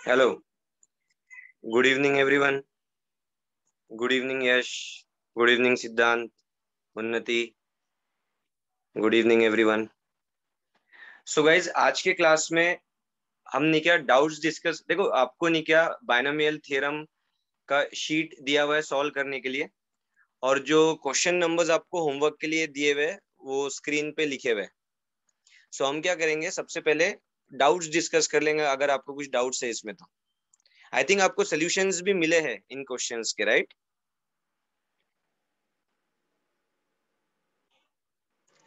Hello, good evening everyone. Good evening Yash, good evening Siddhant, Unnati, good evening everyone. So guys, आज के class में हमने क्या डाउट्स डिस्कस, देखो आपको नहीं क्या बायनोमियल थ्योरम का शीट दिया हुआ है सॉल्व करने के लिए, और जो क्वेश्चन नंबर्स आपको होमवर्क के लिए दिए हुए वो स्क्रीन पे लिखे हुए। सो हम क्या करेंगे, सबसे पहले डाउट्स डिस्कस कर लेंगे अगर आपको कुछ डाउट्स है इसमें तो। आई थिंक आपको सोल्यूशंस भी मिले हैं इन क्वेश्चंस के, राइट?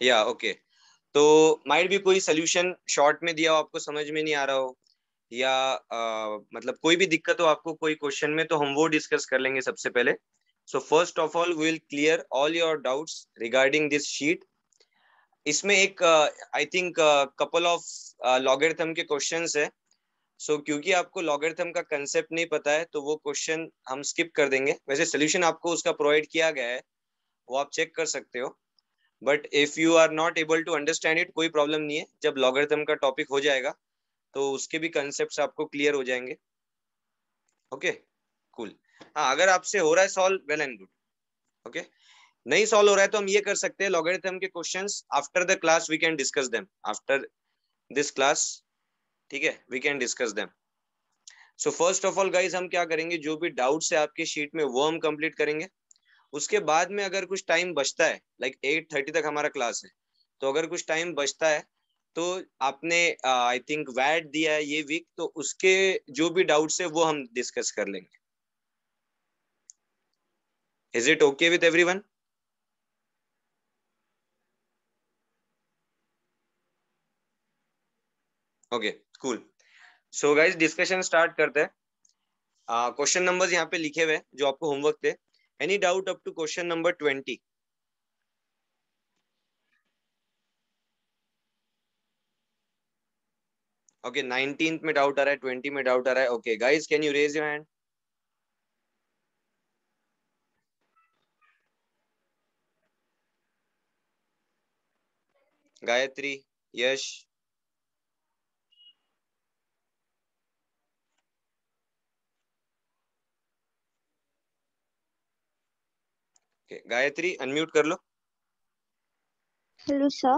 या ओके। तो माइट भी कोई सोल्यूशन शॉर्ट में दिया हो, आपको समझ में नहीं आ रहा हो, या मतलब कोई भी दिक्कत हो आपको कोई क्वेश्चन में, तो हम वो डिस्कस कर लेंगे सबसे पहले। So first of all we will clear all your doubts regarding this sheet. इसमें एक I think couple of logarithm के क्वेश्चंस है। सो क्योंकि आपको लॉगरिथम का कंसेप्ट नहीं पता है तो वो क्वेश्चन हम स्किप कर देंगे। वैसे सोल्यूशन आपको उसका प्रोवाइड किया गया है, वो आप चेक कर सकते हो। But if you are not able to understand it, कोई प्रॉब्लम नहीं है, जब लॉगरिथम का टॉपिक हो जाएगा तो उसके भी कंसेप्ट्स आपको क्लियर हो जाएंगे। Okay, cool. हाँ, अगर आपसे हो रहा है solve, well and good. Okay, नहीं सॉल्व हो रहा है तो हम ये कर सकते हैं, लॉगरिथम के questions after the class we can discuss them, after this class, ठीक है, we can discuss them. So first of all guys, हम क्या करेंगे, जो भी डाउट्स है आपके शीट में वो हम कंप्लीट करेंगे। उसके बाद में अगर कुछ टाइम बचता है, लाइक 8:30 तक हमारा क्लास है, तो अगर कुछ टाइम बचता है तो आपने आई थिंक वैट दिया है ये वीक, तो उसके जो भी डाउट्स है वो हम डिस्कस कर लेंगे। Is it okay with everyone? Okay, cool. So guys, discussion start करते हैं। क्वेश्चन नंबर्स यहाँ पे लिखे हुए हैं जो आपको होमवर्क थे। Any doubt up to question number 20? Okay, 19th में डाउट आ रहा है, 20 में डाउट आ रहा है। Okay guys, can you raise your hand? Gayatri, Yash, Gayatri unmute कर लो। Hello, sir.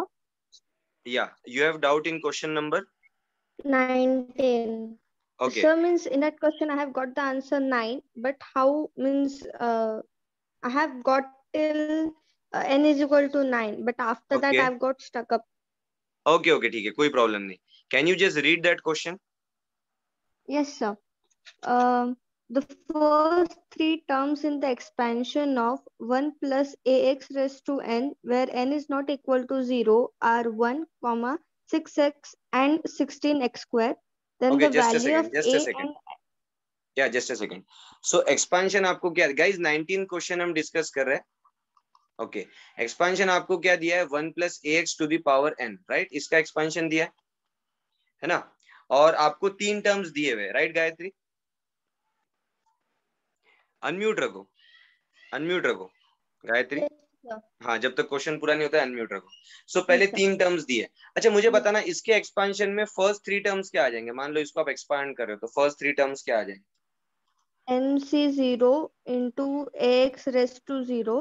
Yeah you have doubt in question number 19. Okay. Sir, means in that question I have got the answer 9, but how means I have got till n is equal to 9, but after that okay I've got stuck up. Okay okay, ठीक है, कोई problem नहीं। Can you just read that question? Yes, sir. The first three terms in the expansion of 1 plus ax raised to n, where n is not equal to 0, are 1, comma 6x and 16x square. Then okay, the just a value of second, just a a second, and या just a second. So expansion आपको क्या, guys 19 question हम discuss कर रहे हैं। Okay, expansion आपको क्या दिया है, 1 plus a x to the power n, right? इसका एक्सपांशन दिया है ना? और आपको 3 टर्म्स दिए हुए, राइट गायत्री? अनम्यूट रखो, अनम्यूट रखो गायत्री। yes, sir. हाँ, जब तक क्वेश्चन पूरा नहीं होता है अनम्यूट रखो। सो पहले Yes, sir. 3 टर्म्स दिए। अच्छा, मुझे Yes. बताना इसके एक्सपांशन में फर्स्ट 3 टर्म्स क्या आ जाएंगे? मान लो इसको आप एक्सपांड कर रहे हो तो फर्स्ट 3 टर्म्स क्या आ जाएंगे? NC0 into AX raised to 0.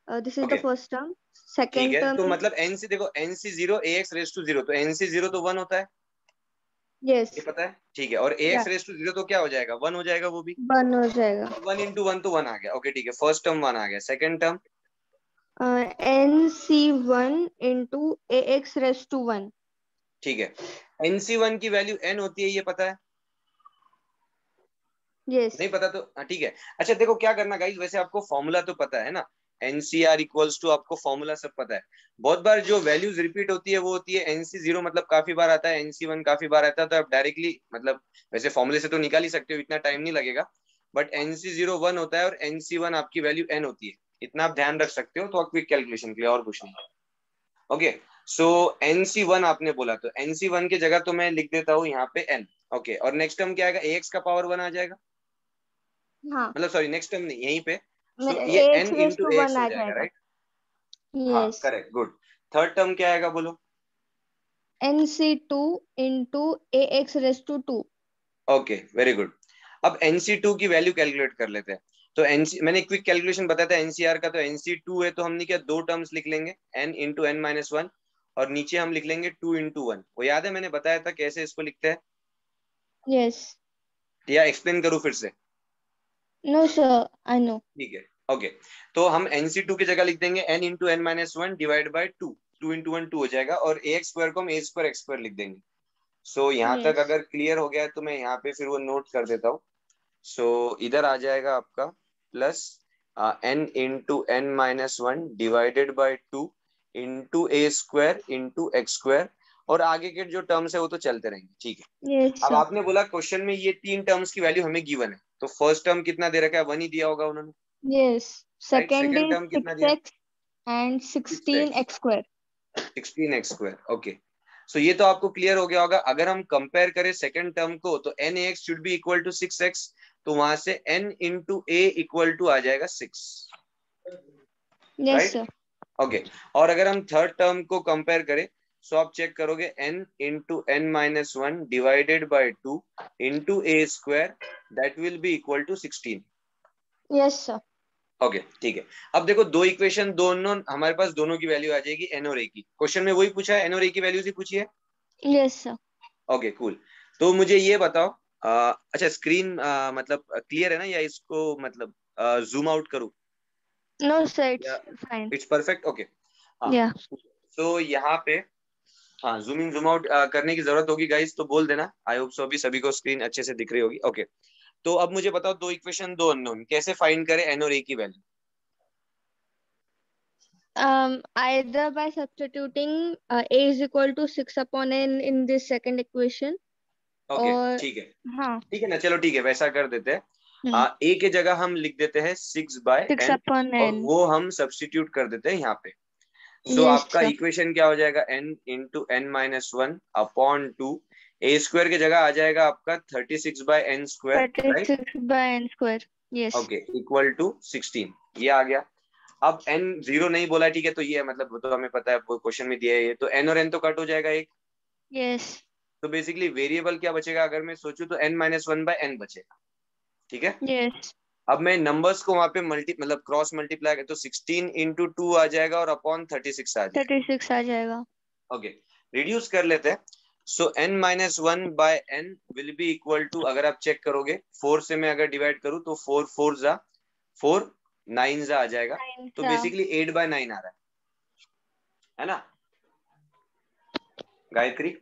This is the okay, first term. ठीक Second है, term तो is मतलब एनसी, देखो n c zero a x raise to zero, तो एनसी जीरो तो 1 होता है, ये yes. पता है, ठीक है। और a Yeah. X raise to zero तो क्या हो जाएगा, 1 हो जाएगा वो भी। 1 हो जाएगा. तो 1 into 1 तो 1 आ गया। ओके, ठीक है, फर्स्ट टर्म 1 आ गया। Second term NC1 into AX raised to 1. ठीक है, NC1 की वैल्यू n होती है, ये पता है? Yes. नहीं पता तो ठीक है। अच्छा देखो क्या करना गाइस, वैसे आपको फॉर्मूला तो पता है ना, एनसीआर इक्वल्स टू, आपको फॉर्मूला सब पता है। बहुत बार जो वैल्यूज रिपीट होती है वो होती है एनसी जीरो, मतलब काफी बार आता है, एनसी वन काफी बार आता है, तो आप डायरेक्टली मतलब वैसे फॉर्मूले से तो निकाल ही सकते हो, इतना टाइम नहीं लगेगा। बट एनसी जीरो 1 होता है और एनसी वन आपकी वैल्यू n होती है, इतना आप ध्यान रख सकते हो तो क्विक कैलकुलेशन के लिए, और कुछ नहीं। ओके, सो एनसी वन आपने बोला, तो एनसी वन की जगह तो मैं लिख देता हूँ यहाँ पे n। ओके, और नेक्स्ट टर्म क्या आएगा, एक्स का पावर 1 आ जाएगा, हाँ. मतलब सॉरी नेक्स्ट टर्म नहीं, यहीं पे। सो ये AX n raised into to A 1 x हो आ जाएगा, जाएगा. राइट? हाँ, Yes. Correct, good. Third term क्या आएगा बोलो? NC2 into AX raised to 2. Okay very good. अब NC2 की वैल्यू कैलकुलेट कर लेते हैं। तो NC मैंने क्विक कैलकुलेशन बताया था NCR का, तो NC2 है तो हमने क्या दो टर्म्स लिख लेंगे, n into n minus one, और नीचे हम लिख लेंगे 2 इंटू वन। वो याद है मैंने बताया था कैसे इसको लिखते हैं, Yes. या एक्सप्लेन करूँ फिर से? No, sir. I know. ठीक है ओके। तो हम NC2 की जगह लिख देंगे n into n minus one divide by two, 2 into one 2 हो जाएगा, और ax स्क्वायर को हम a स्क्वायर x स्क्वायर लिख देंगे। सो यहाँ तक Yes. अगर क्लियर हो गया है तो मैं यहाँ पे फिर वो नोट कर देता हूँ। सो इधर आ जाएगा आपका plus n into n minus one divided by two into a square into x square, और आगे के जो टर्म्स है वो तो चलते रहेंगे, ठीक है। Yes, अब sir. आपने बोला क्वेश्चन में ये तीन टर्म्स की वैल्यू हमें गिवन है, तो फर्स्ट टर्म कितना दे रखा है, वन ही दिया होगा उन्होंने, Yes. Right. Second second is term कितना दिया, 6x and six x 16x square. 16x square, okay. So ये तो आपको क्लियर हो गया होगा। अगर हम कंपेयर करें सेकंड टर्म को, तो NAX should be equal to 6x, तो वहां से n into a equal to आ जाएगा 6, Yes, राइट। sir. ओके। और अगर हम थर्ड टर्म को कंपेयर करें, सो आप चेक करोगे n into n minus one divided by two into a square, that will be equal to 16। Yes, sir. ओके ठीक है। अब देखो दो इक्वेशन, दोनों हमारे पास दोनों की वैल्यू आ जाएगी एन और ए की। क्वेश्चन में वही पूछा है, एन और ए की वैल्यूज ही पूछी है। Yes, sir. Okay cool. तो मुझे ये बताओ, अच्छा स्क्रीन मतलब क्लियर है ना, या इसको मतलब जूम आउट करूँ, No, sir. या It's fine. It's perfect? Okay हाँ। Yeah. तो यहाँ पे हाँ जूम इन जूम आउट करने की जरूरत होगी गाइस, तो बोल देना। आई होप सो अभी सभी को स्क्रीन अच्छे से दिख रही होगी। ओके तो अब मुझे बताओ, दो इक्वेशन दो अननोन, कैसे फाइंड करें एन और ए की value? Either by substituting a is equal to 6 upon n in this second equation, okay or ठीक है, हाँ, ठीक है ना, चलो ठीक है वैसा कर देते हैं। hmm, ए के जगह हम लिख देते हैं 6 6/n, upon और n. वो हम सब्स्टिट्यूट कर देते हैं यहाँ पे। सो Yes, आपका sir. इक्वेशन क्या हो जाएगा, n into n minus one upon two, a square की जगह आ जाएगा आपका 36/n स्क्वायर, right. 36 by n square. Yes. Okay equal to 16, ये आ गया। अब n जीरो नहीं बोला, ठीक है, तो ये मतलब वो तो हमें पता है, क्वेश्चन में दिया है ये, तो n और n तो कट हो जाएगा एक। Yes. तो बेसिकली वेरिएबल क्या बचेगा, अगर मैं सोचूं तो n minus one by n बचेगा, ठीक है। Yes. अब मैं नंबर्स को वहां पे मतलब क्रॉस मल्टीप्लाई कर, तो 16 इंटू टू आ जाएगा और अपॉन 36 आ जाएगा। 36 आ जाएगा. ओके रिड्यूस कर लेते हैं। So n minus one by n will be equal to, अगर आप चेक करोगे 4 से मैं अगर डिवाइड करूं तो 4 4 जा 4, 9 जा आ जाएगा, 9 तो सा. बेसिकली 8/9 आ रहा है ना गायत्री?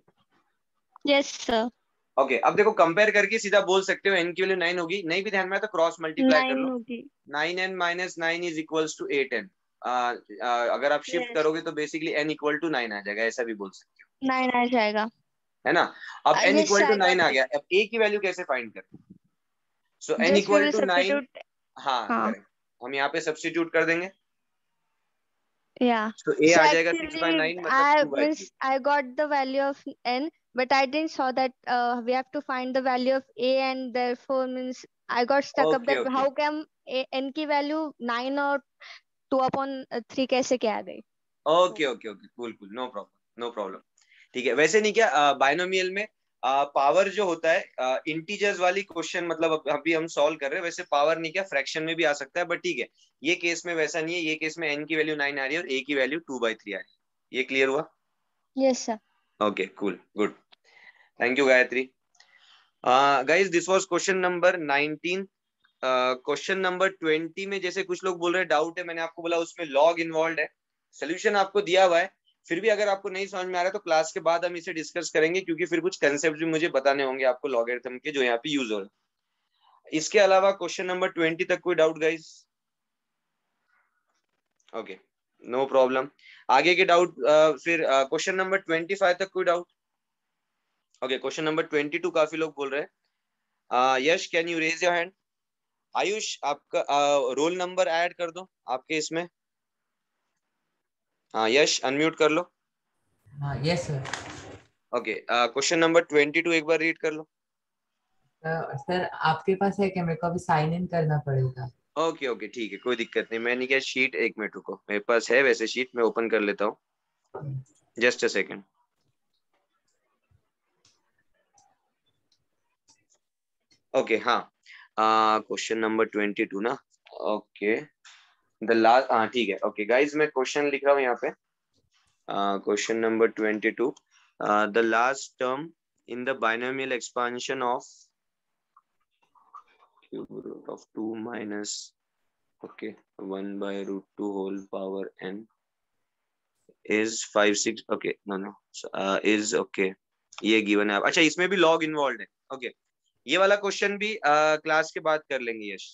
Yes, sir. ओके अब देखो कंपेयर करके सीधा बोल सकते हो n की वैल्यू 9 होगी, नहीं भी ध्यान में आया तो क्रॉस मल्टीप्लाई कर 9 लो। होगी. 9n minus nine is equals to 8n। अगर आप शिफ्ट Yes. करोगे तो बेसिकली n इक्वल टू 9 आ जाएगा, ऐसा भी बोल सकते 9 आ जाएगा. हो, है ना। अब n Yes, equal to I 9 got आ it. गया, अब a की वैल्यू कैसे फाइंड करें? So n Just we equal will to 9, substitute. हाँ हाँ. करेक्ट, हम यहाँ पे सब्स्टिट्यूट कर देंगे। Yeah. तो a So आ जाएगा 6 बाय actually, 9 मतलब I 2/3। means I got the value of n, but I didn't saw that we have to find the value of a, and therefore means I got stuck up okay that okay how come n की value 9 और 2 upon 3 कैसे क्या आ गई? Okay okay okay cool cool, no problem no problem. ठीक है, वैसे नहीं क्या बायनोमियल में पावर जो होता है इंटीजर्स वाली क्वेश्चन, मतलब अभी हम सॉल्व कर रहे हैं, वैसे पावर नहीं क्या फ्रैक्शन में भी आ सकता है, बट ठीक है ये केस में वैसा नहीं है। ये केस में n की वैल्यू 9 आ रही है और a की वैल्यू 2/3 आ रही है। ये क्लियर हुआ? Yes, sir. Okay cool good, thank you Gayatri. Guys this was question number 19। Question number 20 में जैसे कुछ लोग बोल रहे हैं डाउट है, मैंने आपको बोला उसमें लॉग इन्वॉल्व है, सोल्यूशन आपको दिया हुआ है। फिर भी अगर आपको नहीं समझ में आ रहा है तो क्लास के बाद हम इसे डिस्कस करेंगे, क्योंकि फिर कुछ कंसेप्ट भी मुझे बताने होंगे आपको लॉगरिथम के, जो यहाँ पे यूज हो रहे हैं। इसके अलावा क्वेश्चन नंबर 20 तक कोई doubt guys? Okay no problem. आगे के डाउट फिर क्वेश्चन नंबर 25 तक कोई डाउट? ओके क्वेश्चन नंबर 22 काफी लोग बोल रहे हैं। Yash can you raise your hand? Ayush आपका रोल नंबर ऐड कर दो आपके इसमें। हाँ यश अनम्यूट कर लो। हाँ yes sir. Okay question number 22 एक बार रीड कर लो। सर आपके पास है क्या? मेरे को अभी साइन इन करना पड़ेगा। ओके ओके ठीक है कोई दिक्कत नहीं, मैंने क्या शीट, एक मिनट रुको, मेरे पास है वैसे शीट, मैं ओपन कर लेता हूँ, जस्ट अ सेकेंड। ओके हाँ, क्वेश्चन नंबर 22 ना। ओके, द लास्ट, हाँ ठीक है। ओके गाइज, मैं क्वेश्चन लिख रहा हूँ यहाँ पे। Question number 22, the last term in the binomial expansion of cube root of 2 minus, okay, 1 by root 2 whole power n is 5 6, okay no no, is okay, ये गिवन है। अच्छा, इसमें भी लॉग इन्वॉल्व है। ओके, ये वाला क्वेश्चन भी class के बाद कर लेंगे यश।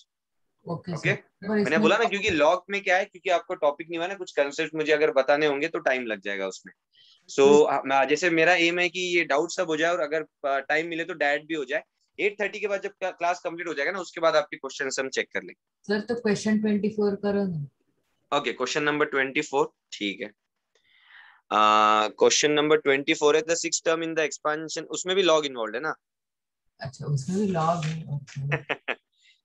ओके ओके, सर, पर मैंने इसमें बोला ना, क्योंकि लॉग में क्या है, क्योंकि आपको टॉपिक नहीं हुआ ना, कुछ कंसेप्ट मुझे अगर बताने होंगे तो टाइम लग जाएगा उसमें। सो तो जैसे मेरा एम है कि ये डाउट सब हो जाए, और अगर टाइम मिले तो डायरेक्ट भी हो जाए। 8:30 के बाद जब क्लास कंप्लीट हो जाएगा ना, उसके बाद आपके क्वेश्चन हम चेक कर लेंगे। सर तो क्वेश्चन 24 करो ना। ओके, क्वेश्चन नंबर 24, ठीक है। क्वेश्चन नंबर 24 है, the six term in the expansion, उसमें भी लॉग इन्वॉल्व है ना। अच्छा, उसमें भी लॉग है, ओके।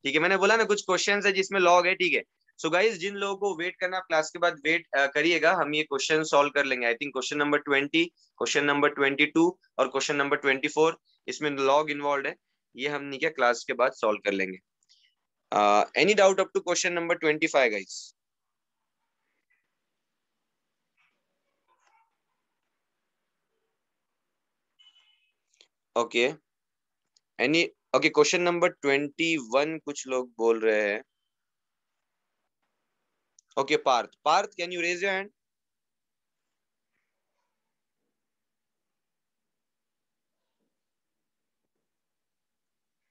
ठीक है, मैंने बोला ना कुछ क्वेश्चंस है जिसमें लॉग है, ठीक है। सो गाइस, जिन लोगों को वेट करना, आप क्लास के बाद वेट करिएगा, हम ये क्वेश्चन सॉल्व कर लेंगे। I think question number 20, question number 22 और क्वेश्चन नंबर 24, इसमें लॉग इन्वॉल्व है। ये हम नहीं क्या, क्लास के बाद सॉल्व कर लेंगे। Any doubt up to question number 25 guys? Okay, any, okay, question number 21 कुछ लोग बोल रहे हैं। Okay, Parth, Parth can you raise your hand?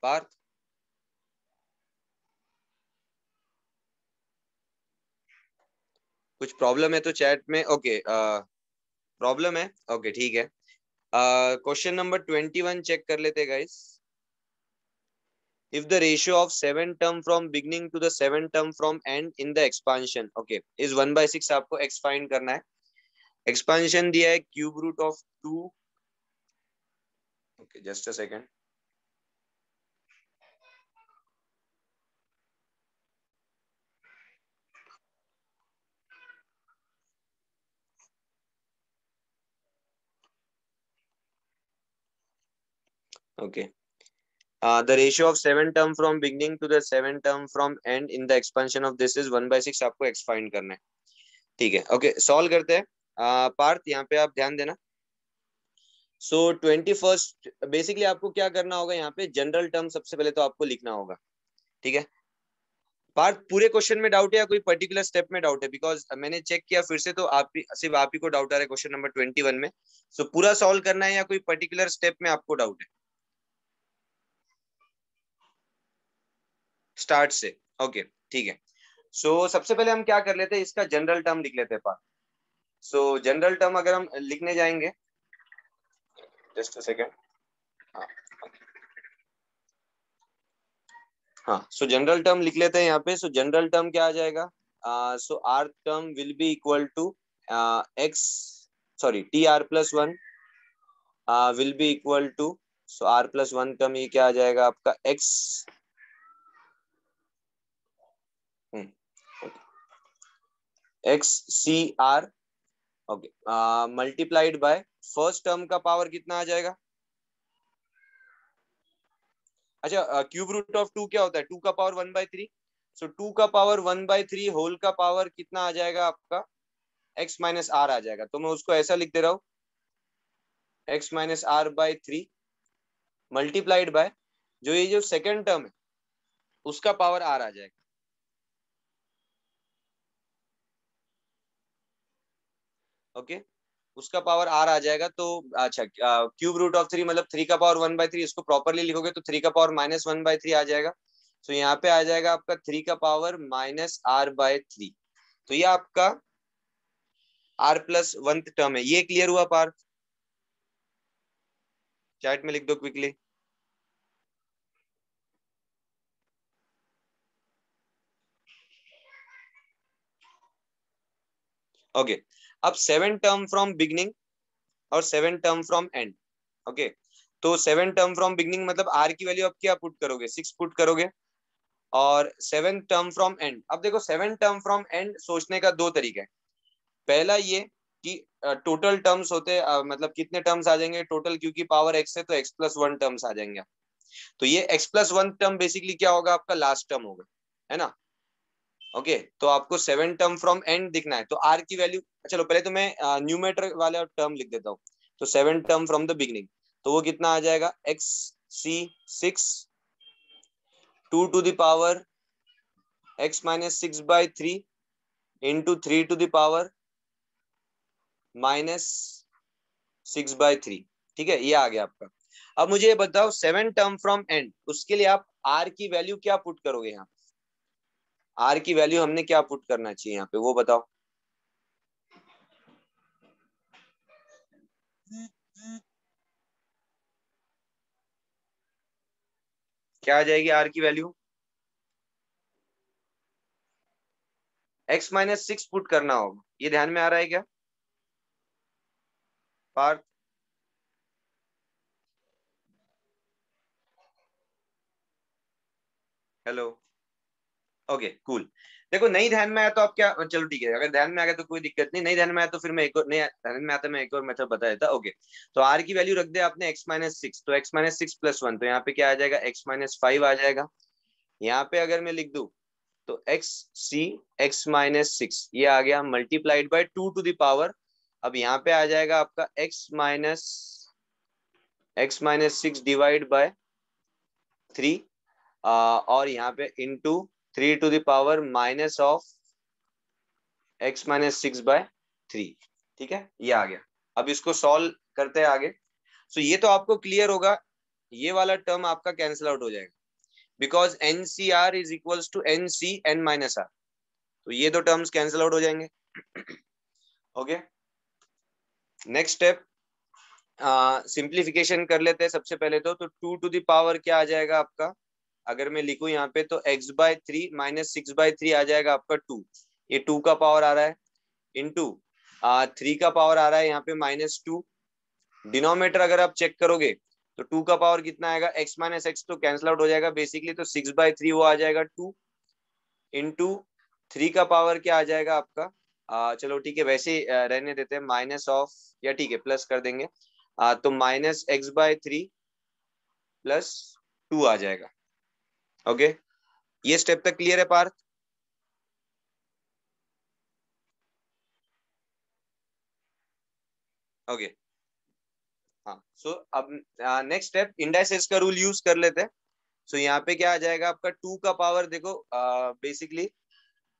Parth, कुछ प्रॉब्लम है तो चैट में, ओके, प्रॉब्लम है, ओके ठीक है। क्वेश्चन नंबर 21 चेक कर लेते guys. If the ratio of 7 term from beginning to the 7 term from end in the expansion, okay, is 1/6, आपको x find करना है। एक्सपांशन दिया है cube root of 2, okay just a second. Okay, the ratio of 7 term from beginning to the 7 term from end in the expansion of this is 1/6, आपको x find करना है। ठीक है, ओके, सॉल्व करते हैं। पार्थ, यहाँ पे आप ध्यान देना। सो 21, बेसिकली आपको क्या करना होगा, यहाँ पे जनरल टर्म सबसे पहले तो आपको लिखना होगा। ठीक है पार्थ, पूरे क्वेश्चन में डाउट है या कोई पर्टिकुलर स्टेप में डाउट है? बिकॉज मैंने चेक किया फिर से, तो सिर्फ आप ही को डाउट आ रहा है क्वेश्चन नंबर 21 में। सो पूरा सॉल्व करना है या कोई पर्टिकुलर स्टेप में आपको डाउट है? स्टार्ट से, ओके ठीक है। सो सबसे पहले हम क्या कर लेते हैं, इसका जनरल टर्म लिख लेते हैं पार्थ। सो जनरल टर्म अगर हम लिखने जाएंगे, जस्ट अ सेकेंड। हाँ, सो जनरल टर्म लिख लेते हैं यहाँ पे। सो जनरल टर्म क्या आ जाएगा? So r term will be equal to x, sorry t r plus 1 will be equal to, so r plus 1 term ये क्या आ जाएगा आपका, x, x c r, okay, multiplied by first term का power कितना आ जाएगा? अच्छा, क्यूब रूट ऑफ 2 क्या होता है? 2 का पावर 1/3। सो 2 का पावर 1/3 होल का पावर कितना आ जाएगा आपका? x माइनस आर आ जाएगा। तो मैं उसको ऐसा लिख दे रहा हूँ, x minus r by 3 multiplied by जो ये जो सेकेंड टर्म है उसका पावर आर आ जाएगा। ओके, उसका पावर आर आ जाएगा। तो अच्छा, क्यूब रूट ऑफ 3 मतलब 3 का पावर 1/3, इसको प्रॉपरली लिखोगे तो 3 का पावर माइनस 1/3 आ जाएगा। तो यहाँ पे आ जाएगा आपका 3 का पावर माइनस आर बाय 3। तो ये आपका आर प्लस 1 टर्म है। ये क्लियर हुआ पार्थ? चैट में लिख दो क्विकली। ओके, अब 7 टर्म फ्रॉम बिगनिंग और 7 टर्म फ्रॉम एंड। ओके, तो 7 टर्म फ्रॉम बिगनिंग मतलब आर की वैल्यू आप क्या पुट करोगे? 6 पुट करोगे। और 7 टर्म फ्रॉम एंड, अब देखो 7 टर्म फ्रॉम एंड सोचने का दो तरीका है। पहला ये कि टोटल टर्म्स होते मतलब कितने टर्म्स आ जाएंगे टोटल, क्योंकि पावर एक्स है तो एक्स प्लस 1 टर्म्स आ जाएंगे। तो ये x+1 टर्म बेसिकली क्या होगा, आपका लास्ट टर्म होगा, है ना। ओके तो आपको 7 टर्म फ्रॉम एंड दिखना है, तो r की वैल्यू, चलो पहले तो मैं न्यूमेटर वाला टर्म लिख देता हूँ। तो 7 टर्म फ्रॉम द बिगिनिंग, तो वो कितना आ जाएगा, xc6 2 to the power x minus 6/3 into 3 to the power minus 6/3। ठीक है, ये आ गया आपका। अब मुझे ये बताओ 7 टर्म फ्रॉम एंड, उसके लिए आप r की वैल्यू क्या पुट करोगे यहाँ, r की वैल्यू हमने क्या पुट करना चाहिए यहाँ पे, वो बताओ। क्या आ जाएगी r की वैल्यू, x-6 पुट करना होगा, ये ध्यान में आ रहा है क्या पार्थ? Hello, okay cool. देखो नहीं ध्यान में आया तो आप क्या, चलो ठीक है, अगर ध्यान में आ गया तो कोई दिक्कत नहीं, नहीं ध्यान में आया तो फिर मैं एक और, नहीं ध्यान में आता मैं एक और मेथड बता देता। ओके तो r की वैल्यू रख दे आपने x-6, तो x-6+1, तो यहाँ पे क्या आ जाएगा, x-5 आ जाएगा। यहाँ पे अगर मैं लिख दूं तो x ये आ गया multiplied by 2 to the power, अब यहाँ पे आ जाएगा आपका x-6 डिवाइड बाय 3, और यहाँ पे into 3 to the power minus of x-6/3। ठीक है, ये आ गया। अब इसको सॉल्व करते हैं आगे। सो ये तो आपको क्लियर होगा, ये वाला टर्म आपका कैंसिल आउट हो जाएगा, because NCR is equals to NCn-r, तो ये दो टर्म्स कैंसिल आउट हो जाएंगे। ओके नेक्स्ट स्टेप, सिंप्लीफिकेशन कर लेते हैं सबसे पहले तो 2 टू द पावर क्या आ जाएगा आपका, अगर मैं लिखूं यहाँ पे तो x/3 माइनस 6/3 आ जाएगा आपका 2, ये 2 का पावर आ रहा है, इंटू 3 का पावर आ रहा है यहाँ पे -2। डिनोमिनेटर अगर आप चेक करोगे तो 2 का पावर कितना आएगा, x-x तो कैंसिल आउट हो जाएगा बेसिकली, तो 6/3 वो आ जाएगा 2, इंटू 3 का पावर क्या आ जाएगा आपका, चलो ठीक है वैसे रहने देते हैं, माइनस ऑफ, या ठीक है प्लस कर देंगे, तो -x/3 प्लस 2 आ जाएगा। ओके ये स्टेप तक क्लियर है पार्थ? ओके हाँ, सो अब नेक्स्ट स्टेप इंडाइसेस का रूल यूज कर लेते हैं। सो यहाँ पे क्या आ जाएगा आपका, 2 का पावर देखो बेसिकली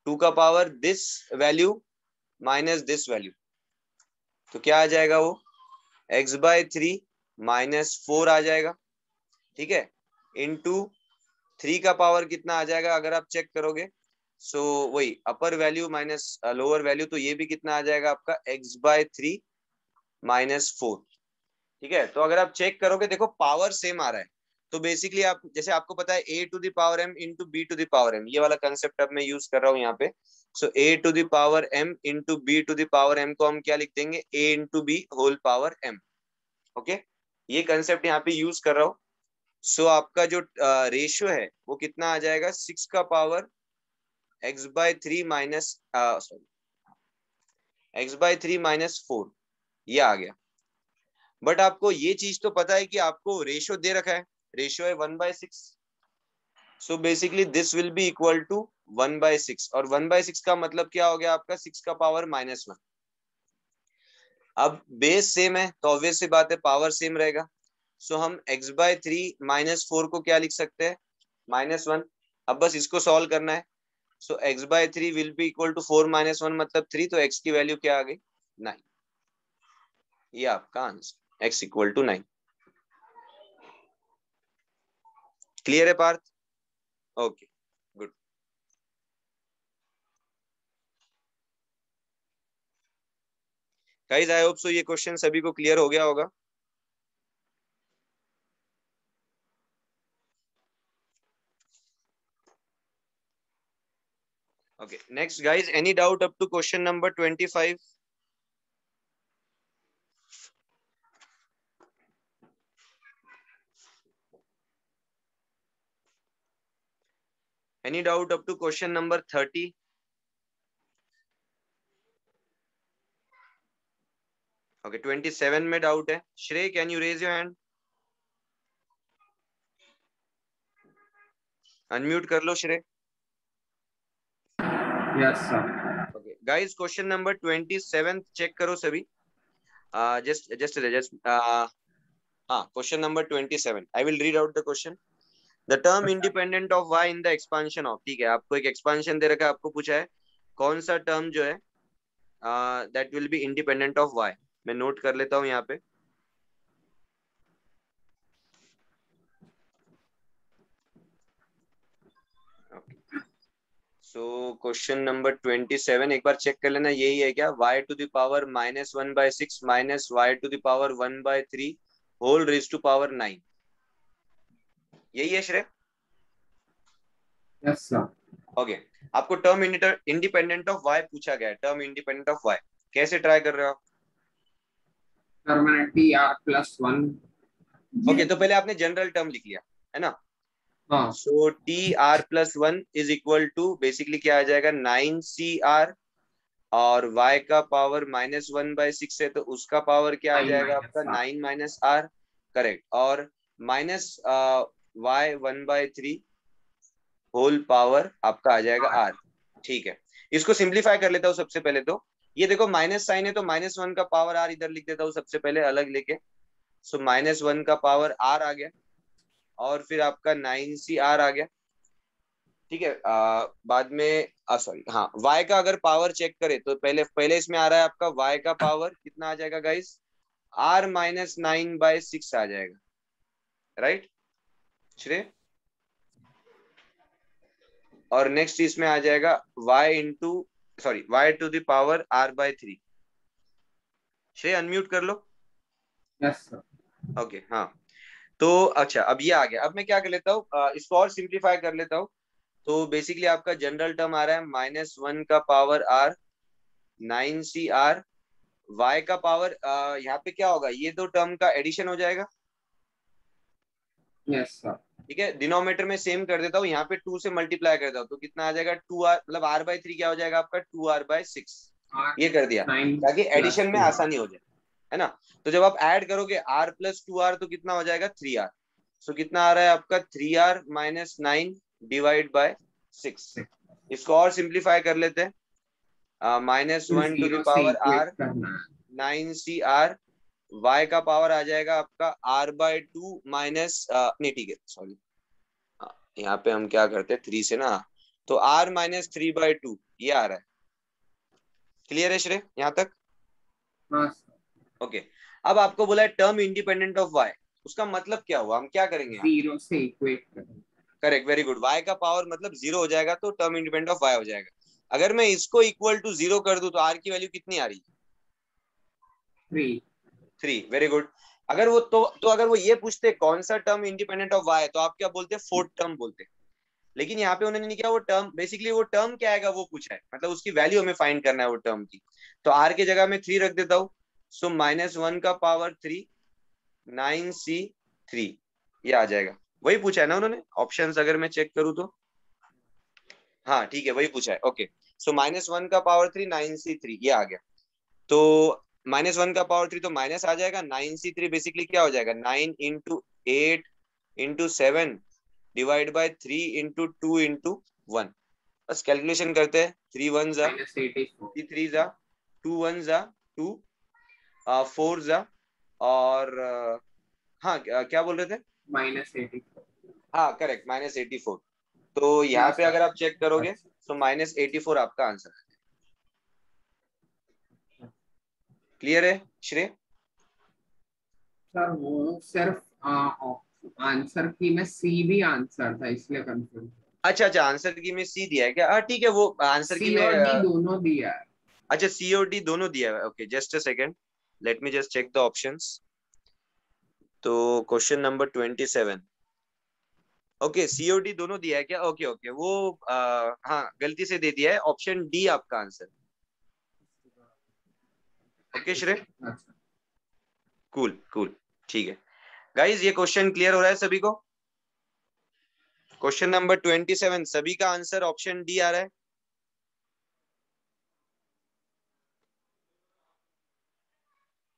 2 का power this value minus this value, तो क्या आ जाएगा वो, x/3 -4 आ जाएगा। ठीक है, इंटू 3 का पावर कितना आ जाएगा अगर आप चेक करोगे, सो वही अपर वैल्यू माइनस लोअर वैल्यू, तो ये भी कितना आ जाएगा आपका x/3 -4। ठीक है, तो अगर आप चेक करोगे देखो पावर सेम आ रहा है, तो बेसिकली आप जैसे आपको पता है a to the power m into b to the power m, ये वाला कंसेप्ट अब मैं यूज कर रहा हूँ यहाँ पे। So a to the power m into b to the power m को हम क्या लिख देंगे, a into b whole power m। Okay ये कंसेप्ट यहाँ पे यूज कर रहा हूँ। सो आपका जो रेशियो है वो कितना आ जाएगा, 6 का power x/3 minus sorry x/3 -4, ये आ गया। बट आपको ये चीज तो पता है कि आपको रेशियो दे रखा है, रेशियो है 1/6, so basically this will be equal to 1/6, और 1/6 का मतलब क्या हो गया आपका, 6 का पावर -1। अब बेस सेम है तो ऑब्वियस सी बात है पावर सेम रहेगा, सो हम x/3 -4 को क्या लिख सकते हैं, -1। अब बस इसको सॉल्व करना है, so x/3 will be equal to 4 - 1 मतलब 3, तो x की वैल्यू क्या आ गई, 9। ये आपका answer x equal to 9। Clear है Parth? Okay good. Guys I hope so ये क्वेश्चन सभी को क्लियर हो गया होगा। Okay next guys, any doubt up to question number 25? Any doubt up to question number 30? Okay 27 में डाउट है, Shrey can you raise your hand? Unmute कर लो Shrey. Yes sir. Okay guys, question number 27 check करो सभी। Just just just हाँ, question number 27 I will read out the question. The term independent of y in the expansion of, ठीक है, आपको एक expansion दे रखा है, आपको पूछा है कौन सा टर्म जो है that will be independent of y। मैं नोट कर लेता हूं यहाँ पे। सो क्वेश्चन नंबर 27 एक बार चेक कर लेना, यही है क्या? y to the power -1/6 minus y to the power 1/3 whole raise to power 9, यही है श्रेय? Yes sir. ओके, आपको टर्म इंडिपेंडेंट ऑफ y पूछा गया है। टर्म इंडिपेंडेंट ऑफ y कैसे ट्राई कर रहे हो आप? सर मैंने TR+1। ओके, तो पहले आपने जनरल टर्म लिख लिया है ना। हाँ so TR+1 is equal to basically क्या आ जाएगा, 9CR, और y का पावर -1/6 है तो उसका पावर क्या आ 9 जाएगा आपका, माइनस 9 - R, करेक्ट, और माइनस y 1/3 होल पावर आपका आ जाएगा R। ठीक है, इसको सिंप्लीफाई कर लेता हूँ सबसे पहले। तो ये देखो माइनस साइन है तो -1 का पावर R इधर लिख देता हूँ सबसे पहले अलग लेके। सो -1 का पावर R आ गया, और फिर आपका 9CR आ गया। ठीक है, बाद में सॉरी, हाँ, y का अगर पावर चेक करें तो पहले पहले इसमें आ रहा है आपका y का पावर कितना आ जाएगा गाइस, R -9/6 आ जाएगा, राइट श्रेय? और नेक्स्ट इसमें आ जाएगा y to the power R/3। श्रेय अनम्यूट कर लो। Yes sir. ओके हाँ, तो अच्छा अब ये आ गया। अब मैं क्या कर लेता हूँ, इसको और सिंप्लीफाई कर लेता हूँ। तो बेसिकली आपका जनरल टर्म आ रहा है -1 का पावर R, 9CR, y का पावर यहाँ पे क्या होगा, ये दो टर्म का एडिशन हो जाएगा। Yes sir. ठीक है, डिनोमिनेटर में सेम कर देता हूँ, यहाँ पे 2 से मल्टीप्लाई कर देता हूँ तो कितना आ जाएगा, 2R, मतलब R/3 क्या हो जाएगा आपका, 2R/6। ये कर दिया 9 ताकि एडिशन में 2R। आसानी हो जाए, है ना। तो जब आप ऐड करोगे R + 2R तो कितना हो जाएगा, 3R। सो कितना आ रहा है आपका, 3R - 9 डिवाइड बाय 6। इसको और सिंप्लीफाई कर लेते हैं, -1 टू द 0 से पावर R, इक्वेट करना है। 9CR, y का पावर आ जाएगा आपका R/2 माइनस नहीं, ठीक है सॉरी, यहाँ पे हम क्या करते हैं 3 से ना, तो R -3/2 ये आ रहा है। क्लियर है श्रेय यहाँ तक? हाँ सर। ओके, अब आपको बोला है टर्म इंडिपेंडेंट ऑफ y, उसका मतलब क्या हुआ, हम क्या करेंगे यहाँ? 0 से इक्वेट करना। Correct, very good. y का पावर मतलब 0 हो जाएगा तो टर्म इंडिपेंडेंट ऑफ y हो जाएगा। अगर मैं इसको इक्वल टू 0 कर दूं तो r की वैल्यू कितनी आ रही है? 3, वेरी गुड। अगर वो तो अगर वो ये पूछते कौन सा टर्म इंडिपेंडेंट ऑफ y है तो आप क्या बोलते, फोर्थ टर्म बोलते। लेकिन यहाँ पे उन्होंने नहीं किया, वो टर्म बेसिकली वो टर्म क्या आएगा वो पूछा है, मतलब उसकी वैल्यू हमें फाइंड करना है वो टर्म की। तो r की जगह में 3 रख देता हूँ। सो -1 का पावर 3, 9C3 ये आ जाएगा। वही पूछा है ना उन्होंने, ऑप्शंस अगर मैं चेक करूँ तो हाँ ठीक है वही पूछा है। ओके, सो -1 का पावर 3, 9C3 ये आ गया। तो -1 का पावर 3 तो माइनस आ जाएगा, 9C3 बेसिकली क्या हो जाएगा, 9 × 8 × 7 डिवाइड बाय 3 × 2 × 1। बस कैलकुलेशन करते हैं, 3 1 जा, 3 3 जा, 2 1 जा, 2 4 जा, और हाँ क्या बोल रहे थे, -84। हाँ करेक्ट, -84। तो यहाँ पे अगर आप चेक करोगे तो -84 आपका आंसर है। क्लियर है श्रेय? सर वो सिर्फ आंसर की में सी भी आंसर था इसलिए कंफ्यूज। अच्छा अच्छा, आंसर की में सी दिया है क्या? हाँ ठीक है, वो आंसर की सी में और डी दोनों दिया है। अच्छा सी और डी दोनों दिया है। Okay just a second, let me just check the options. तो क्वेश्चन नंबर 27, ओके सी और डी दोनों दिया है क्या? ओके ओके, वो हाँ गलती से दे दिया है, ऑप्शन डी आपका आंसर। ओके श्रेय, अच्छा। कूल कूल, ठीक है। गाइज ये क्वेश्चन क्लियर हो रहा है सभी को? क्वेश्चन नंबर 27 सभी का आंसर ऑप्शन डी आ रहा है।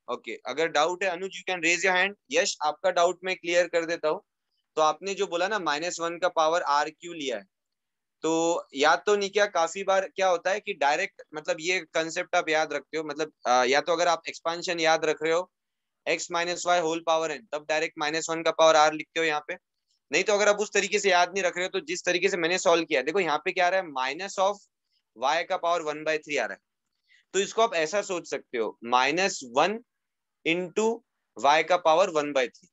ओके अगर डाउट है Anuj you can raise your hand. Yash आपका डाउट मैं क्लियर कर देता हूँ। तो आपने जो बोला ना -1 का पावर r क्यों लिया है, तो याद तो नहीं किया? काफी बार क्या होता है कि डायरेक्ट मतलब ये कंसेप्ट आप याद रखते हो, मतलब या तो अगर आप एक्सपांशन याद रख रहे हो x minus y whole power n, तब डायरेक्ट -1 का पावर r लिखते हो यहाँ पे। नहीं तो अगर आप उस तरीके से याद नहीं रख रहे हो, तो जिस तरीके से मैंने सॉल्व किया, देखो यहाँ पे क्या आ रहा है, -y का पावर 1/3 आ रहा है। तो इसको आप ऐसा सोच सकते हो, -1 इंटू वाई का पावर 1/3।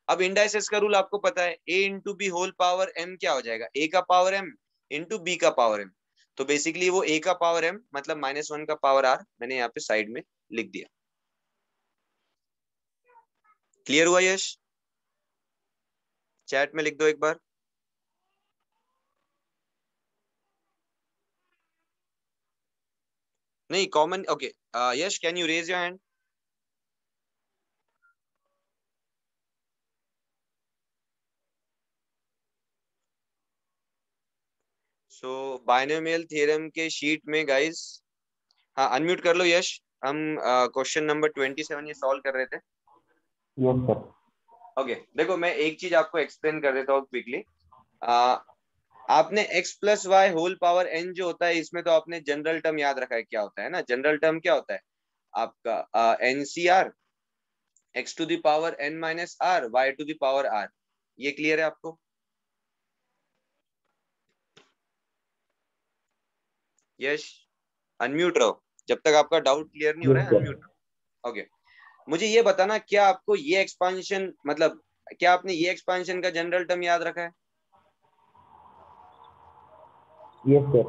अब इंडाइसेस का रूल आपको पता है, a into b whole power m क्या हो जाएगा, a का पावर m इंटू बी का पावर m। तो बेसिकली वो a का पावर m मतलब -1 का पावर r मैंने यहाँ पे साइड में लिख दिया। क्लियर हुआ यश? चैट में लिख दो एक बार। नहीं common, okay. Yash can you raise your hand? So binomial theorem के शीट में गाइस, हाँ अनम्यूट कर लो यश। हम क्वेश्चन नंबर 27 ये सॉल्व कर रहे थे। Yes sir. ओके देखो, मैं एक चीज आपको एक्सप्लेन कर देता हूँ क्विकली। आपने x plus y whole power n जो होता है, इसमें तो आपने जनरल टर्म याद रखा है क्या होता है ना। जनरल टर्म क्या होता है आपका, NCR x to the power n minus r y to the power r। ये क्लियर है आपको? यश अनम्यूट रहो, जब तक आपका डाउट क्लियर नहीं हो रहा है अनम्यूट रहो। ओके मुझे ये बताना, क्या आपको ये एक्सपांशन मतलब क्या आपने ये एक्सपांशन का जनरल टर्म याद रखा है? Yes sir.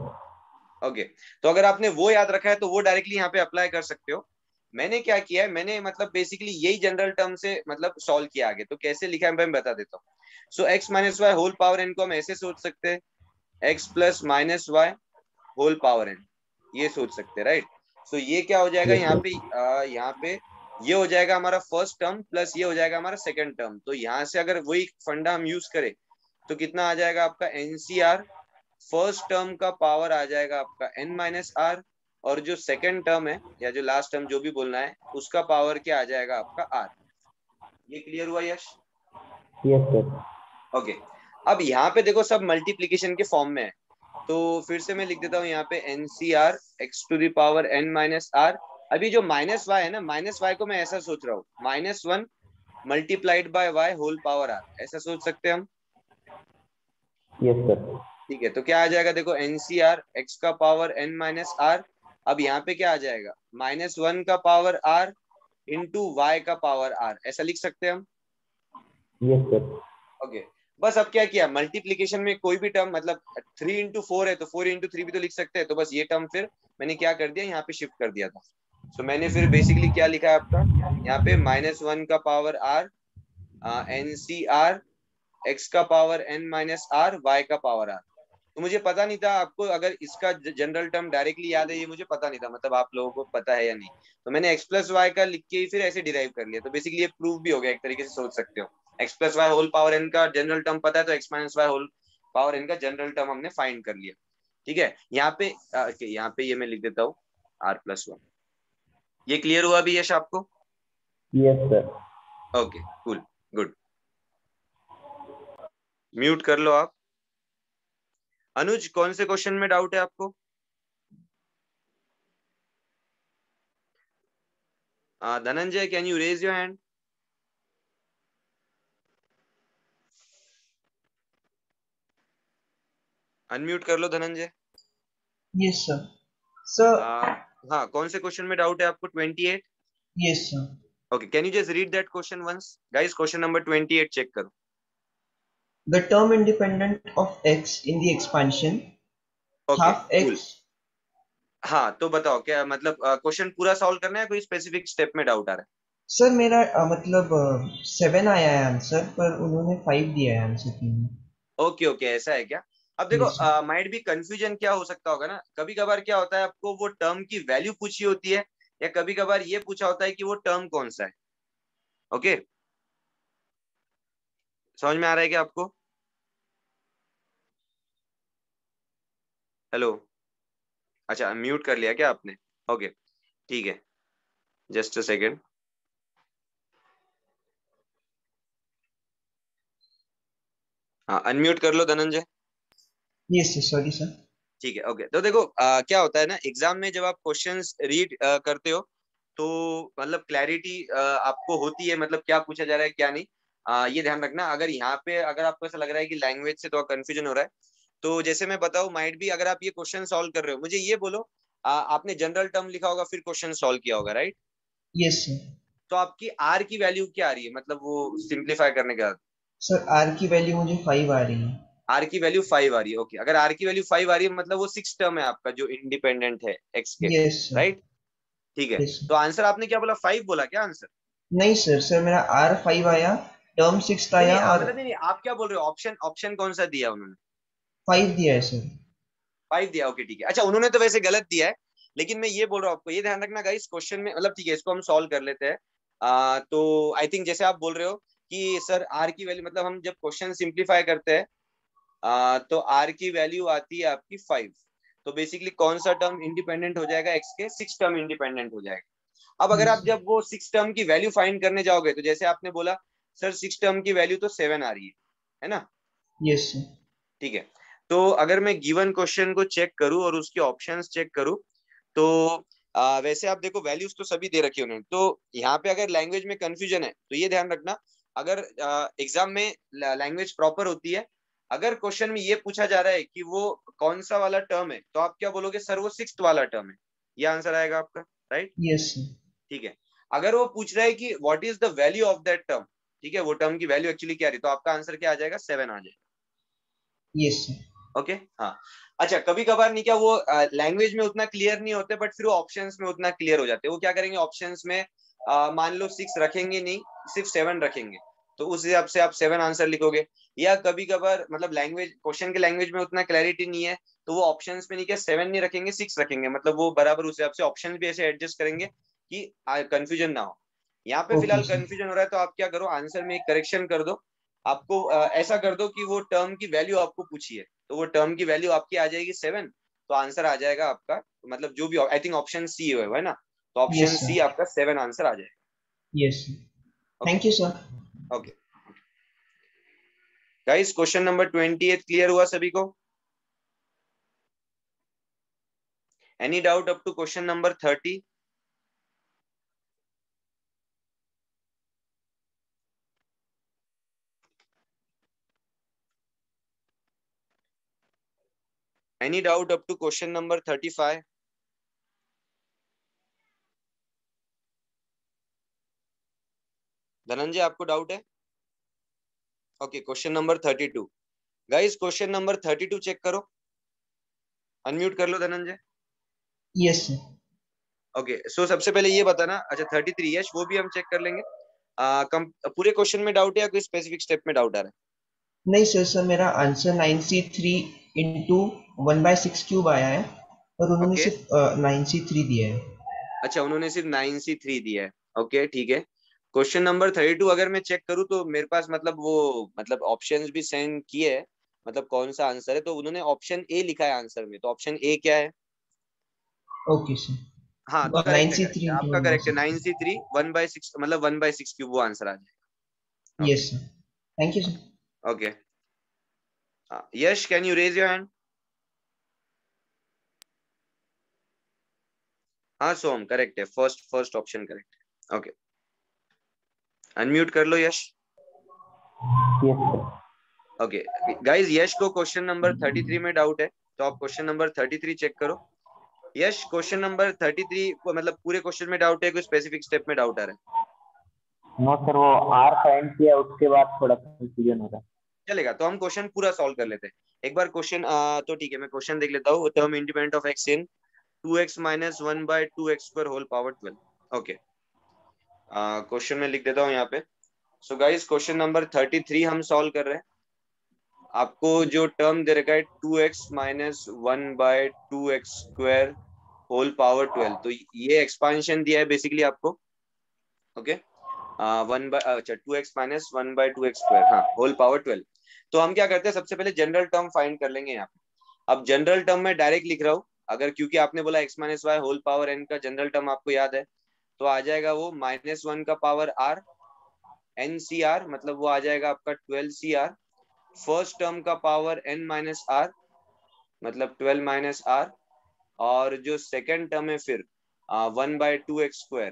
ओके तो अगर आपने वो याद रखा है तो वो डायरेक्टली यहाँ पे अप्लाई कर सकते हो। मैंने क्या किया है, मैंने मतलब बेसिकली यही जनरल टर्म से मतलब सॉल्व किया आगे। तो कैसे लिखा है मैं बता देता हूँ। So x minus y whole power n को हम ऐसे सोच सकते हैं, x plus minus y whole power n, ये सोच सकते हैं राइट। सो ये क्या हो जाएगा यहाँ पे, यहाँ पे ये हो जाएगा हमारा फर्स्ट टर्म प्लस ये हो जाएगा हमारा सेकंड टर्म। तो यहाँ से अगर वही फंडा हम यूज करें तो कितना आ जाएगा आपका NCR, फर्स्ट टर्म का पावर आ जाएगा आपका n माइनस r, और जो सेकंड टर्म है या जो लास्ट टर्म जो भी बोलना है उसका पावर क्या आ जाएगा आपका r। ये क्लियर हुआ यश? Yes sir. ओके अब यहाँ पे देखो सब मल्टीप्लीकेशन के फॉर्म में है, तो फिर से मैं लिख देता हूँ यहाँ पे NCR x to the power n minus r। अभी जो माइनस वाई है ना, माइनस वाई को मैं ऐसा सोच रहा हूँ, -1 multiplied by y whole power r, ऐसा सोच सकते हैं हम। Yes sir. ठीक है तो क्या आ जाएगा देखो, NCR x का पावर n माइनस r। अब यहाँ पे क्या आ जाएगा, -1 का पावर r इंटू वाई का पावर r, ऐसा लिख सकते हैं हम। Yes sir. ओके बस अब क्या किया, मल्टीप्लीकेशन में कोई भी टर्म मतलब 3 इंटू 4 है तो 4 इंटू 3 भी तो लिख सकते हैं। तो बस ये टर्म फिर मैंने क्या कर दिया, यहाँ पे शिफ्ट कर दिया था। सो मैंने फिर बेसिकली क्या लिखा है आपका यहाँ पे, -1 का पावर r NCR x का power n minus r y का पावर r। तो मुझे पता नहीं था आपको अगर इसका जनरल टर्म डायरेक्टली याद है, ये मुझे पता नहीं था, मतलब आप लोगों को पता है या नहीं। तो मैंने x प्लस वाई का लिख के ही फिर ऐसे डिराइव कर लिया। तो बेसिकली ये प्रूफ भी हो गया, एक तरीके से सोच सकते हो। x plus y whole power n का जनरल टर्म पता है, तो x minus y whole power n का जनरल टर्म हमने फाइंड कर लिया। ठीक है यहाँ पे ये मैं लिख देता हूँ r+1। ये क्लियर हुआ अभी यश आपको? Yes sir. Okay cool good. Mute कर लो आप। अनुज कौन से क्वेश्चन में डाउट है आपको? Dhananjay can you raise your hand? Unmute कर लो धनंजय। Yes sir. सर हाँ कौन से क्वेश्चन में डाउट है आपको? 28? Yes sir. Okay can you just read that question once guys? Question number 28 check करो। The term independent of x in the expansion okay half cool. x. हाँ तो बताओ क्या मतलब क्वेश्चन पूरा सॉल्व करना है, कोई स्पेसिफिक स्टेप में डाउट आ रहा है? सर मेरा मतलब 7 आया है आंसर, पर उन्होंने 5 दिया है आंसर के लिए। ओके ओके ऐसा है क्या? अब देखो Yes, sir. माइट भी कंफ्यूजन क्या हो सकता होगा ना, कभी कभार क्या होता है आपको वो टर्म की वैल्यू पूछी होती है, या कभी कभार ये पूछा होता है कि वो टर्म कौन सा है। ओके समझ में आ रहा है क्या आपको? हेलो, अच्छा म्यूट कर लिया क्या आपने? ओके ठीक है, जस्ट अ सेकेंड। हाँ, अनम्यूट कर लो Dhananjay. Yes sir, sorry sir. ठीक है, ओके। तो देखो क्या होता है ना, एग्जाम में जब आप क्वेश्चंस रीड करते हो तो मतलब क्लैरिटी आपको होती है, मतलब क्या पूछा जा रहा है क्या नहीं। ये ध्यान रखना। अगर यहाँ पे अगर आपको ऐसा लग रहा है कि लैंग्वेज से थोड़ा कंफ्यूजन हो रहा है, तो जैसे मैं बताऊं, माइट भी अगर आप ये क्वेश्चन सॉल्व कर रहे हो, मुझे ये बोलो, आपने जनरल टर्म लिखा होगा फिर क्वेश्चन सॉल्व किया होगा, राइट? Yes sir. तो आपकी आर की वैल्यू क्या आ रही है, मतलब वो सिंप्लीफाई करने के बाद? सर आर की वैल्यू मुझे 5 आ रही है। आर की वैल्यू 5 आ रही है, ओके। अगर आर की वैल्यू 5 आ रही है मतलब वो 6 टर्म है आपका जो इंडिपेंडेंट है एक्स के, यस सर। राइट? ठीक है। यस तो सर। आंसर आपने क्या बोला, 5 बोला क्या आंसर? नहीं सर, सर मेरा आर 5 आया, टर्म 6 नहीं नहीं, आया और मतलब नहीं, आप क्या बोल रहे हो, ऑप्शन ऑप्शन कौन सा दिया उन्होंने? 5 दिया है सर। 5 दिया, ओके ठीक है। अच्छा, उन्होंने तो वैसे गलत दिया है, लेकिन मैं ये बोल रहा हूँ आपको, ये ध्यान रखना गाइस क्वेश्चन में, मतलब ठीक है, इसको हम सॉल्व कर लेते हैं। तो आई थिंक जैसे आप बोल रहे हो कि सर आर की वैल्यू, मतलब हम जब क्वेश्चन सिंप्लीफाई करते हैं तो आर की वैल्यू आती है आपकी 5। तो बेसिकली कौन सा टर्म इंडिपेंडेंट हो जाएगा एक्स के? 6 टर्म इंडिपेंडेंट हो जाएगा। अब अगर यस आप जब वो 6 टर्म की वैल्यू फाइंड करने जाओगे, तो जैसे आपने बोला सर 6 टर्म की वैल्यू तो 7 आ रही है ना? Yes sir. ठीक है। तो अगर मैं गिवन क्वेश्चन को चेक करूं और उसके ऑप्शंस चेक करूं, तो वैसे आप देखो वैल्यूज तो सभी दे रखी उन्होंने। तो यहाँ पे अगर लैंग्वेज में कंफ्यूजन है तो ये ध्यान रखना, अगर एग्जाम में लैंग्वेज प्रॉपर होती है, अगर क्वेश्चन में ये पूछा जा रहा है कि वो कौन सा वाला टर्म है, तो आप क्या बोलोगे, सर वो 6th वाला टर्म है। ये आंसर आएगा आपका, राइट? Yes sir. ठीक है। अगर वो पूछ रहा है कि what is the value of that term, ठीक है, वो टर्म की वैल्यू एक्चुअली क्या रही, तो आपका आंसर क्या आ जाएगा, 7 आ जाएगा। Yes sir. ओके, हाँ। अच्छा, कभी कभार नहीं क्या, वो लैंग्वेज में उतना क्लियर नहीं होते, बट फिर वो ऑप्शंस में उतना क्लियर हो जाते हैं। वो क्या करेंगे, ऑप्शंस में मान लो 6 रखेंगे नहीं, सिर्फ 7 रखेंगे, तो उस हिसाब से आप 7 आंसर लिखोगे। या कभी कभार मतलब लैंग्वेज, क्वेश्चन के लैंग्वेज में उतना क्लैरिटी नहीं है, तो वो ऑप्शंस में नहीं क्या 7 नहीं रखेंगे, 6 रखेंगे, मतलब वो बराबर उस हिसाब से ऑप्शन भी ऐसे एडजस्ट करेंगे कि कंफ्यूजन ना हो। यहाँ पे ओके फिलहाल सर। कंफ्यूजन हो रहा है, तो आप क्या करो, आंसर में एक करेक्शन कर दो। आपको ऐसा कर दो कि वो टर्म की वैल्यू आपको पूछी है, तो वो टर्म की वैल्यू आपकी आ जाएगी 7, तो आंसर आ जाएगा आपका, मतलब जो भी, आई थिंक ऑप्शन सी है ना, तो ऑप्शन यस सी सर। आपका 7 आंसर आ जाएगा। Yes sir. Okay, thank you sir. Okay guys, question number 28 clear हुआ सभी को? Any doubt up to question number 30? Any doubt up to question number 35? Dhananjay, आपको डाउट है? Okay, question number 32। Guys, question number 32 check करो। Unmute कर लो Dhananjay. Yes sir. Okay, so सबसे पहले ये बताना, अच्छा 33, यश वो भी हम चेक कर लेंगे। पूरे क्वेश्चन में डाउट है या कोई स्पेसिफिक स्टेप में डाउट आ रहा है? नहीं सर, सर मेरा आंसर 9c3 इंटू 1/6 क्यूब आया है, और उन्होंने ओके, सिर्फ 9c3 दिया है। अच्छा उन्होंने सिर्फ 9c3 दिया है, ओके ठीक है। क्वेश्चन नंबर 32 अगर मैं चेक करूँ तो मेरे पास मतलब वो, मतलब ऑप्शंस भी सेंड किए है, मतलब कौन सा आंसर है, तो उन्होंने ऑप्शन ए लिखा है आंसर में, तो ऑप्शन ए क्या है? Okay sir. हाँ, तो करेक्ट है, 9c3 करेक्ट है इंटू आपका, करेक्ट है। 1/6। 9c3 1/6, मतलब 1/6 क्यूब वो आंसर आ जाएगा। Okay, yes sir. Thank you sir. Okay. Yash, can you raise your hand? हाँ सोम, करेक्ट है, फर्स्ट फर्स्ट ऑप्शन करेक्ट है। ओके, अनम्यूट कर लो Yash. Yes sir. Okay guys, Yash को क्वेश्चन नंबर 33 में डाउट है, तो आप क्वेश्चन नंबर 33 चेक करो। यश, क्वेश्चन नंबर 33 को मतलब पूरे क्वेश्चन में डाउट है, कोई स्पेसिफिक स्टेप में डाउट आ रहा है? नो सर, वो आर फाइंड किया उसके बाद थोड़ा कंफ्यूजन हो रहा है। चलेगा, तो हम क्वेश्चन पूरा सॉल्व कर लेते हैं एक बार। क्वेश्चन तो ठीक है, मैं क्वेश्चन देख लेता हूँ। Term independent of x in 2x minus 1/2x² whole power 12। Okay, question में लिख देता हूँ यहाँ पे। सो गाइस, क्वेश्चन नंबर 33 हम सॉल्व कर रहे हैं। आपको जो टर्म दे रखा है 2x minus 1/2x² whole power 12, तो ये एक्सपांशन दिया है बेसिकली आपको। ओके, 2x माइनस 1/2x², हाँ, होल पावर 12। तो हम क्या करते हैं, सबसे पहले जनरल टर्म फाइंड कर लेंगे यहाँ पे। अब जनरल टर्म में डायरेक्ट लिख रहा हूँ, अगर क्योंकि आपने बोला x minus y whole power n का जनरल टर्म आपको याद है, तो आ जाएगा वो -1 का पावर r, NCR, मतलब वो आ जाएगा आपका 12CR फर्स्ट टर्म का पावर n माइनस आर, मतलब 12 माइनस आर, और जो सेकेंड टर्म है फिर 1/2x²,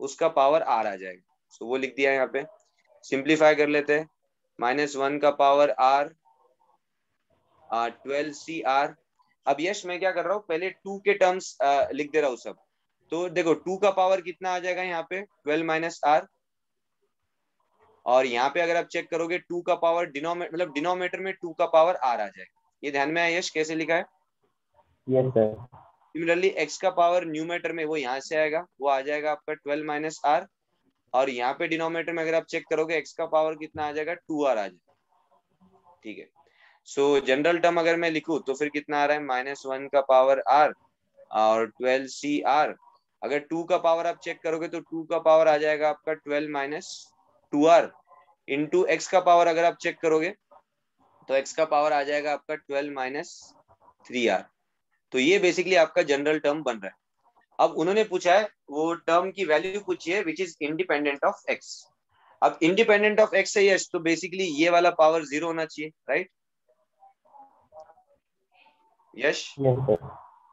उसका पावर r आ जाएगा। तो वो लिख दिया यहाँ पे। सिंप्लीफाई कर लेते हैं। -1 का पावर r 12cr। अब यश मैं क्या कर रहा हूँ, पहले 2 के टर्म्स लिख दे रहा हूँ सब। तो देखो 2 का पावर कितना आ जाएगा यहाँ पे, 12 माइनस आर, और यहाँ पे अगर आप चेक करोगे 2 का पावर डिनोमिनेटर में 2 का पावर r आ जाएगा। ये ध्यान में आया यश, कैसे लिखा है? Yes sir. सिमिलरली x का पावर न्यूमेटर में वो यहाँ से आएगा, वो आ जाएगा आपका 12 माइनस आर, और यहाँ पे डिनोमिनेटर में अगर आप चेक करोगे x का पावर कितना आ जाएगा, 2r आ जाएगा। ठीक है, सो जनरल टर्म अगर मैं लिखूं तो फिर कितना आ रहा है, -1 का पावर r और 12cr। अगर 2 का पावर आप चेक करोगे तो 2 का पावर आ जाएगा आपका 12 माइनस 2r, इंटू एक्स का पावर अगर आप चेक करोगे तो x का पावर आ जाएगा आपका 12 माइनस 3r। तो ये बेसिकली आपका जनरल टर्म बन रहा है। अब उन्होंने पूछा है, वो टर्म की वैल्यू पूछी है which is independent of x। अब इंडिपेंडेंट ऑफ x है यश, तो बेसिकली ये वाला पावर 0 होना चाहिए, राइट यश? Yes sir.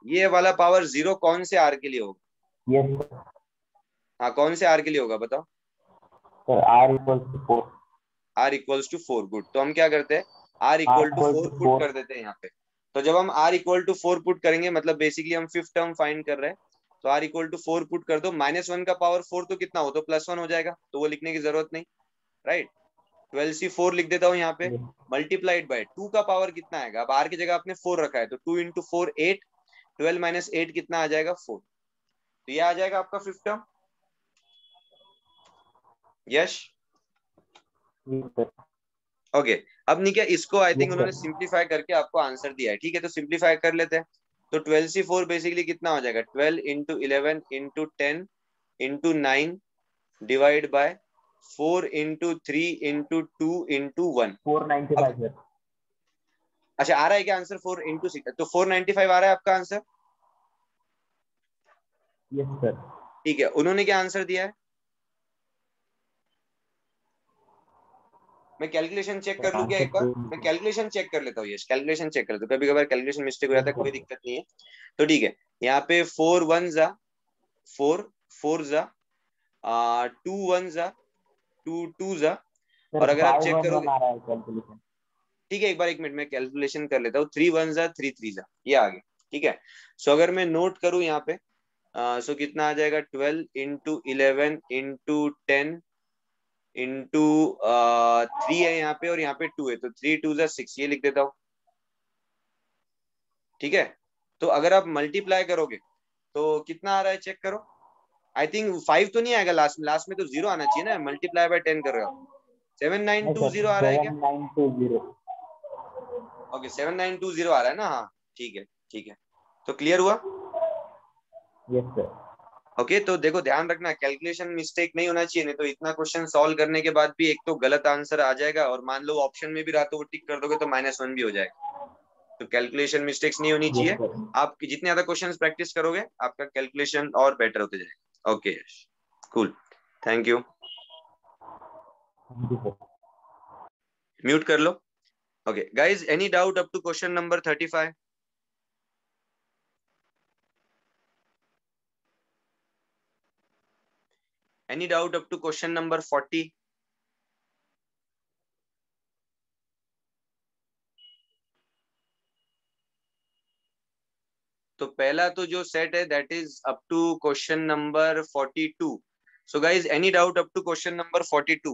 ये वाला पावर 0 कौन से r के लिए होगा? Yes sir. हाँ, कौन से r के लिए होगा बताओ? Sir r = 4। r equals to 4। Good. तो हम क्या करते हैं, r इक्वल टू 4 पुट कर देते हैं यहाँ पे। तो जब हम r इक्वल टू 4 पुट करेंगे, मतलब बेसिकली हम फिफ्थ टर्म फाइंड कर रहे हैं, तो r इक्वल टू 4 पुट कर दो। -1 का पावर 4 तो कितना हो, तो +1 हो जाएगा, तो वो लिखने की जरूरत नहीं, राइट। 12c4 लिख देता हूँ यहाँ पे, मल्टीप्लाइड बाय 2 का पावर कितना आएगा। अब r की जगह आपने 4 रखा है, तो 2 × 4 8, 12 माइनस 8 कितना आ जाएगा, 4। तो ये आ जाएगा आपका फिफ्थ टर्म। यश ओके। अब नहीं क्या, इसको आई थिंक उन्होंने सिंप्लीफाई करके आपको आंसर दिया है। ठीक है, तो सिंप्लीफाई कर लेते हैं। तो 12c4 बेसिकली कितना हो जाएगा, 12 × 11 × 10 × 9 डिवाइड बाय 4 × 3 × 2 × 1। 495 सर। अच्छा, आ रहा है क्या आंसर 4 × 6? तो 495 आ रहा है आपका आंसर। Yes sir. ठीक है, उन्होंने क्या आंसर दिया है, मैं कैलकुलेशन चेक कर लूं क्या एक बार? मैं कैलकुलेशन चेक कर लेता हूँ यश, कैलकुलेशन चेक कर लेता हूँ, कभी कभार कैलकुलेशन मिस्टेक हो जाता है, कोई दिक्कत नहीं है। तो ठीक है, यहाँ पे 4 1 जा 4, 4 जा 2 1 जा 2 2 जा, और अगर आप चेक करोगे, आ रहा है कैलकुलेशन। ठीक है, एक बार 1 मिनट में कैलकुलेशन कर लेता हूँ। 3 1 जा 3 3 जा, ये आ गया। ठीक है, सो अगर मैं नोट करूँ यहाँ पे, सो कितना आ जाएगा, 12 × 11 × 10 इंटू 3 है यहाँ पे, और यहाँ पे 2 है, तो 3 2 जा 6, ये लिख देता हूँ। ठीक है, तो अगर आप मल्टीप्लाई करोगे तो कितना आ रहा है चेक करो। आई थिंक 5 तो नहीं आएगा लास्ट में, लास्ट में तो 0 आना चाहिए ना, मल्टीप्लाई बाय 10 कर रहे हो। 7920 आ रहा है क्या? 7920। ओके, 7920 आ रहा है ना। हाँ ठीक है, ठीक है, तो क्लियर हुआ। Yes sir. ओके, तो देखो ध्यान रखना, कैलकुलेशन मिस्टेक नहीं होना चाहिए, नहीं तो इतना क्वेश्चन सॉल्व करने के बाद भी एक तो गलत आंसर आ जाएगा, और मान लो ऑप्शन में भी रहा तो वो टिक कर दोगे तो -1 भी हो जाएगा। तो कैलकुलेशन मिस्टेक्स नहीं होनी चाहिए। आप जितने ज्यादा क्वेश्चंस प्रैक्टिस करोगे आपका कैलकुलेशन और बेटर होते जाएगा। Okay Yash, cool, thank you. Mute कर लो। Okay guys, any doubt up to question number 35? Any doubt up to question number 40? तो पहला तो जो सेट है that is up to question number 42. So guys, any doubt up to question number 42?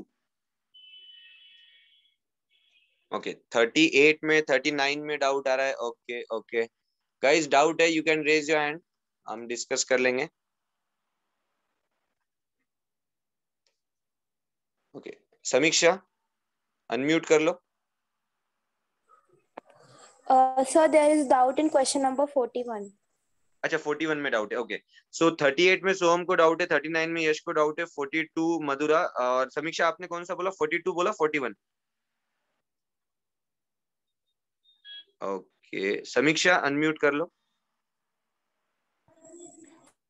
Okay, 38 में 39 में doubt आ रहा है। ओके ओके गाइज, डाउट है, you can raise your hand, हम डिस्कस कर लेंगे। ओके, समीक्षा अनम्यूट कर लो। Sir, there is doubt in question number 41. अच्छा, 41 में डाउट है। ओके, सो 38 में सोहम को डाउट है, 39 में यश को डाउट है, 42 मधुरा, और समीक्षा आपने कौन सा बोला, 42 बोला 41? ओके, समीक्षा अनम्यूट कर लो।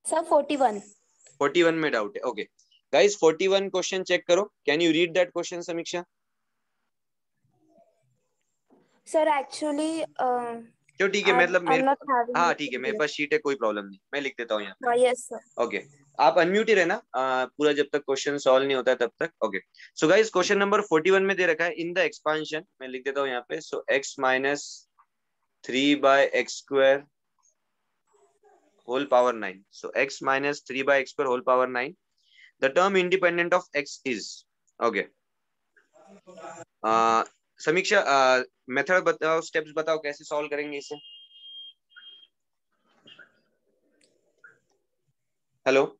Sir, 41. 41 में डाउट है। ओके गाइस, 41 क्वेश्चन चेक करो, can you read that question समीक्षा? Sir, actually, तो ठीक है, मतलब I'm मेरे not having हाँ it ठीक है, in मेरे here. पास शीट है, कोई प्रॉब्लम नहीं, मैं लिख देता हूँ यहाँ पे। Yes, sir. ओके, आप अनम्यूट ही रहना पूरा जब तक क्वेश्चन सॉल्व नहीं होता है तब तक। Okay, so guys question number 41 में दे रखा है इन द एक्सपांशन, मैं लिख देता हूँ यहाँ पे। So x minus 3/x² whole power 9। So x minus 3/x² whole power 9, the term independent of x is. Okay, Samiksha method बताओ, स्टेप्स बताओ कैसे सॉल्व करेंगे इसे। हेलो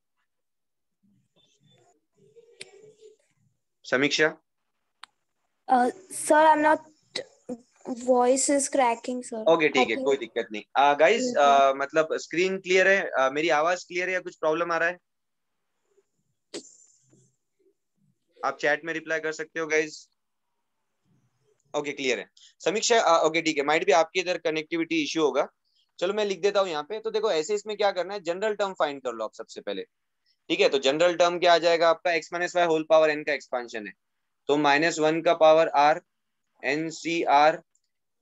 समीक्षा। Sir, I'm not. Voice is cracking, sir. ओके ठीक है, Okay. कोई दिक्कत नहीं। गाइस मतलब स्क्रीन क्लियर है, मेरी आवाज क्लियर है या कुछ प्रॉब्लम आ रहा है? आप चैट में रिप्लाई कर सकते हो गाइस। ओके क्लियर है। समीक्षा ओके ठीक है, माइट भी आपके इधर कनेक्टिविटी इश्यू होगा। चलो मैं लिख देता हूँ यहाँ पे। तो देखो ऐसे इसमें क्या करना है, जनरल टर्म फाइंड कर लो आप सबसे पहले। ठीक है, तो जनरल टर्म क्या आ जाएगा आपका, x minus y whole power n का एक्सपांशन है, तो -1 का power r NCR।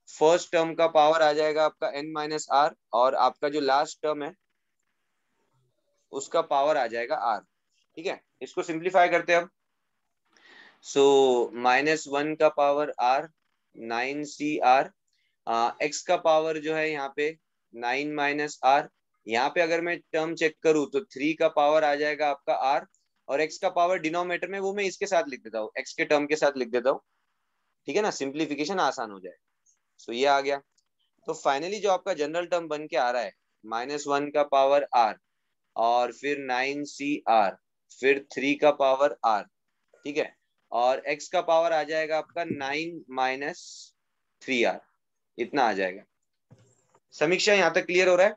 First term का पावर आ जाएगा आपका n माइनस r, और आपका जो लास्ट टर्म है उसका पावर आ जाएगा r। ठीक है, इसको सिंप्लीफाई करते हैं अब। सो -1 का पावर r 9CR, x का पावर जो है यहाँ पे 9 माइनस r। यहाँ पे अगर मैं टर्म चेक करूँ तो 3 का पावर आ जाएगा आपका r, और x का पावर डिनोमिनेटर में वो मैं इसके साथ लिख देता हूँ, x के टर्म के साथ लिख देता हूँ। ठीक है ना, सिंप्लीफिकेशन आसान हो जाए। सो ये आ गया। तो फाइनली जो आपका जनरल टर्म बन के आ रहा है, -1 का पावर r, और फिर 9CR, फिर 3 का पावर r। ठीक है, और x का पावर आ जाएगा आपका 9 माइनस 3r, इतना आ जाएगा। समीक्षा यहाँ तक क्लियर हो रहा है?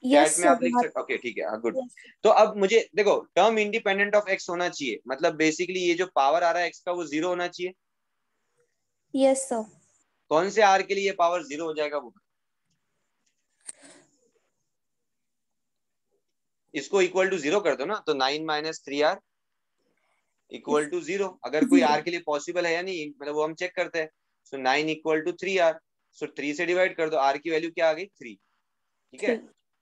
Yes, चैट में sir. आप लिख सकते, ओके ठीक है गुड। Yes. तो अब मुझे देखो टर्म इंडिपेंडेंट ऑफ x होना चाहिए, मतलब बेसिकली ये जो पावर आ रहा है x का वो 0 होना चाहिए। Yes, sir. कौन से r के लिए पावर 0 हो जाएगा वो? इसको इक्वल टू 0 कर दो ना, तो 9 माइनस 3r इक्वल टू 0। अगर कोई r के लिए पॉसिबल है या नहीं, मतलब वो हम चेक करते हैं। सो 9 इक्वल टू 3r, सो 3 से डिवाइड कर दो, r की वैल्यू क्या आ गई 3। ठीक है,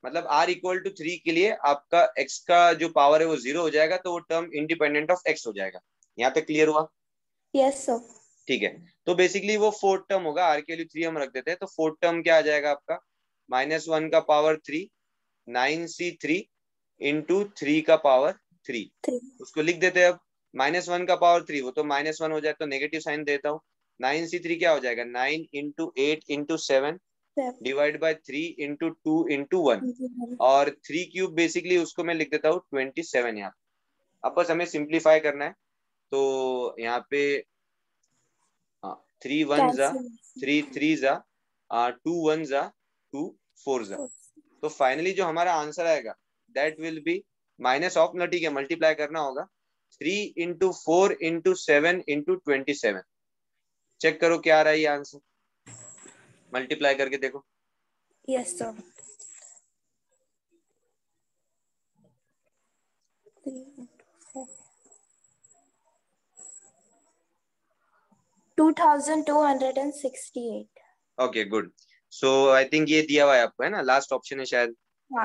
मतलब r इक्वल टू 3 के लिए आपका x का जो पावर है वो 0 हो जाएगा, तो वो टर्म इंडिपेंडेंट ऑफ x हो जाएगा। यहाँ तक क्लियर हुआ? Yes, sir. ठीक है, तो बेसिकली वो फोर्थ टर्म होगा, r की वैल्यू 3 हम रख देते हैं, तो फोर्थ टर्म क्या आ जाएगा आपका, -1 का पावर 3 9C3 इंटू 3 का पावर 3। 3. उसको लिख देते हैं अब। -1 का पावर 3, वो तो -1 हो जाए तो नेगेटिव साइन देता हूँ। 9C3 क्या हो जाएगा, 9 into 8 into 7 divide by 3 into 2 into 1, और 3 क्यूब बेसिकली उसको मैं लिख देता हूँ 27 यहाँ। अब बस हमें सिंप्लीफाई करना है, तो यहाँ पे 3 1 जा 3 3 जा 2 1 जा 2 4 जा, तो फाइनली जो हमारा आंसर आएगा that will B minus of ना, ठीक है मल्टीप्लाई करना होगा 3 इंटू 4 इंटू 7 इंटू 27। चेक करो क्या आ रहा है ये आंसर, मल्टीप्लाई करके देखो। Yes, sir. 3 into 4. 2268. Okay good. So I think ये दिया हुआ है आपको, है ना, लास्ट ऑप्शन है शायद,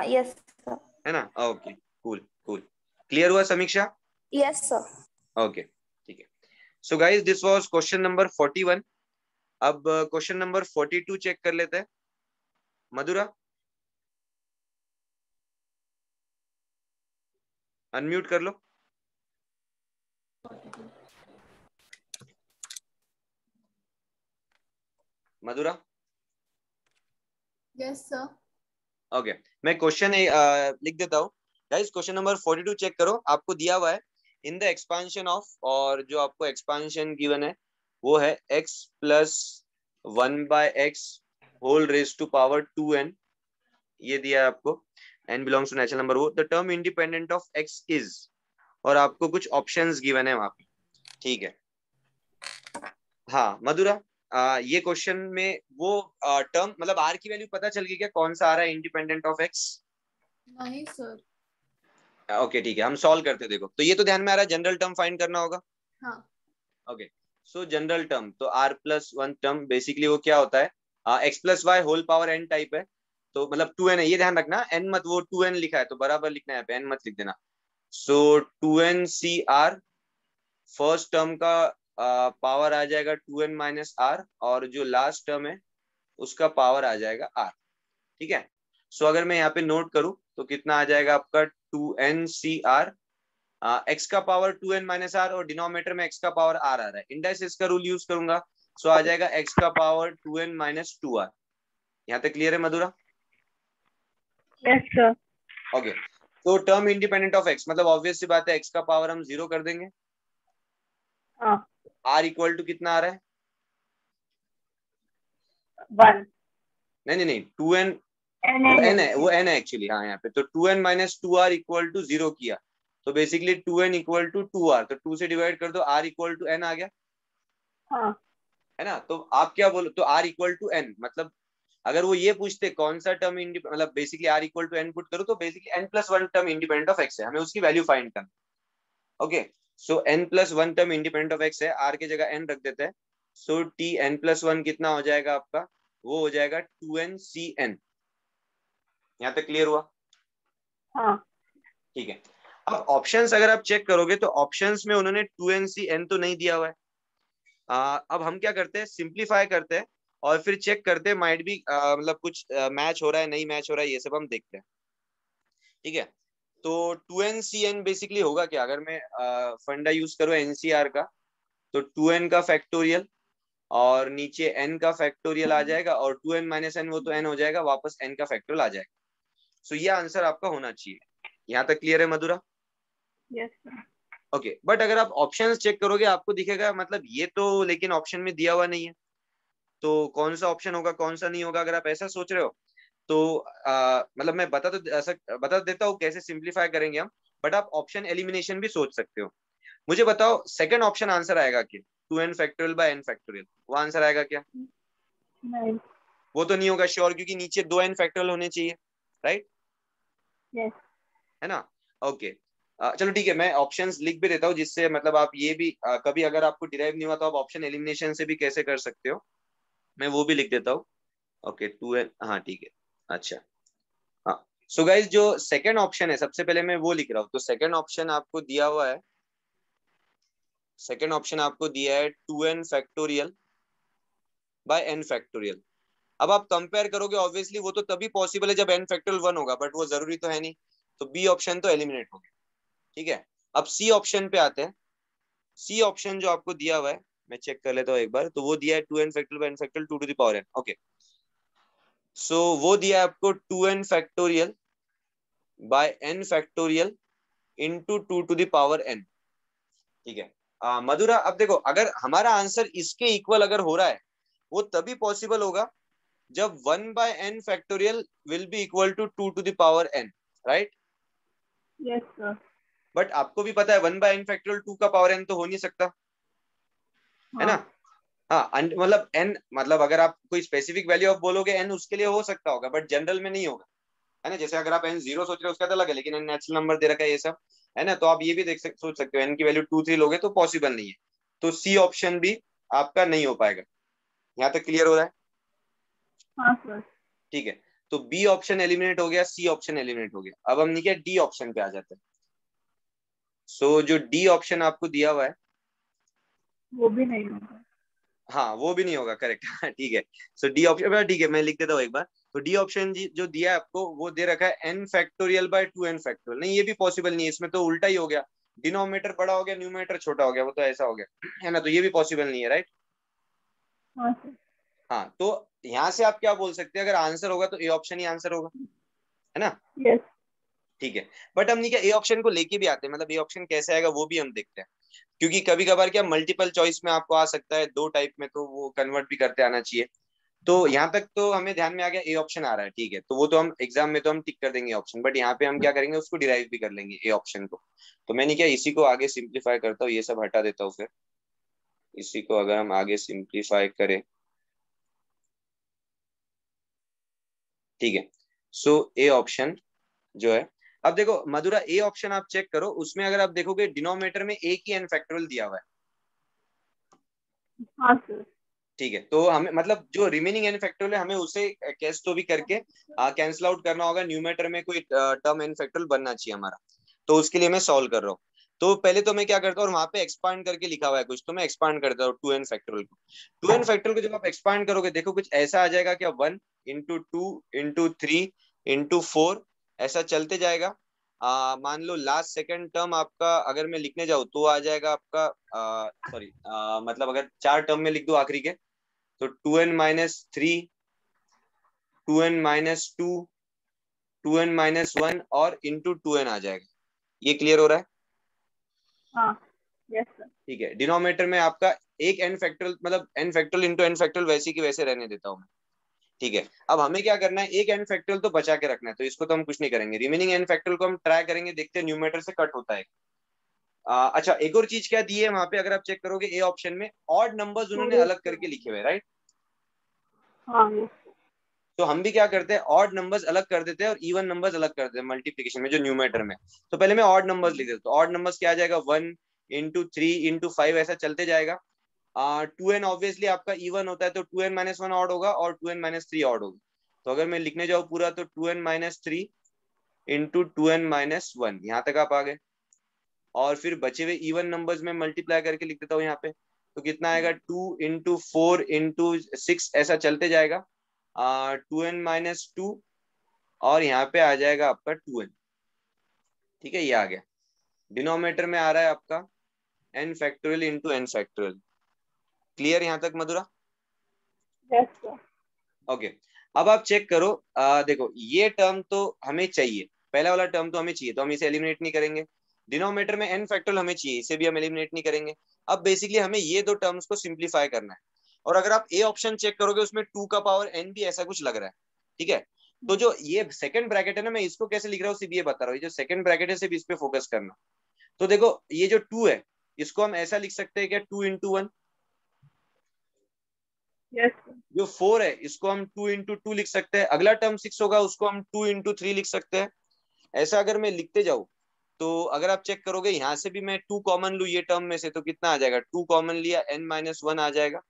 Yes, sir. है ना। ओके कूल कूल, क्लियर हुआ समीक्षा? Yes, sir. ओके ठीक है। So guys this was question number 41। अब क्वेश्चन नंबर 42 चेक कर लेते हैं। मधुरा अनम्यूट कर लो। मधुरा यस सर। ओके, मैं क्वेश्चन लिख देता हूँ। गाइस क्वेश्चन नंबर 42 चेक करो, आपको दिया हुआ है इन द एक्सपांशन ऑफ, और जो आपको एक्सपांशन गिवन है वो है x plus 1/x whole raise to power 2n, ये दिया है आपको। n belongs to natural number, वो the term independent of x is, और आपको कुछ ऑप्शंस गिवन है वहां पे। ठीक है, हाँ मधुरा ये क्वेश्चन में वो टर्म मतलब r की वैल्यू पता चल गई क्या, कौन सा आ रहा है इंडिपेंडेंट ऑफ x? नहीं सर। ओके ठीक है, हम सॉल्व करते देखो। तो ये तो ध्यान में आ रहा है, जनरल टर्म फाइंड करना होगा। हाँ। ओके, सो जनरल टर्म, तो r प्लस 1 टर्म बेसिकली वो क्या होता है, x plus y whole power n type है, तो मतलब 2n है, ये ध्यान रखना, n मत, वो 2n लिखा है तो बराबर लिखना है, n मत लिख देना। सो 2n cr फर्स्ट टर्म का पावर आ जाएगा 2n माइनस r, और जो लास्ट टर्म है उसका पावर आ जाएगा r। ठीक है, सो अगर मैं यहाँ पे नोट करूं तो कितना आ जाएगा आपका 2n cr, x का पावर 2n माइनस r, और डिनोमिनेटर में x का पावर r आ रहा है, इंडाइसिस का रूल यूज करूंगा, सो आ जाएगा x का पावर 2n माइनस 2r। यहाँ तक क्लियर है मधुरा? Yes sir. ओके, तो टर्म इंडिपेंडेंट ऑफ x, मतलब ऑब्वियस सी बात है x का पावर हम 0 कर देंगे, हाँ। r इक्वल टू कितना आ रहा है? 1। नहीं नहीं नहीं, 2n वो n है, वो n है एक्चुअली, हाँ यहाँ पे तो 2n minus 2r equal to 0 किया, तो basically 2n equal to 2r, तो 2 से डिवाइड कर दो, r इक्वल टू n आ गया, हाँ। है ना? तो आप क्या बोलो, तो r इक्वल टू n, मतलब अगर वो ये पूछते कौन सा टर्म मतलब basically r equal to n put करो, तो basically n plus 1 term independent of x है, हमें उसकी वैल्यू फाइंड करना। Okay, so n plus 1 term independent of x है, r की जगह n रख देते हैं, सो t n प्लस 1 कितना हो जाएगा आपका, वो हो जाएगा 2n cn। यहाँ तक क्लियर हुआ? हाँ। ठीक है, अब ऑप्शंस अगर आप चेक करोगे तो ऑप्शंस में उन्होंने 2n तो नहीं दिया हुआ है। अब हम क्या करते हैं, सिंप्लीफाई करते हैं और फिर चेक करते हैं, माइट भी मतलब कुछ मैच हो रहा है, नहीं मैच हो रहा है, ये सब हम देखते हैं। ठीक है, तो 2n बेसिकली होगा क्या, अगर मैं फंडा यूज करूँ एनसीआर का, तो 2n का फैक्टोरियल और नीचे n का फैक्टोरियल आ जाएगा, और 2n माइनस n वो तो n हो जाएगा, वापस n का फैक्टोरियल आ जाएगा। सो ये आंसर आपका होना चाहिए। यहाँ तक क्लियर है Madhura? Yes sir. Okay, but अगर आप ऑप्शंस चेक करोगे आपको दिखेगा, मतलब ये तो लेकिन ऑप्शन में दिया हुआ नहीं है, तो कौन सा ऑप्शन होगा कौन सा नहीं होगा, अगर आप ऐसा सोच रहे हो तो मतलब मैं बता देता हूँ कैसे सिंप्लीफाई करेंगे हम, बट आप ऑप्शन एलिमिनेशन भी सोच सकते हो। मुझे बताओ सेकंड ऑप्शन आंसर आएगा क्या, 2n factorial by n factorial, वो आंसर आएगा क्या? नहीं। वो तो नहीं होगा श्योर, क्योंकि नीचे 2n फैक्टोरियल होने चाहिए, राइट? यस। है ना? ओके, चलो ठीक है, मैं ऑप्शंस लिख भी देता हूँ, जिससे मतलब आप ये भी कभी अगर आपको डिराइव नहीं हुआ तो आप ऑप्शन एलिमिनेशन से भी कैसे कर सकते हो, मैं वो भी लिख देता हूँ। ओके 2n, हाँ ठीक है, अच्छा हाँ। सो गाइज जो सेकंड ऑप्शन है, सबसे पहले मैं वो लिख रहा हूँ, तो सेकंड ऑप्शन आपको दिया हुआ है, सेकंड ऑप्शन आपको दिया है 2n factorial by n factorial. अब आप कंपेयर करोगे, ऑब्वियसली वो तो तभी पॉसिबल है जब n फैक्टोरियल 1 होगा, बट वो जरूरी तो है नहीं, तो बी ऑप्शन तो एलिमिनेट हो गया। ठीक है, अब सी ऑप्शन पे आते हैं। सी ऑप्शन जो आपको दिया हुआ है, मैं चेक कर लेता हूँ एक बार, तो वो दिया है 2n factorial by n factorial 2 to the power n। Okay, so वो दिया है आपको 2n factorial by n factorial into 2 to the power n। ठीक है, मधुरा अब देखो, अगर हमारा आंसर इसके इक्वल अगर हो रहा है, वो तभी पॉसिबल होगा जब 1 by n factorial will be equal to 2 to the power n, right? Yes sir. But आपको भी पता है 1 बाय n फैक्टोरियल 2 का पावर n तो हो नहीं सकता, है ना? हाँ, मतलब n, मतलब अगर आप कोई स्पेसिफिक वैल्यू आप बोलोगे n, उसके लिए हो सकता होगा, बट जनरल में नहीं होगा, है ना? जैसे अगर आप n 0 सोच रहे हो उसका तो अलग है, लेकिन n नेचुरल नंबर दे रखा है ये सब, है ना? तो आप ये भी सोच सकते हो n की वैल्यू 2 3 लोगे तो पॉसिबल नहीं है, तो सी ऑप्शन भी आपका नहीं हो पाएगा। यहाँ तक क्लियर हो रहा है? हाँ सर। ठीक है, तो बी ऑप्शन एलिमिनेट हो गया, सी ऑप्शन एलिमिनेट हो गया। अब हम नीचे डी ऑप्शन पे आ जाते हैं। सो जो डी ऑप्शन आपको दिया हुआ है, वो भी नहीं होगा। हाँ वो भी नहीं होगा, करेक्ट। ठीक है, सो डी ऑप्शन, ठीक है मैं लिख देता हूँ एक बार, तो डी ऑप्शन जो दिया है आपको, वो दे रखा है n factorial by 2n factorial. नहीं, ये भी पॉसिबल नहीं है, इसमें तो उल्टा ही हो गया, डिनोमिनेटर बड़ा हो गया, न्यूमरेटर छोटा हो गया, वो तो ऐसा हो गया, है ना? तो ये भी पॉसिबल नहीं है, राइट? हाँ सर। हाँ, तो यहाँ से आप क्या बोल सकते हैं, अगर आंसर होगा तो ए ऑप्शन ही आंसर होगा, है ना? यस। ठीक है, बट हम नहीं क्या ए ऑप्शन को लेके भी आते हैं, मतलब ए ऑप्शन कैसे आएगा वो भी हम देखते हैं, क्योंकि कभी कभार क्या मल्टीपल चॉइस में आपको आ सकता है 2 टाइप में, तो वो कन्वर्ट भी करते आना चाहिए। तो यहाँ तक तो हमें ध्यान में आ गया, ए ऑप्शन आ रहा है, ठीक है, तो वो तो हम एग्जाम में तो हम टिक कर देंगे ऑप्शन, बट यहाँ पे हम क्या करेंगे, उसको डिराइव भी कर लेंगे ए ऑप्शन को। तो मैंने क्या इसी को आगे सिंप्लीफाई करता हूँ, ये सब हटा देता हूँ, फिर इसी को अगर हम आगे सिंप्लीफाई करें, ठीक है, सो ए ऑप्शन जो है, अब देखो मधुरा ए ऑप्शन आप चेक करो, उसमें अगर आप देखोगे डिनोमिनेटर में एक ही n फैक्टोरियल दिया हुआ है, हाँ सर। ठीक है, तो हमें मतलब जो रिमेनिंग एन फैक्टोरियल है हमें उसे कैसे तो भी करके कैंसिल आउट करना होगा। न्यूमेटर में कोई टर्म एन फैक्टोरियल बनना चाहिए हमारा, तो उसके लिए मैं सॉल्व कर रहा हूँ। तो पहले तो मैं क्या करता हूँ, वहां पे एक्सपांड करके लिखा हुआ है कुछ, तो मैं एक्सपांड करता हूँ टू एन फैक्टोरियल को। टू एन फैक्टोरियल को जब आप एक्सपांड करोगे, देखो कुछ ऐसा आ जाएगा क्या, 1 × 2 × 3 × 4 ऐसा चलते जाएगा। मान लो लास्ट सेकंड टर्म आपका अगर मैं लिखने जाऊँ तो आ जाएगा आपका, सॉरी मतलब अगर 4 टर्म में लिख दो आखिरी के, तो 2n-3, 2n-2, 2n-1 और इंटू 2n आ जाएगा। ये क्लियर हो रहा है? हाँ यस सर। ठीक है, डिनोमिनेटर में आपका एक एन फैक्टोरियल, मतलब n factorial into n factorial वैसे की वैसे रहने देता हूँ मैं। ठीक है, अब हमें क्या करना है, एक एन फैक्टोरियल तो बचा के रखना है, तो इसको तो हम कुछ नहीं करेंगे। रिमेनिंग एन फैक्टोरियल को हम ट्राई करेंगे, देखते हैं न्यूमरेटर से कट होता है। अच्छा, एक और चीज क्या दी है वहां पे, अगर आप चेक करोगे ए ऑप्शन में ऑड नंबर्स उन्होंने अलग करके लिखे हुए, राइट? हाँ यस। तो हम भी क्या करते हैं, ऑड नंबर्स अलग कर देते हैं और इवन नंबर्स अलग कर देते हैं मल्टीप्लिकेशन में, जो न्यूमरेटर में। तो पहले मैं ऑड नंबर्स लिख देता हूँ। ऑड नंबर्स क्या आ जाएगा, 1 × 3 × 5 ऐसा चलते जाएगा। 2n ऑब्वियसली आपका इवन होता है, तो 2n-1 ऑड होगा और 2n-3 ऑड होगा। तो अगर मैं लिखने जाऊँ पूरा, तो 2n-3 × 2n-1, यहाँ तक आप आ गए। और फिर बचे हुए इवन नंबर्स में मल्टीप्लाई करके लिख देता हूँ यहाँ पे, तो कितना आएगा, 2 × 4 × 6 ऐसा चलते जाएगा। 2n-2 और यहाँ पे आ जाएगा आपका 2n। ठीक है, ये आ गया। डिनोमिनेटर में आ रहा है आपका n factorial into n factorial. Clear यहाँ तक मधुरा? Yes sir. ओके, अब आप चेक करो। देखो ये टर्म तो हमें चाहिए, पहला वाला टर्म तो हमें चाहिए, तो हम इसे एलिमिनेट नहीं करेंगे। डिनोमिनेटर में n फैक्टोरियल हमें चाहिए, इसे भी हम एलिमिनेट नहीं करेंगे। अब बेसिकली हमें ये दो टर्म्स को सिंप्लीफाई करना है। और अगर आप ए ऑप्शन चेक करोगे, उसमें 2 का पावर n भी ऐसा कुछ लग रहा है। ठीक है, तो जो ये सेकंड ब्रैकेट है ना, मैं इसको कैसे लिख रहा हूँ सिर्फ ये बता रहा हूँ। ये जो सेकंड ब्रैकेट है सिर्फ इस पे फोकस करना। तो देखो ये जो 2 है, इसको हम ऐसा लिख सकते हैं क्या, 2 × 1। Yes sir. जो 4 है इसको हम 2 × 2 लिख सकते हैं। अगला टर्म 6 होगा, उसको हम 2 × 3 लिख सकते हैं। ऐसा अगर मैं लिखते जाऊं, तो अगर आप चेक करोगे यहाँ से भी मैं 2 कॉमन लू ये टर्म में से, तो कितना आ जाएगा, 2 कॉमन लिया, n-1 आ जाएगा।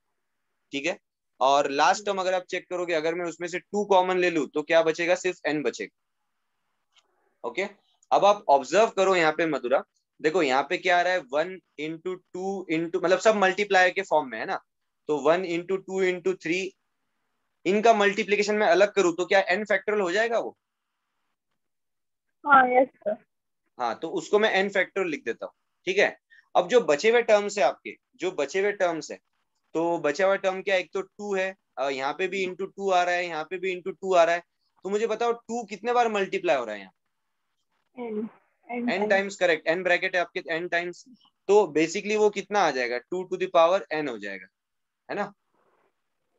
ठीक है, और लास्ट टर्म अगर आप चेक करोगे, अगर मैं उसमें से 2 कॉमन ले लूं, तो क्या बचेगा, सिर्फ n बचेगा। ओके, अब आप ऑब्जर्व करो यहाँ पे मधुरा, देखो यहाँ पे क्या आ रहा है, 1 × 2 × मतलब सब मल्टीप्लाई के फॉर्म में है ना। तो 1 × 2 × 3 इनका मल्टीप्लीकेशन में अलग करूं, तो क्या n फैक्टोरियल हो जाएगा वो? हाँ यस सर। हाँ, तो उसको मैं n फैक्टोरियल लिख देता हूँ। ठीक है, अब जो बचे हुए टर्म्स है आपके, जो बचे हुए टर्म्स है, तो बचा हुआ टर्म क्या, एक तो 2 है, यहाँ पे भी इंटू 2 आ रहा है, यहाँ पे भी इंटू 2 आ रहा है। तो मुझे बताओ 2 कितने बार मल्टीप्लाई हो रहा है यहाँ? n times, correct, n bracket है आपके, n टाइम्स। तो बेसिकली वो कितना आ जाएगा, 2⁴n हो जाएगा, है ना?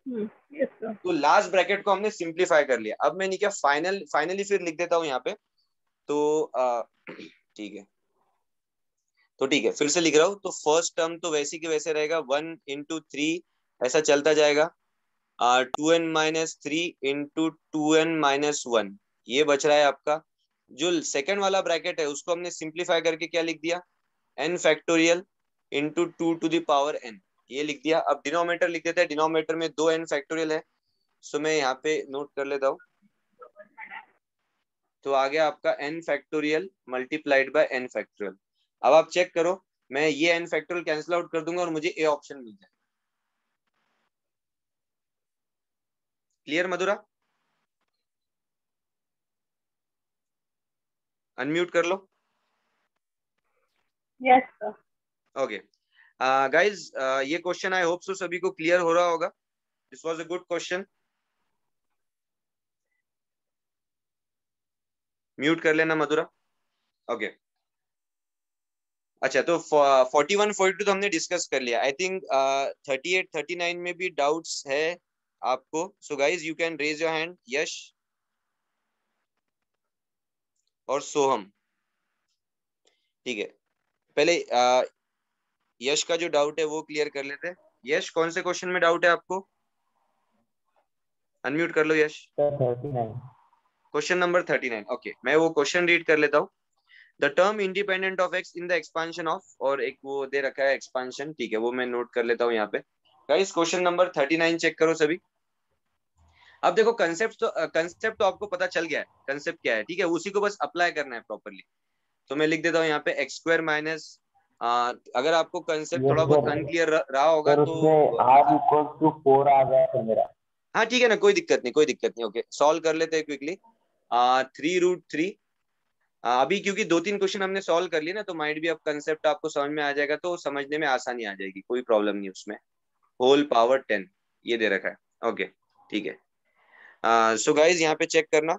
Yes sir. तो लास्ट ब्रैकेट को हमने सिंप्लीफाई कर लिया। अब मैं नहीं क्या फाइनली फिर लिख देता हूँ यहाँ पे। तो ठीक है, तो ठीक है, फिर से लिख रहा हूँ। तो फर्स्ट टर्म तो वैसे की वैसे रहेगा, 1 × 3 ऐसा चलता जाएगा। 2n-3 × 2n-1 ये बच रहा है आपका। जो सेकंड वाला ब्रैकेट है उसको हमने सिंप्लीफाई करके क्या लिख दिया, n फैक्टोरियल इंटू 2⁴n, ये लिख दिया। अब डिनोमिनेटर लिख देते हैं। डिनोमिनेटर में 2n फैक्टोरियल है, सो मैं यहाँ पे नोट कर लेता हूँ। तो आ गया आपका n factorial multiplied by n factorial. अब आप चेक करो, मैं ये n फैक्टोरियल कैंसिल आउट कर दूंगा और मुझे ए ऑप्शन मिल जाए। क्लियर मधुरा? अनम्यूट कर लो। Yes sir. ओके गाइज, ये क्वेश्चन आई होप सो सभी को क्लियर हो रहा होगा। This was a good question. Mute कर लेना मधुरा। ओके अच्छा, तो 41 42 तो हमने डिस्कस कर लिया। आई थिंक 38 39 में भी डाउट्स है आपको। So guys you can raise your hand. Yash और सोहम। ठीक है, पहले यश का जो डाउट है वो क्लियर कर लेते हैं। यश, कौन से क्वेश्चन में डाउट है आपको? अनम्यूट कर लो यश। 39। Question number 39। ओके, मैं वो क्वेश्चन रीड कर लेता हूँ। The term independent of x in the expansion of, और एक वो दे रखा है एक्सपांशन, ठीक है, वो मैं नोट कर लेता हूँ यहाँ पे। गाइस क्वेश्चन नंबर 39 चेक करो सभी। अब देखो कंसेप्ट तो आपको पता चल गया है, कंसेप्ट क्या है, ठीक है, उसी को बस अप्लाई करना है प्रॉपरली। तो मैं लिख देता हूँ यहाँ पे एक्स स्क्वायर माइनस, अगर आपको कंसेप्ट यस थोड़ा बहुत सर। अनक्लियर रहा होगा सर तो उसमें आर इक्वल टू 4 आ गया सर मेरा। हाँ ठीक है ना, कोई दिक्कत नहीं, कोई दिक्कत नहीं। ओके सॉल्व कर लेते हैं क्विकली। 3√3, अभी क्योंकि 2-3 क्वेश्चन हमने सॉल्व कर लिए ना, तो माइट भी अब कंसेप्ट आपको समझ में आ जाएगा, तो समझने में आसानी आ जाएगी, कोई प्रॉब्लम नहीं उसमें। होल पावर 10 ये दे रखा है। ओके ठीक है। सो गाइज यहाँ पे चेक करना,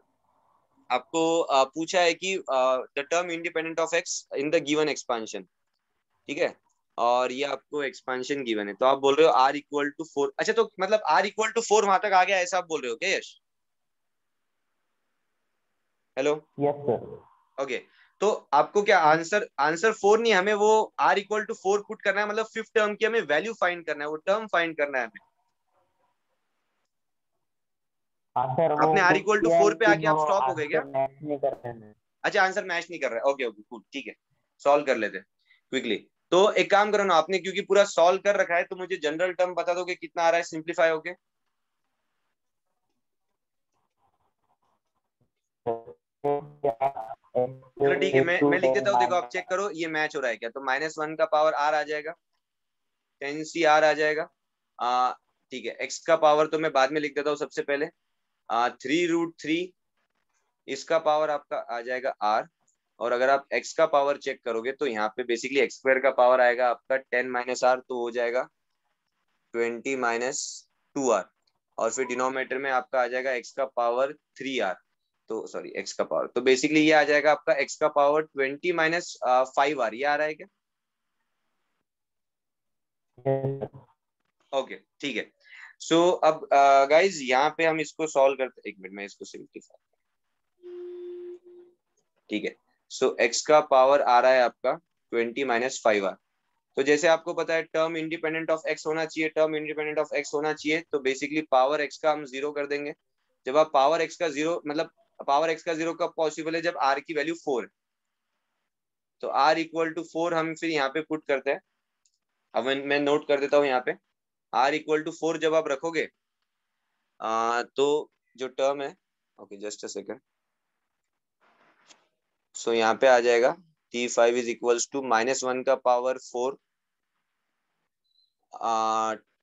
आपको पूछा है कि the term independent of x in the given expansion, ठीक है, और ये आपको एक्सपांशन गिवन है, तो आप बोल रहे हो आर इक्वल टू 4। अच्छा तो मतलब आर इक्वल टू 4 वहां तक आ गया, ऐसा आप बोल रहे हो क्या यश? हेलो। Yes sir. ओके तो आपको क्या आंसर, आंसर 4 नहीं, हमें वो आर इक्वल टू 4 पुट करना है, मतलब फिफ्थ टर्म की हमें वैल्यू फाइंड करना है, वो टर्म फाइंड करना है हमें। हाँ सर, वो आपने आर कुछ इक्वल टू किया है 4 पे आके लेकिन आप वो स्टॉप हो गए क्या? आंसर मैच नहीं कर रहे हैं। अच्छा आंसर मैच नहीं कर रहा है, ओके ओके कूल, ठीक है, सॉल्व कर लेते क्विकली। तो एक काम करो ना, आपने क्योंकि पूरा सॉल्व कर रखा है, तो मुझे जनरल टर्म बता दो कि कितना आ रहा है सिंप्लीफाई होके। चलो ठीक है, मैं लिख देता हूँ, देखो आप चेक करो ये मैच हो रहा है क्या, तो -1 का पावर आर आ जाएगा, 10 CR आ जाएगा। ठीक है, एक्स का पावर तो मैं बाद में लिख देता हूँ, सबसे पहले 3√3, इसका पावर आपका आ जाएगा आर, और अगर आप x का पावर चेक करोगे तो यहाँ पे बेसिकली एक्स स्क्वायर का पावर आएगा आपका 10 - r, तो हो जाएगा 20 - 2r, और फिर डिनोमिनेटर में आपका आ जाएगा x का पावर 3r, तो सॉरी x का पावर, तो बेसिकली ये आ जाएगा आपका x का पावर 20 - 5r, ये आ रहा है क्या? ओके ठीक है। सो अब गाइज यहाँ पे हम इसको सॉल्व करते, एक मिनट में इसको सिंप्लीफाई, ठीक है। सो x का पावर आ रहा है आपका 20 - 5r, तो जैसे आपको पता है टर्म इंडिपेंडेंट ऑफ x होना चाहिए, टर्म इंडिपेंडेंट ऑफ x होना चाहिए, तो बेसिकली पावर x का हम जीरो कर देंगे। जब आप पावर x का जीरो, मतलब पावर x का जीरो कब पॉसिबल है, जब r की वैल्यू 4 है, तो r इक्वल टू 4 हम फिर यहाँ पे पुट करते हैं। अब मैं नोट कर देता हूँ यहाँ पे, r इक्वल टू 4 जब आप रखोगे तो जो टर्म है, ओके जस्ट अ सेकेंड, सो यहाँ पे आ जाएगा T5 इज इक्वल्स टू -1 का पावर 4,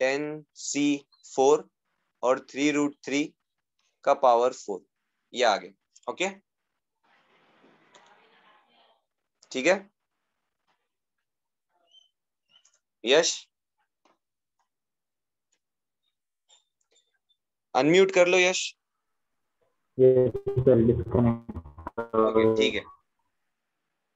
10 C4 और 3√3 का पावर 4, ये आ गया। ओके ठीक है यश, अनम्यूट कर लो यश। ओके ठीक है,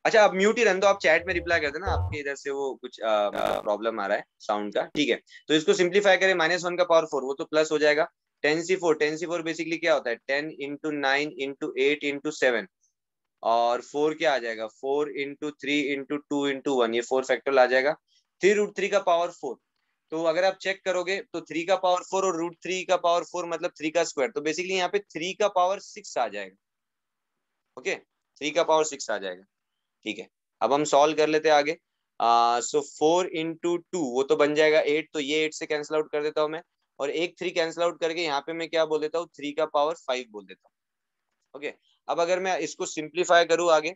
अच्छा आप म्यूट ही रहने दो, आप चैट में रिप्लाई कर देना, आपके इधर से वो कुछ मतलब प्रॉब्लम आ रहा है साउंड का, ठीक है। तो इसको सिंप्लीफाई करें, -1 का पावर 4, वो तो प्लस हो जाएगा, 10 C4 बेसिकली क्या होता है 10 × 9 × 8 × 7, और 4 क्या आ जाएगा 4 × 3 × 2 × 1, ये 4 फैक्टोरियल आ जाएगा, 3√3 का पावर 4। तो अगर आप चेक करोगे तो 3 का पावर 4 और √3 का पावर 4 मतलब 3 का स्क्वायर, तो बेसिकली यहाँ पे 3 का पावर 6 आ जाएगा। ओके 3 का पावर 6 आ जाएगा, ठीक है। अब हम सॉल्व कर लेते हैं आगे। सो 4 × 2 वो तो बन जाएगा 8, तो ये 8 से कैंसिल आउट कर देता हूँ मैं, और एक 3 कैंसिल आउट करके यहाँ पे मैं क्या बोल देता हूँ 3 का पावर 5 बोल देता हूँ। ओके अब अगर मैं इसको सिंप्लीफाई करूँ आगे,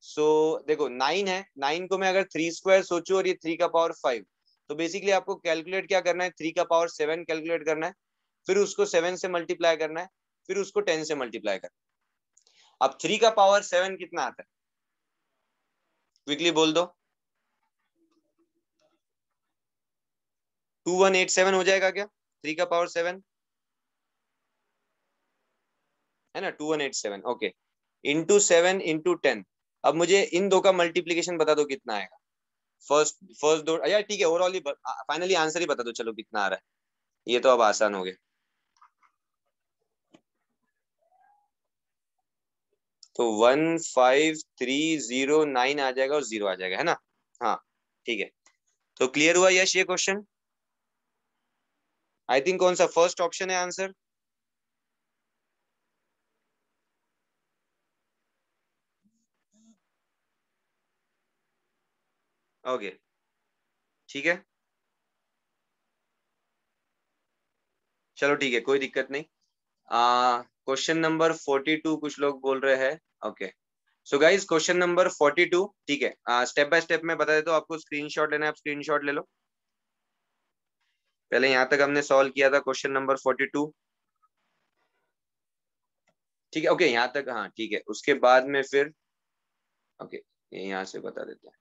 सो देखो 9 है, 9 को मैं अगर 3 स्क्वायर सोचूं और ये 3 का पावर 5, तो बेसिकली आपको कैलकुलेट क्या करना है, 3 का पावर 7 कैलकुलेट करना है, फिर उसको 7 से मल्टीप्लाई करना है, फिर उसको 10 से मल्टीप्लाई करना है। अब 3 का पावर 7 कितना आता है, क्विकली बोल दो। 2187 हो जाएगा क्या 3 का पावर 7, है ना 2187, ओके, इंटू 7 इंटू 10। अब मुझे इन दो का मल्टीप्लीकेशन बता दो कितना आएगा, फर्स्ट फर्स्ट दो यार, ठीक है ओवरऑल ही फाइनली आंसर ही बता दो, चलो कितना आ रहा है, ये तो अब आसान हो गया। तो 15309 आ जाएगा और 0 आ जाएगा, है ना, हाँ ठीक है। तो क्लियर हुआ यश ये क्वेश्चन, आई थिंक कौन सा फर्स्ट ऑप्शन है आंसर। ओके ठीक है चलो ठीक है, कोई दिक्कत नहीं। क्वेश्चन नंबर 42 कुछ लोग बोल रहे हैं। Okay, so guys question number 42, ठीक है, स्टेप बाय स्टेप में बता देता हूँ, आपको स्क्रीनशॉट लेना है, आप स्क्रीनशॉट ले लो। पहले यहाँ तक हमने सॉल्व किया था क्वेश्चन नंबर 42, ठीक है। ओके, यहाँ तक, हाँ ठीक है। उसके बाद में फिर ओके, ये यहाँ से बता देते हैं,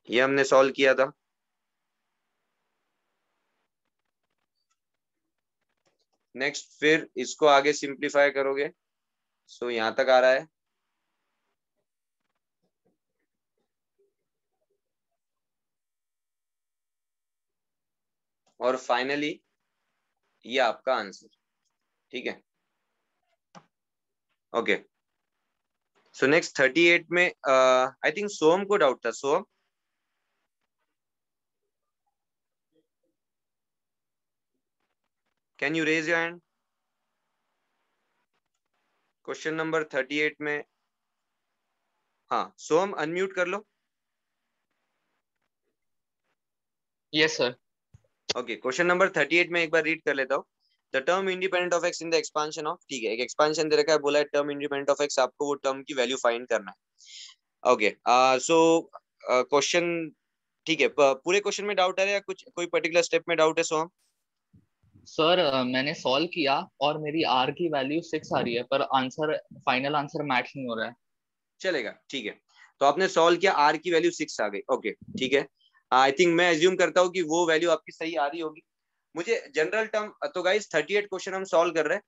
ये हमने सॉल्व किया था। नेक्स्ट फिर इसको आगे सिंप्लीफाई करोगे, सो यहाँ तक आ रहा है। और फाइनली ये आपका आंसर, ठीक है। ओके, सो नेक्स्ट 38 में आई थिंक सोम को डाउट था। Som, can you raise your hand? Question number 38 में, हाँ सोम अनम्यूट कर लो। Yes sir. Okay, question number 38 में एक बार रीड कर लेता हूँ। The term independent of x in the expansion of, ठीक है, एक एक्सपांशन दे रखा है, बोला है टर्म इंडिपेंडेंट ऑफ एक्स, आपको वो टर्म की वैल्यू फाइंड करना है। ओके, सो क्वेश्चन, ठीक है, पूरे क्वेश्चन में डाउट आ रहा है या कुछ कोई पर्टिकुलर स्टेप में डाउट है? सोम सर मैंने सॉल्व किया और मेरी आर की वैल्यू 6 आ रही है, पर आंसर, फाइनल आंसर मैच नहीं हो रहा है। चलेगा, ठीक है। तो आपने सॉल्व किया, आर की वैल्यू 6 आ गई। ओके, ठीक है। आई थिंक मैं एज्यूम करता हूँ कि वो वैल्यू आपकी सही आ रही होगी। मुझे जनरल टर्म, तो गाइस 38 क्वेश्चन हम सॉल्व कर रहे हैं,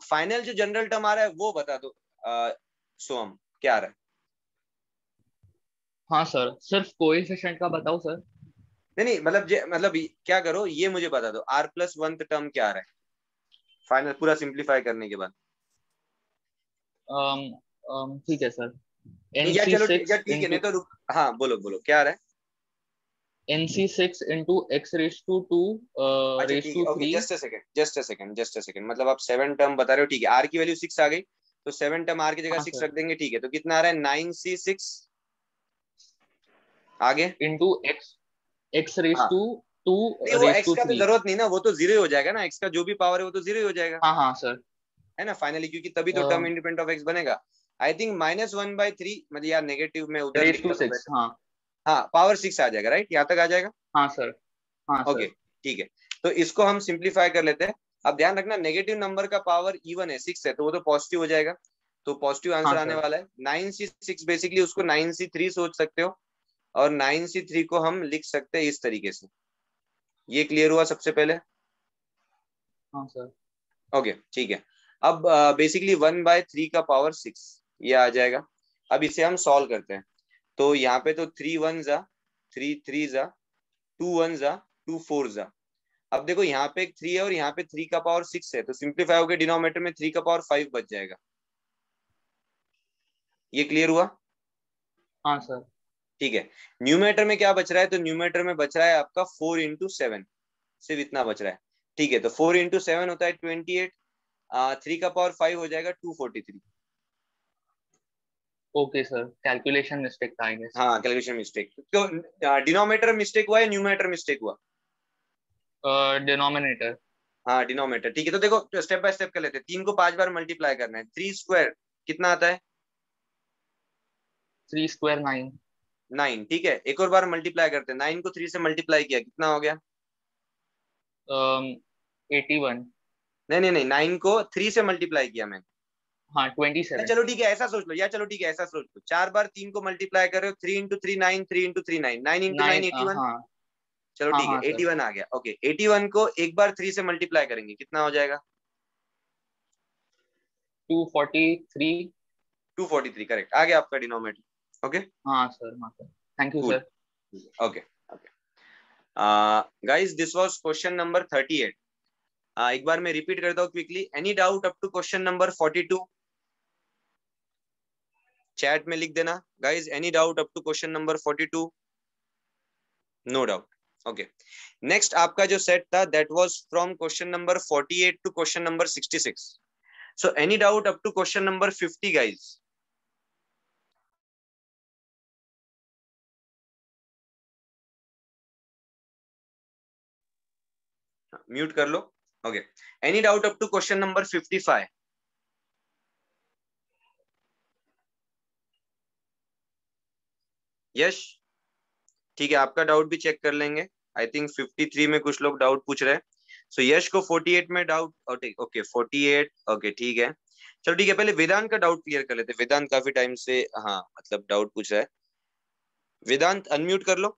फाइनल जो जनरल टर्म आ रहा है वो बता दो। सोम क्या आ रहा है? हाँ सर, सिर्फ कोएफिशिएंट का बताओ सर। नहीं मतलब क्या करो, ये मुझे बता दो, r प्लस 1 टर्म क्या आ रहा है फाइनल, पूरा सिंप्लीफाई करने के बाद। ठीक है सर। या NC चलो, 6 या ठीक है, नहीं इंटू तो हाँ बोलो बोलो क्या आ रहा है। NC 6 into x raise to 2 अच्छा रेस ठीक है, two okay, 3। Just a second, मतलब आप 7 टर्म बता रहे हो, ठीक है। r की वैल्यू 6 आ गई, तो 7 टर्म r की जगह हाँ 6 सर, रख देंगे, ठीक है। तो कितना आ रहा है? 9c6 आगे। इंटू एक्स एक्स रेस हाँ, टू 2 नहीं वो रेस x टू का तो 3। जरूरत नहीं ना, वो तो जीरो ही हो जाएगा ना, x का जो भी पावर है वो तो जीरो ही हो जाएगा, हाँ हाँ सर। है ना फाइनली, क्योंकि तभी तो टर्म इंडिपेंडेंट ऑफ x बनेगा। आई थिंक -1/3, मतलब यार नेगेटिव में उधर रेस टू लिखता तो 6, बेटर। हाँ। हाँ, पावर 6 आ जाएगा, राइट, यहाँ तक आ जाएगा। हाँ सर। हाँ ओके, सर। ठीक है। तो इसको हम सिंप्लीफाई कर लेते हैं। अब ध्यान रखना, नेगेटिव नंबर का पावर इवन है, 6 है, तो वो तो पॉजिटिव हो जाएगा, तो पॉजिटिव आंसर हाँ आने सर। वाला है 9c6। बेसिकली उसको 9c3 सोच सकते हो, और 9c3 को हम लिख सकते हैं इस तरीके से। ये क्लियर हुआ सबसे पहले? हाँ सर। ओके, ठीक है। अब बेसिकली 1/3 का पावर 6 ये आ जाएगा। अब इसे हम सॉल्व करते हैं, तो यहाँ पे तो 3 1 जा, 3 3 जा, 2 1 जा, 2 4 जा। अब देखो यहाँ पे एक 3 है और यहाँ पे 3 का पावर 6 है, तो सिंप्लीफाई होकर डिनोमिनेटर में 3 का पावर 5 बच जाएगा। ये क्लियर हुआ? हाँ सर। ठीक है। न्यूमरेटर में क्या बच रहा है? तो न्यूमरेटर में बच रहा है आपका 4 × 7, सिर्फ इतना बच रहा है, ठीक है। तो 4 × 7 होता है 28, 3 का पावर 5 हो जाएगा 243। ओके सर, कैलकुलेशन मिस्टेक था आई गेस। हाँ, कैलकुलेशन मिस्टेक। तो डिनोमिनेटर मिस्टेक हुआ या न्यूमरेटर मिस्टेक हुआ? डिनोमिनेटर। हाँ, डिनोमिनेटर, ठीक है। तो देखो स्टेप बाय स्टेप कर लेते हैं। 3 को 5 बार मल्टीप्लाई करना है, 3 स्क्वायर कितना आता है? 3 स्क्वायर 9। 9, ठीक है। एक और बार मल्टीप्लाई करते हैं, 9 को 3 से मल्टीप्लाई किया, कितना हो गया? 81। नहीं नहीं नहीं, 9 को 3 से मल्टीप्लाई किया मैंने। हाँ 27। चलो ठीक है, ऐसा सोच लो, या चलो ठीक है ऐसा सोच लो, 4 बार 3 को मल्टीप्लाई कर रहे हो, 3 × 3 9, 3 × 3 9, 9 × 9 9। 81। हाँ चलो हाँ ठीक है, हाँ सर। 81 आ गया। ओके, 81 को एक बार 3 से मल्टीप्लाई करेंगे, कितना हो जाएगा? 243। 243, करेक्ट, आ गया आपका डिनोमिनेटर। ओके, हाँ सर। हाँ sir, thank you cool. Sir. Okay okay, guys this was question number 38। एक बार मैं रिपीट करता हूँ quickly. Any doubt up to question number 42? Chat में लिख देना guys, any doubt up to question number 42? No doubt. Okay, next आपका जो सेट था that was from question number 48 to question number 66। So any doubt up to question number 50 guys? Mute कर लो। Okay, any doubt up to question number 55? Yash, ठीक है, आपका doubt भी check कर लेंगे। आई थिंक 53 में कुछ लोग डाउट पूछ रहे हैं। सो यश को 48 में डाउट, ओके 48, ओके ठीक है। चलो ठीक है, पहले वेदांत का डाउट क्लियर कर लेते हैं। वेदांत काफी टाइम से हाँ मतलब डाउट पूछ रहा है। वेदांत अनम्यूट कर लो।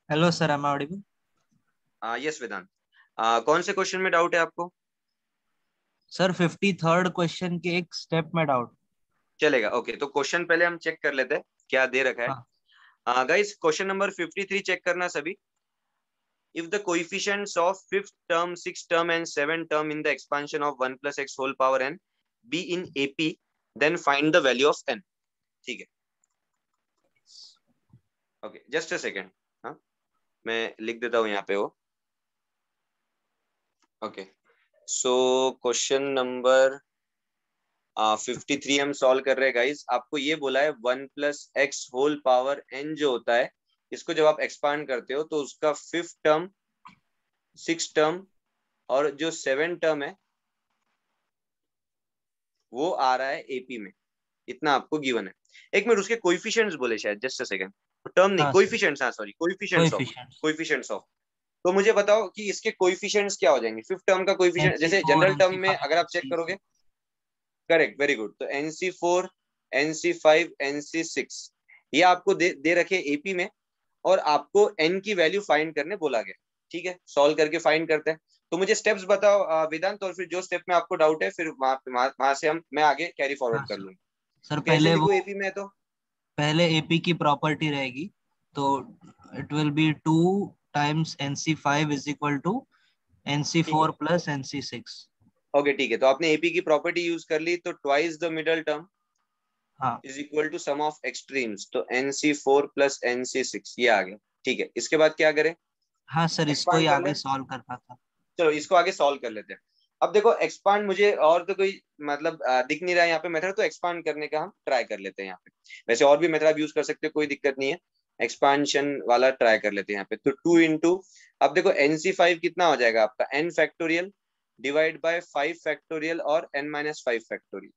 Hello sir, am I audible? Yes Vedant, कौन से क्वेश्चन में डाउट है आपको? सर 53rd क्वेश्चन के एक स्टेप में डाउट। चलेगा, ओके, तो क्वेश्चन पहले हम चेक कर लेते हैं क्या दे रखा है। गाइस क्वेश्चन नंबर 53 चेक करना सभी। If the coefficients of fifth term, sixth term, and seventh term in the expansion of 1 plus x whole power n be in AP, then find the value of n. ठीक है, okay, just a second, हाँ मैं लिख देता हूँ यहाँ पे वो। ओके, सो क्वेश्चन नंबर 53 हम सॉल्व कर रहे हैं गाइस। आपको ये बोला है 1 plus x whole power n जो होता है, इसको जब आप एक्सपांड करते हो तो उसका फिफ्थ टर्म, सिक्स टर्म और जो सेवन टर्म है वो आ रहा है एपी में। इतना आपको गिवन है। एक मिनट, उसके कोएफिशिएंट्स बोले शायद, जस्ट अ सेकंड। टर्म नहीं, कोएफिशिएंट्स, हाँ सॉरी, कोएफिशिएंट्स ऑफ। तो मुझे बताओ कि इसके कोएफिशिएंट्स क्या हो जाएंगे। फिफ्थ टर्म का कोएफिशिएंट जैसे जनरल टर्म में अगर आप चेक करोगे, करेक्ट, वेरी गुड, तो NC4, NC5, NC6 ये आपको दे रखे एपी में, और आपको n की वैल्यू फाइंड करने बोला गया। ठीक है, सॉल्व करके फाइंड करते हैं। तो मुझे स्टेप्स बताओ वेदांत, और फिर जो स्टेप में आपको डाउट है फिर वहां से मैं आगे कैरी फॉरवर्ड कर लूंगा। सर कैसे पहले लिखो वो एपी में? तो पहले एपी की प्रॉपर्टी रहेगी, तो it will be 2 times NC5 is equal to NC4 plus NC6। Okay ठीक है, तो आपने एपी की प्रॉपर्टी यूज कर ली, तो twice the middle term is equal to sum of extremes, तो NC4 प्लस NC6 ये आ गया। ठीक है, इसके बाद क्या करें? हाँ सर, इसको ही आगे सॉल्व करना था। चलो इसको आगे सॉल्व कर लेते हैं। अब देखो एक्सपांड, मुझे और तो कोई मतलब दिख नहीं रहा है यहाँ पे मेथड, तो एक्सपांड करने का हम ट्राई कर लेते हैं यहाँ पे। वैसे और भी मेथड आप यूज कर सकते हो, कोई दिक्कत नहीं है, एक्सपांशन वाला ट्राई कर लेते हैं यहाँ पे। तो 2 इंटू, अब देखो NC5 कितना हो जाएगा आपका, n factorial divide by 5 factorial और n-5 फैक्टोरियल,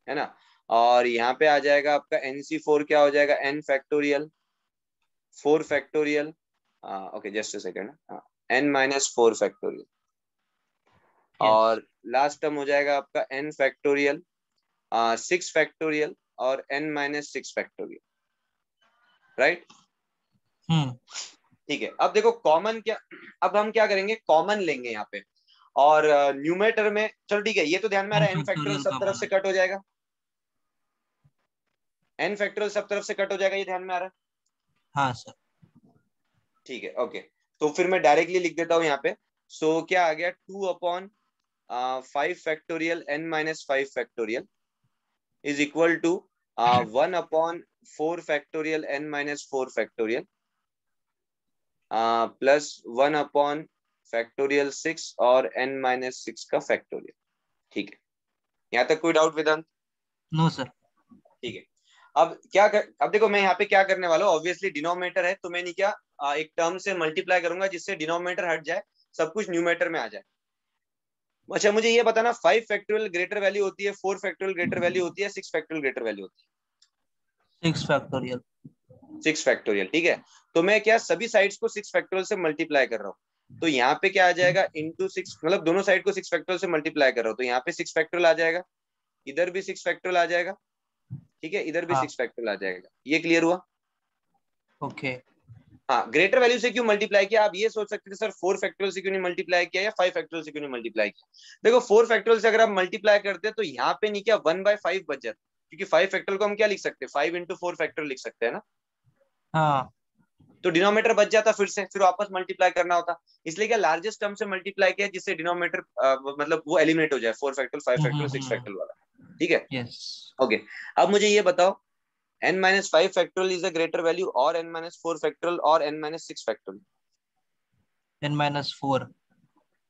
है ना। और यहाँ पे आ जाएगा आपका NC4 क्या हो जाएगा, n factorial 4 factorial, okay just a second, n-4 factorial, और लास्ट टर्म हो जाएगा आपका n फैक्टोरियल 6 फैक्टोरियल और n-6 फैक्टोरियल, राइट। ठीक है, अब देखो कॉमन क्या, अब हम क्या करेंगे, कॉमन लेंगे यहाँ पे, और न्यूमेटर में, चलो ठीक है, ये तो ध्यान में आ रहा है, n फैक्टोरियल सब तरफ से कट हो जाएगा, n फैक्टोरियल सब तरफ से कट हो जाएगा, ये ध्यान में आ रहा है? हाँ सर। ठीक है, ओके, तो फिर मैं डायरेक्टली लिख देता हूँ यहाँ पे। सो क्या आ गया, 2 upon 5 factorial n-5 factorial is equal to 1 upon 4 factorial n-4 factorial plus 1 upon factorial 6 और n-6 का फैक्टोरियल। ठीक है, यहाँ तक कोई डाउट वेदांत? No sir. ठीक है, अब अब देखो मैं यहाँ पे क्या करने वाला हूँ, ऑब्वियसली डिनोमिनेटर है, तो मैं नहीं क्या एक टर्म से मल्टीप्लाई करूंगा जिससे डिनोमिनेटर हट जाए, सब कुछ न्यूमेटर में आ जाए। अच्छा मुझे ये बताना, 5 फैक्टोरियल ग्रेटर वैल्यू होती है, 4 फैक्टोरियल ग्रेटर वैल्यू होती है, 6 फैक्टोरियल ग्रेटर वैल्यू होती है? 6 फैक्टोरियल। 6 फैक्टोरियल, ठीक है। तो मैं क्या सभी साइड्स को 6 फैक्टोरियल से मल्टीप्लाई कर रहा हूँ, तो यहाँ पे क्या आ जाएगा, इंटू 6, मतलब दोनों साइड को 6 फैक्टोरियल से मल्टीप्लाई कर रहा हूँ, तो यहाँ पे 6 फैक्टोरियल आ जाएगा, इधर भी 6 फैक्टोरियल आ जाएगा, ठीक है, इधर भी 6 फैक्टोरियल आ जाएगा। ये क्लियर हुआ? ओके। हाँ, ग्रेटर वैल्यू से क्यों मल्टीप्लाई किया, आप ये सोच सकते थे सर 4 फैक्टोरियल से क्यों नहीं मल्टीप्लाई किया, या 5 फैक्टोरियल से क्यों नहीं मल्टीप्लाई किया। देखो 4 फैक्टोरियल से अगर आप मल्टीप्लाई करते हैं तो यहाँ पे नहीं क्या 1/5 बच जाता, क्योंकि 5 फैक्टोरियल को हम क्या लिख सकते हैं, 5 इंटू 4 फैक्टोरियल लिख सकते हैं ना। हाँ, तो डिनोमिनेटर बच जाता, फिर वापस मल्टीप्लाई करना होता, इसलिए क्या लार्जेस्ट टर्म से मल्टीप्लाई किया जिससे डिनोमिनेटर मतलब वो एलिमिनेट हो जाए, 4 फैक्टोरियल 5 फैक्टोरियल 6 फैक्टोरियल वाला। ठीक है, ओके। अब मुझे ये बताओ, n-5 factorial is a greater value और n-4 फैक्टोरियल और n-6 factorial? n-4।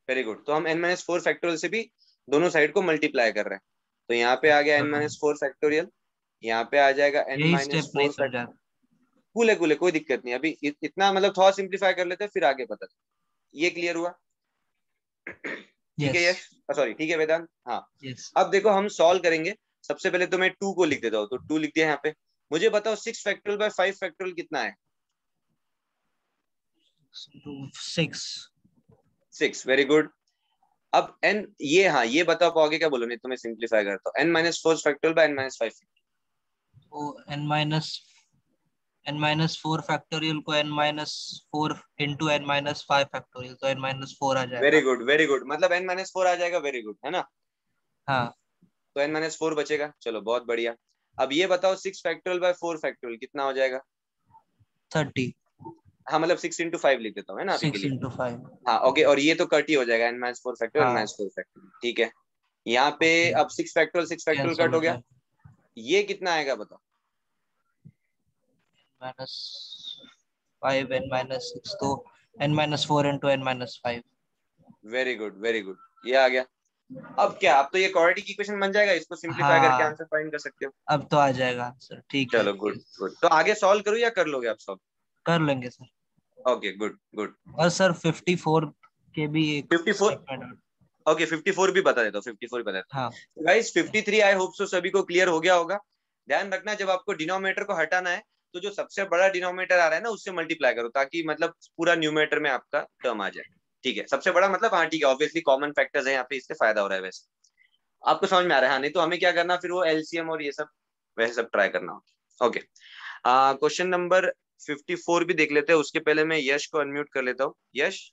Very good, तो हम n-4 फैक्टोरियल से भी दोनों साइड को मल्टीप्लाई कर रहे हैं, तो यहाँ पे आ गया n-4 फैक्टोरियल, यहाँ पे आ जाएगा n-4 फैक्टोरियल, कूल है, कोई दिक्कत नहीं। अभी इतना मतलब थोड़ा सिंप्लीफाई कर लेते हैं, फिर आगे पता। ये क्लियर हुआ? ठीक है यश, सॉरी ठीक है वेदांत। हाँ अब देखो हम सॉल्व करेंगे। सबसे पहले तो मैं 2 को लिख देता हूँ, तो 2 लिख दिया यहाँ पे। मुझे बताओ 6 फैक्टोरियल बाय 5 फैक्टोरियल कितना है? 6। Very good. अब n ये, हाँ ये बता पाओगे क्या? बोलो, नहीं तो मैं सिंप्लीफाई करता हूँ। n-4 factorial by n-5। n-4 factorial को n-4 इंटू n-5 फैक्टोरियल, तो n-4 आ जाएगा। वेरी गुड, मतलब n-4 आ जाएगा। वेरी गुड, है ना? हाँ, तो n-4 बचेगा। चलो बहुत बढ़िया। अब ये बताओ 6 फैक्टोरियल बाय 4 फैक्टोरियल कितना हो जाएगा? 30। हाँ मतलब 6 into 5 लिख देता हूँ, है ना अभी के 6 लिए। into 5। हाँ ओके, और ये तो कट ही हो जाएगा, n-4 फैक्टोरियल हाँ, n-4 फैक्टोरियल। ठीक है, यहाँ पे अब 6 फैक्टोरियल कैंसिल कट हो हो गया। जाएगा। ये कितना आएगा बताओ? -5 n-6, तो n-4 into n-5। Very good, ये आ गया। अब क्या, अब तो ये क्वाड्रेटिक इक्वेशन बन जाएगा, इसको सिंप्लीफाई करके हाँ, आंसर फाइंड कर सकते हो। अब तो आ जाएगा आंसर। ठीक है, चलो गुड। तो आगे सॉल्व करूँ या कर लोगे आप सॉल्व? कर लेंगे सर। Okay good. और सर 54 के भी एक 54, ओके 54 भी बता देता हूँ, 54 बता देता हाँ। हूँ। गाइस 53 आई होप सो सभी को क्लियर हो गया होगा। ध्यान रखना, जब आपको डिनोमिनेटर को हटाना है तो जो सबसे बड़ा डिनोमिनेटर आ रहा है ना उससे मल्टीप्लाई करो, ताकि मतलब पूरा न्यूमरेटर में आपका टर्म आ जाए। ठीक है, सबसे बड़ा मतलब, हाँ ठीक है, ऑब्वियसली कॉमन फैक्टर्स है यहाँ पे, इससे फायदा हो रहा है। वैसे आपको समझ में आ रहा है? हाँ, नहीं तो हमें क्या करना फिर, वो एलसीएम और ये सब वैसे सब ट्राई करना होता है। ओके, क्वेश्चन नंबर 54 भी देख लेते हैं। उसके पहले मैं यश को अनम्यूट कर लेता हूँ। यश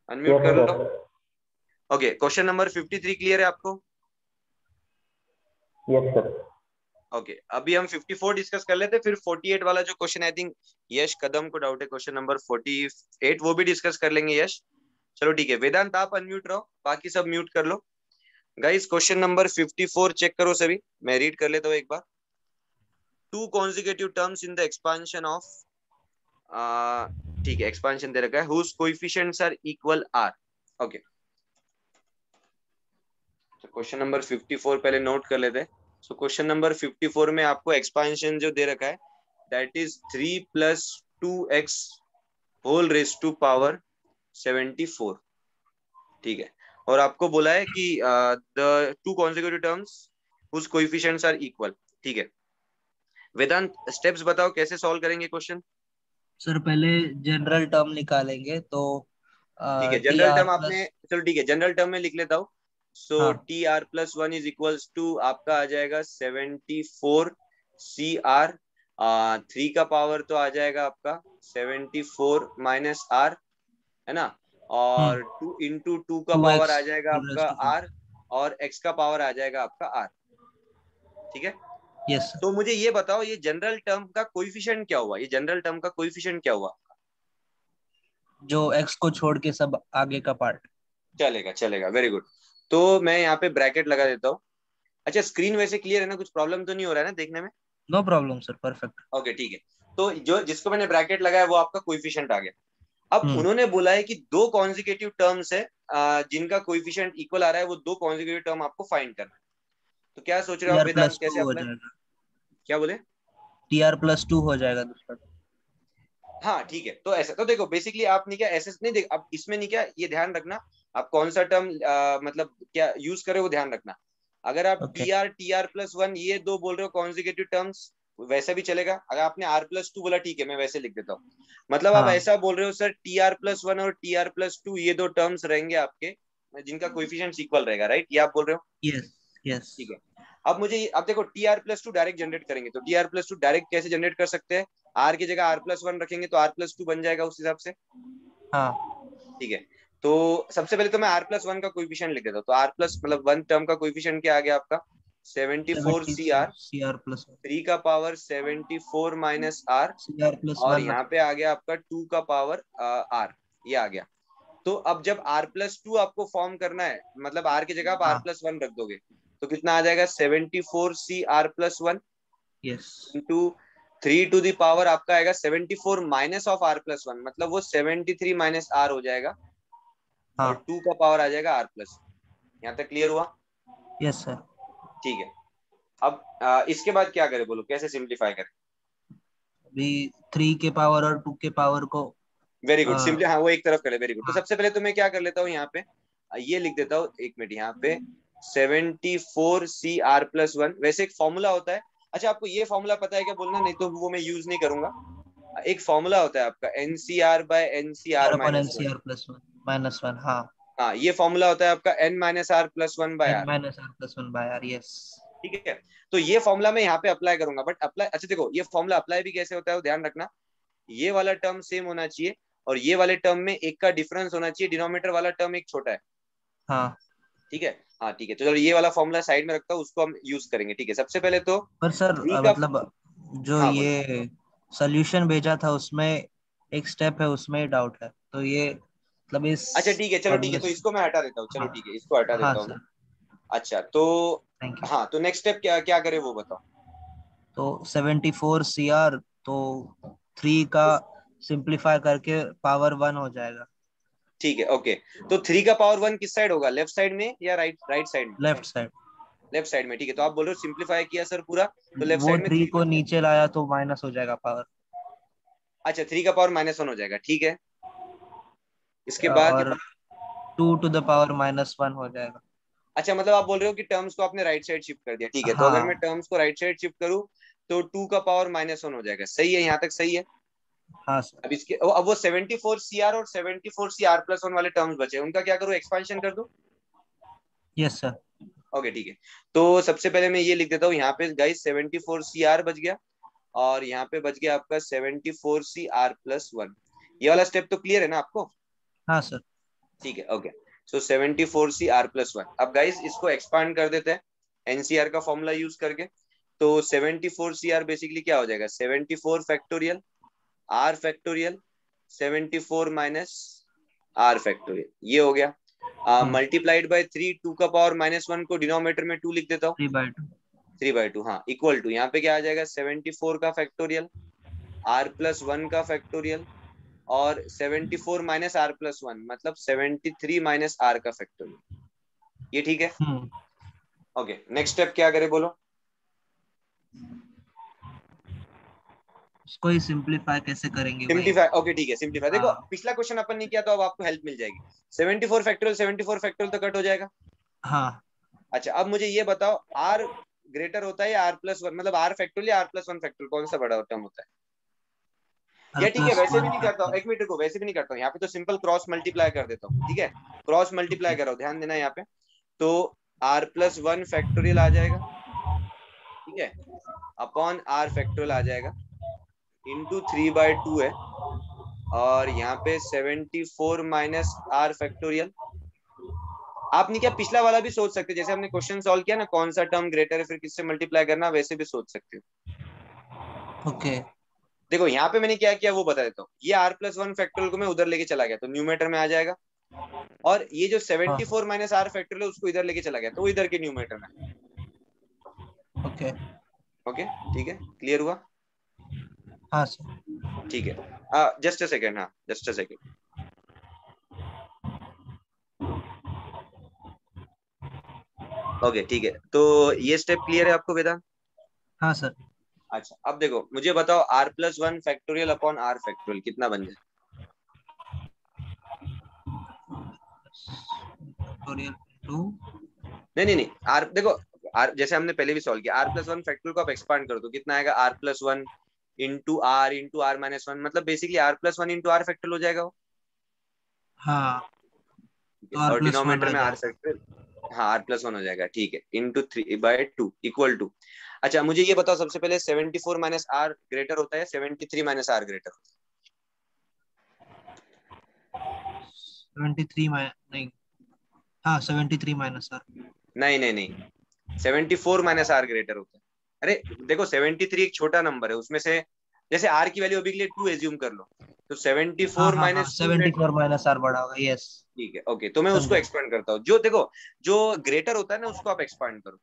अनम्यूट कर लो। ओके, क्वेश्चन नंबर 53 क्लियर है आपको? Yes sir. ओके, अभी हम 54 डिस्कस कर लेते हैं, फिर 48 वाला जो क्वेश्चन, आई थिंक यश कदम को डाउट है, क्वेश्चन नंबर 48 वो भी डिस्कस कर लेंगे यश। चलो ठीक है, वेदांत आप अनम्यूट रहो, बाकी सब म्यूट कर लो। गाइस क्वेश्चन नंबर 54 चेक करो सभी, मैं रीड कर लेता हूँ एक बार। 2 consecutive terms in the expansion of, ठीक है एक्सपांशन दे रखा है, whose coefficients are equal r। Okay, तो क्वेश्चन नंबर 54 पहले नोट कर लेते हैं। सो क्वेश्चन नंबर 54 में आपको एक्सपांशन जो दे रखा है, that is 3 + 2x whole raise to power 74। ठीक है, और आपको बोला है कि the 2 consecutive terms whose coefficients are equal। ठीक है वेदांत, स्टेप्स बताओ कैसे सॉल्व करेंगे क्वेश्चन? सर पहले जनरल टर्म निकालेंगे, तो ठीक है, टी जनरल आर टर्म आपने, प्लस, चलो ठीक है जनरल टर्म में लिख लेता हूँ। सो हाँ, TR+1 इज इक्वल्स टू आपका आ जाएगा 74 CR। 3 का पावर तो आ जाएगा आपका 74 माइनस R, है ना? और 2 इंटू 2 का 2x पावर आ जाएगा होल रेज आपका टू 5। R, और x का पावर आ जाएगा आपका R। ठीक है, यस सर। तो मुझे ये बताओ, ये जनरल टर्म का कोएफिशिएंट क्या हुआ? ये जनरल टर्म का कोएफिशिएंट क्या हुआ? जो x को छोड़ के सब आगे का पार्ट। चलेगा, वेरी गुड। तो मैं यहाँ पे ब्रैकेट लगा देता हूँ। अच्छा, स्क्रीन वैसे क्लियर है ना? कुछ प्रॉब्लम तो नहीं हो रहा है ना देखने में? No problem sir, perfect. Okay ठीक है, तो जो जिसको मैंने ब्रैकेट लगाया वो आपका कोएफिशिएंट आ गया। अब उन्होंने बोला है कि 2 कॉन्जिक्यूटिव टर्म्स है जिनका कोएफिशिएंट इक्वल आ रहा है, वो 2 कॉन्जिक्यूटिव टर्म आपको फाइंड करना है। तो क्या सोच रहे हो आप वेदांत, कैसे TR+2 हो अप्लाई? जाएगा। क्या बोले? TR+2 हो जाएगा दूसरा। हाँ ठीक है, तो ऐसा तो देखो बेसिकली आप नहीं क्या ऐसे नहीं देख, अब इसमें नहीं क्या, ये ध्यान रखना आप कौन सा टर्म मतलब क्या यूज करे वो ध्यान रखना। अगर आप TR+1 ये 2 बोल रहे हो कॉन्जिक्यूटिव टर्म्स, वैसा भी चलेगा। अगर आपने R+2 बोला, ठीक है मैं वैसे लिख देता हूँ। मतलब आप ऐसा बोल रहे हो सर, TR+1 और TR+2 ये 2 टर्म्स रहेंगे आपके जिनका कोएफिशिएंट इक्वल रहेगा, राइट? ये आप बोल रहे हो? यस। ठीक है, अब मुझे अब देखो TR+2 डायरेक्ट जनरेट करेंगे, तो TR+2 डायरेक्ट कैसे जनरेट कर सकते हैं? R की जगह R+1 रखेंगे तो R+2 बन जाएगा उस हिसाब से। हाँ, ठीक है, तो सबसे पहले तो मैं R+1 का कोएफिशिएंट लिख देता हूँ। तो R प्लस मतलब 1 टर्म का कोएफिशिएंट क्या आ गया आपका? 74 CR, 3 का पावर 74 माइनस R, और यहाँ पे आ गया आपका 2 का पावर R, ये आ गया। तो अब जब R+2 आपको फॉर्म करना है, मतलब R की जगह आप R+1 रख दोगे, तो कितना आ जाएगा? 74 CR+1 into 3 to the power आपका आएगा 74 माइनस ऑफ R+1, मतलब वो 73 माइनस R हो जाएगा, और 2 का पावर आ जाएगा R+। यहाँ तक क्लियर हुआ? Yes sir. ठीक है, अब इसके बाद क्या करें बोलो, कैसे सिंप्लीफाई करें? अभी 3 के पावर और 2 के पावर को वेरी गुड, सिंपली हाँ वो एक तरफ कर ले, वेरी गुड। तो हाँ। सबसे पहले तो मैं क्या कर लेता हूँ यहाँ पे, ये लिख देता हूँ, एक मिनट, यहाँ पे 74CR+1, वैसे एक फॉर्मूला होता है। अच्छा आपको ये फॉर्मूला पता है क्या बोलना, नहीं तो वो मैं यूज नहीं करूंगा। एक फॉर्मूला होता है आपका NCR/NCR अपन -1। NCR+1 हाँ। हाँ ये फॉर्मूला होता है आपका N-R+1/R। N-R+1/R yes. ठीक है, तो ये फॉर्मूला मैं यहाँ पे अप्लाई करूंगा, बट अप्लाई, अच्छा देखो ये फॉर्मूला अप्लाई भी कैसे होता है वो ध्यान रखना। ये वाला टर्म सेम होना चाहिए और ये वाले टर्म में एक का डिफरेंस होना चाहिए, डिनोमिनेटर वाला टर्म एक छोटा है। हाँ ठीक है, हाँ ठीक है, तो चलो ये वाला फॉर्मूला साइड में रखता हूँ, उसको हम यूज करेंगे। ठीक है, सबसे पहले तो पर सर मतलब जो हाँ, ये सोल्यूशन भेजा था उसमें एक स्टेप है, उसमें ही डाउट है, तो ये मतलब इस अच्छा ठीक है, चलो ठीक है, तो इसको मैं हटा देता हूँ, चलो ठीक है इसको हटा हाँ देता हूँ मैं। सर। अच्छा तो थैंक यू। हाँ, तो नेक्स्ट स्टेप क्या क्या करें वो बताओ। तो 74CR तो 3 का सिंप्लीफाई करके पावर 1 हो जाएगा। ठीक है ओके, तो 3 का पावर 1 किस साइड होगा, लेफ्ट साइड में या राइट साइड में? Left side. लेफ्ट साइड में, ठीक है, तो आप बोल रहे हो सिंप्लीफाई किया सर पूरा, तो लेफ्ट वो साइड में 3 3 को बच गया। नीचे लाया तो माइनस हो जाएगा पावर। अच्छा 3 का पावर -1 हो जाएगा, ठीक है, इसके बाद और 2 टू द पावर -1 हो जाएगा। अच्छा मतलब आप बोल रहे हो कि टर्म्स को आपने राइट साइड शिफ्ट कर दिया, ठीक है, तो अगर मैं हाँ टर्म्स को राइट साइड शिफ्ट करूं तो 2 का पावर -1 हो जाएगा, सही है, यहाँ तक सही है। हाँ सर। अब इसके अब वो 74CR और 74CR+1 वाले टर्म्स बचे, उनका क्या करूं, एक्सपांशन कर दूं? Yes sir. ओके ठीक है, तो सबसे पहले मैं ये लिख देता हूँ यहाँ पे गाइस 74CR बच गया और यहाँ पे बच गया आपका 74CR+1। ये वाला स्टेप तो क्लियर है ना आपको? हाँ सर। ठीक है ओके, सो 74CR+1। अब गाइस इसको एक्सपांड कर देते हैं एनसीआर का फॉर्मूला यूज करके। तो 74CR बेसिकली क्या हो जाएगा, 74 factorial R factorial 74 minus R factorial, ये हो गया। मल्टीप्लाइड बाय 3, 2 का पावर -1 को डिनोमिनेटर में 2 लिख देता हूँ, 3/2। 3/2 हाँ, इक्वल टू यहाँ पे क्या आ जाएगा 74 का फैक्टोरियल R+1 का फैक्टोरियल और 74 माइनस R+1 मतलब 73 माइनस R का फैक्टोरियल, ये ठीक है। ओके नेक्स्ट स्टेप क्या करे बोलो। उसको ही सिंप्लीफाई कैसे करेंगे वही। सिंप्लीफाई, ओके ठीक है, सिंप्लीफाई देखो हाँ। पिछला क्वेश्चन अपन ने किया तो अब आपको हेल्प मिल जाएगी। 74 फैक्टोरियल तो कट हो जाएगा। हाँ। अच्छा अब मुझे ये बताओ R ग्रेटर होता है या R+1, मतलब R फैक्टोरियल या R+1 फैक्टोरियल, कौन सा बड़ा टर्म होता है? या ठीक है वैसे भी नहीं करता हूँ, एक मिनट को वैसे भी नहीं करता हूँ, यहाँ पे तो सिंपल क्रॉस मल्टीप्लाई कर देता हूँ, ठीक है, क्रॉस मल्टीप्लाई करो, ध्यान देना यहाँ पे। तो R+1 फैक्टोरियल आ जाएगा, ठीक है, अपॉन R फैक्टोरियल आ जाएगा इंटू 3/2 है, और यहाँ पे 74 माइनस R फैक्टोरियल। आपने क्या पिछला वाला भी सोच सकते, जैसे हमने क्वेश्चन सॉल्व किया ना, कौन सा टर्म ग्रेटर है फिर किससे मल्टीप्लाई करना, वैसे भी सोच सकते हो। ओके देखो यहाँ पे मैंने क्या किया वो बता देता हूँ, ये R+1 फैक्टोरियल को मैं उधर लेके चला गया तो न्यूमरेटर में आ जाएगा, और ये जो 74 माइनस R फैक्टोरियल है उसको इधर लेके चला गया तो वो इधर के न्यूमरेटर में। ओके ओके ठीक है, क्लियर हुआ? हाँ सर। ठीक है, जस्ट अ सेकेंड, हाँ जस्ट अ सेकेंड। ओके ठीक है, तो ये स्टेप क्लियर है आपको वेदांत? हाँ सर। अच्छा अब देखो मुझे बताओ R+1 factorial upon R factorial कितना बन जाए? नहीं R देखो, R जैसे हमने पहले भी सॉल्व किया, R+1 फैक्टोरियल को आप एक्सपांड कर दो, कितना आएगा R+1 इंटू R+1, मतलब basically R+1 into R factorial हो जाएगा वो। हाँ तो और R+1 डिनोमिनेटर आ में R जाएगा। फैक्टोरियल, हाँ R+1 हो जाएगा, ठीक है, इंटू 3/2 इक्वल टू। अच्छा मुझे ये बताओ सबसे पहले 74 माइनस R ग्रेटर होता है 73 माइनस R ग्रेटर होता है? 73 नहीं, हाँ 73 -R। नहीं 74 माइनस R ग्रेटर होता है। अरे देखो 73 एक छोटा नंबर है, उसमें से जैसे R की वैल्यू अभी के लिए 2 एज्यूम कर लो, तो 74 हाँ माइनस 2 74 -R बड़ा होगा यस। ठीक है ओके, तो मैं उसको एक्सपांड करता हूँ, जो देखो जो ग्रेटर होता है ना उसको आप एक्सपांड करो,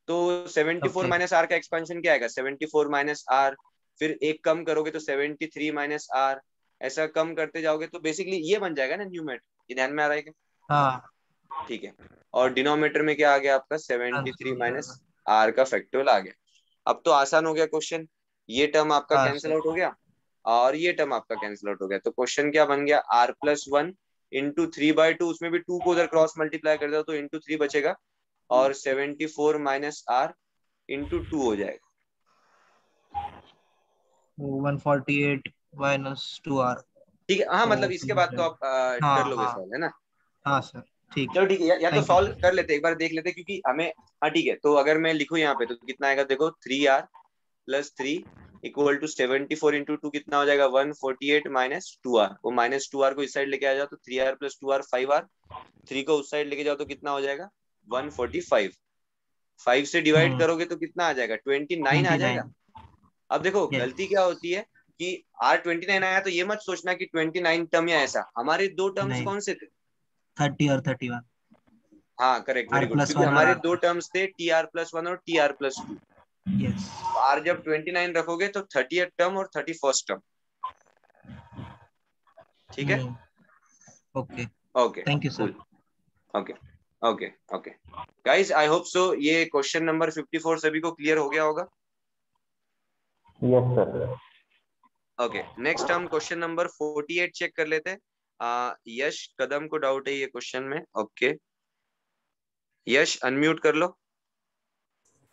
तो 74 माइनस R का एक्सपेंशन क्या आएगा 74 माइनस R, फिर एक कम करोगे तो 73 माइनस R, ऐसा कम करते जाओगे तो बेसिकली ये बन जाएगा ना न्यूमेट, ये ध्यान में आ रहा है क्या? हाँ ठीक है, और डिनोमिनेटर में क्या आ गया आपका 73 माइनस आर का फैक्टोरियल आ गया। अब तो आसान हो गया क्वेश्चन, ये टर्म आपका हाँ कैंसिल सर। आउट हो गया और ये टर्म आपका कैंसिल आउट हो गया। तो क्वेश्चन क्या बन गया, r+1 इंटू 3/2, उसमें भी 2 को उधर क्रॉस मल्टीप्लाई कर दो तो इंटू 3 बचेगा, और 74 माइनस r इंटू 2 हो जाएगा। 148 माइनस 2r। ठीक है, हाँ तो मतलब इसके बाद तो आप हाँ कर लोगे हाँ सॉल्व, है ना। हाँ सर ठीक है। चलो ठीक है, या तो थैंक यू सॉल्व सर। कर लेते, एक बार देख लेते, क्योंकि हमें, हाँ ठीक है, तो अगर मैं लिखूं यहाँ पे तो कितना आएगा, देखो 3r+3 इक्वल टू 74 इंटू 2 कितना हो जाएगा, 148 माइनस 2r। वो माइनस 2r को इस साइड लेके आ जाओ तो 3r+2r 5r, 3 को उस साइड लेके जाओ तो कितना हो जाएगा 145। 5 से डिवाइड करोगे तो कितना आ जाएगा 29 आ जाएगा। 29। अब देखो यस। गलती क्या होती है कि r29 आया तो ये मत सोचना कि 29 टर्म या ऐसा, हमारे दो टर्म्स नहीं, कौन से थे, 30 और 31। हाँ करेक्ट, वेरी गुड, क्योंकि r+1 और हमारे दो r+2। टर्म्स थे tr+1 और tr+2। यस। तो r जब 29 रखोगे तो 30th टर्म और 31st टर्म, ठीक है। Okay, okay thank you sir. Cool, okay okay okay guys, I hope so ये क्वेश्चन नंबर 54 सभी को क्लियर हो गया होगा। Yes sir. ओके नेक्स्ट हम क्वेश्चन नंबर 48 चेक कर लेते हैं। यश कदम को डाउट है ये क्वेश्चन में। ओके यश अनम्यूट कर लो।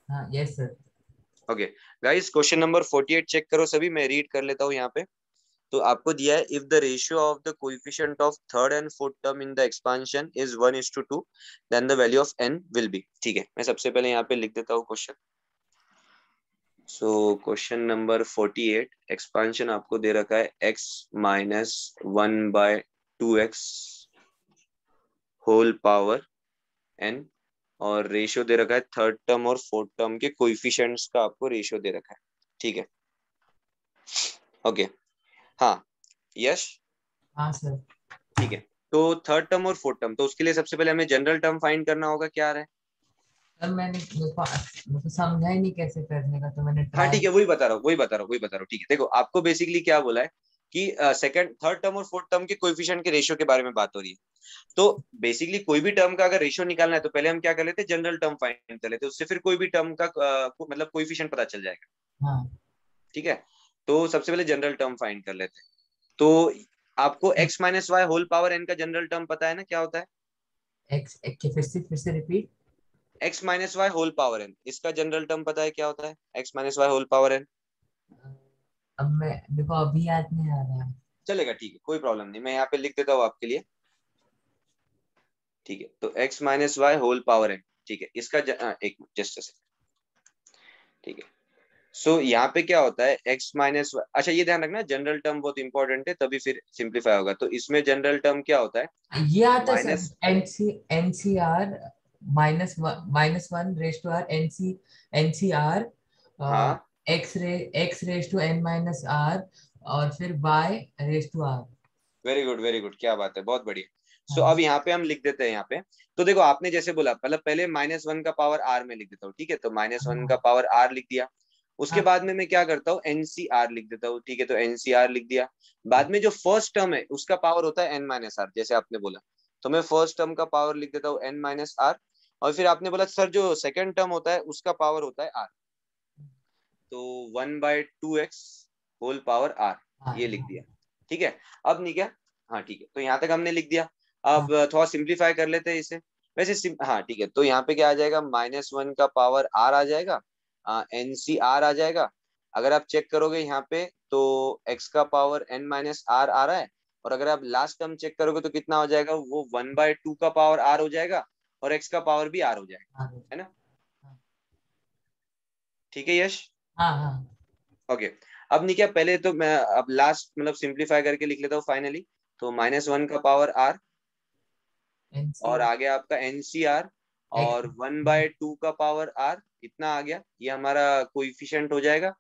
हाँ yes sir. Okay guys question number 48 check करो सभी, मैं रीड कर लेता हूँ यहाँ पे। तो आपको दिया है, if the ratio of the coefficient of third and fourth term in the expansion is 1:2 then the value of n will be. ठीक है, मैं सबसे पहले यहाँ पे लिख देता हूँ क्वेश्चन। सो क्वेश्चन नंबर 48, एक्सपांशन आपको दे रखा है x minus 1/2x whole power n, और रेशियो दे रखा है थर्ड टर्म और फोर्थ टर्म के कोएफिशिएंट्स का, आपको रेशियो दे रखा है। ठीक है, ओके हाँ यश। हाँ सर। ठीक है, तो थर्ड टर्म और फोर्थ टर्म, तो उसके लिए सबसे पहले हमें जनरल टर्म फाइंड करना होगा, क्या आ रहा है। सर मेरे को समझा ही नहीं कैसे करने का, तो मैंने हाँ ट्राई। ठीक है, वही बता रहा हूँ। ठीक है, देखो आपको बेसिकली क्या बोला है कि सेकंड थर्ड टर्म और फोर्थ टर्म के कोएफिशिएंट के रेशियो के बारे में बात हो रही है। तो बेसिकली कोई भी टर्म का अगर रेशियो निकालना है तो पहले हम क्या कर लेते हैं, जनरल टर्म फाइंड कर लेते हैं, उससे फिर कोई भी टर्म का मतलब कोएफिशिएंट पता चल जाएगा। हाँ ठीक है, तो सबसे पहले जनरल टर्म फाइंड कर लेते हैं। तो आपको x minus y whole power n का जनरल टर्म पता है ना, क्या होता है। एक्स फिर से repeat. x minus y whole power n, इसका जनरल टर्म पता है क्या होता है, x minus y whole power n। अब मैं देखो अभी याद नहीं आ रहा है। चलेगा, ठीक है, कोई प्रॉब्लम नहीं, मैं यहाँ पे लिख देता हूँ आपके लिए। ठीक है, तो x minus y whole power n, ठीक है, इसका एक जस्ट, ठीक है। सो यहाँ पे क्या होता है x माइनस, अच्छा ये ध्यान रखना जनरल टर्म बहुत इंपॉर्टेंट है, तभी फिर सिंप्लीफाई होगा। तो इसमें जनरल टर्म क्या होता है, ये आता है minus, sir NCR -1 raise to R NCR हाँ x raise to n minus are और फिर y raise to R. Very good, क्या बात है, बहुत बढ़िया। सो अब यहाँ पे हम लिख देते हैं यहाँ पे। तो देखो आपने जैसे बोला, मतलब पहले -1 का पावर r में लिख देता हूँ, ठीक है, तो -1 का पावर r लिख दिया। उसके बाद में मैं क्या करता हूँ, एनसीआर लिख देता हूँ, ठीक है, तो एनसीआर लिख दिया। बाद में जो फर्स्ट टर्म है उसका पावर होता है n माइनस आर, जैसे आपने बोला, तो मैं फर्स्ट टर्म का पावर लिख देता हूँ n माइनस आर। और फिर आपने बोला सर जो सेकंड टर्म होता है उसका पावर होता है r, तो 1/2x होल पावर r, ये लिख दिया। ठीक है, अब नहीं क्या, हाँ ठीक है, तो यहाँ तक हमने लिख दिया। अब थोड़ा सिंप्लीफाई कर लेते हैं इसे। वैसे हाँ ठीक है, तो यहाँ पे क्या आ जाएगा, -1 का पावर r आ जाएगा, NCR आ जाएगा। अगर आप चेक करोगे यहाँ पे तो x का पावर n माइनस आर आ रहा है, और अगर आप लास्ट टर्म चेक करोगे तो कितना हो जाएगा, वो 1/2 का पावर r हो जाएगा, और x का पावर भी r हो जाएगा, है ना। ठीक है यश। हाँ हाँ ओके अब नहीं क्या, पहले तो मैं अब लास्ट मतलब सिंप्लीफाई करके लिख लेता हूँ फाइनली। तो -1 का पावर r, और आगे आपका NCR, और 1/2 का पावर r, इतना आ गया, ये हमारा कोइफिशिएंट हो जाएगा।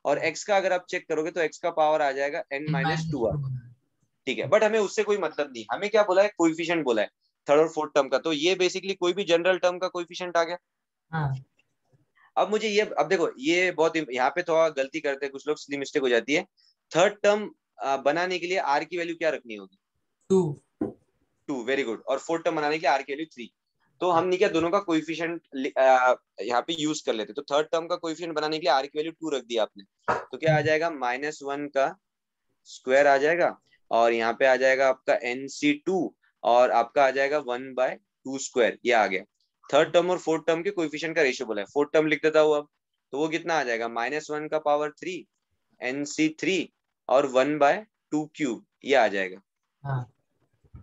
और x का अगर आप चेक करोगे तो x का पावर आ जाएगा n-2r। ठीक है, बट हमें उससे कोई मतलब नहीं, हमें क्या बोला है, कोइफिशिएंट बोला है थर्ड और फोर्थ टर्म का, तो ये बेसिकली कोई भी जनरल टर्म का कोइफिशिएंट आ गया। हाँ। अब मुझे ये, अब देखो ये बहुत यहाँ पे थोड़ा गलती करते हैं कुछ लोग, सिली मिस्टेक हो जाती है। थर्ड टर्म बनाने के लिए r की वैल्यू क्या रखनी होगी, 2। 2, वेरी गुड। और फोर्थ टर्म बनाने के लिए r की वैल्यू 3। तो हमने क्या दोनों का कोएफिशिएंट यहाँ पे यूज कर लेते। तो थर्ड टर्म का कोएफिशिएंट बनाने के लिए आर की वैल्यू 2 रख दी आपने, तो क्या आ जाएगा -1 का स्क्वायर आ जाएगा, और यहाँ पे आ जाएगा आपका NC2, और आपका आ जाएगा 1/2 स्क्वायर, ये आ गया। थर्ड टर्म और फोर्थ टर्म के कोएफिशिएंट का रेशियो बोला है, फोर्थ टर्म लिख देता हूँ अब, तो वो कितना आ जाएगा -1 का पावर 3 NC3 और 1/2 क्यूब, ये आ जाएगा। हाँ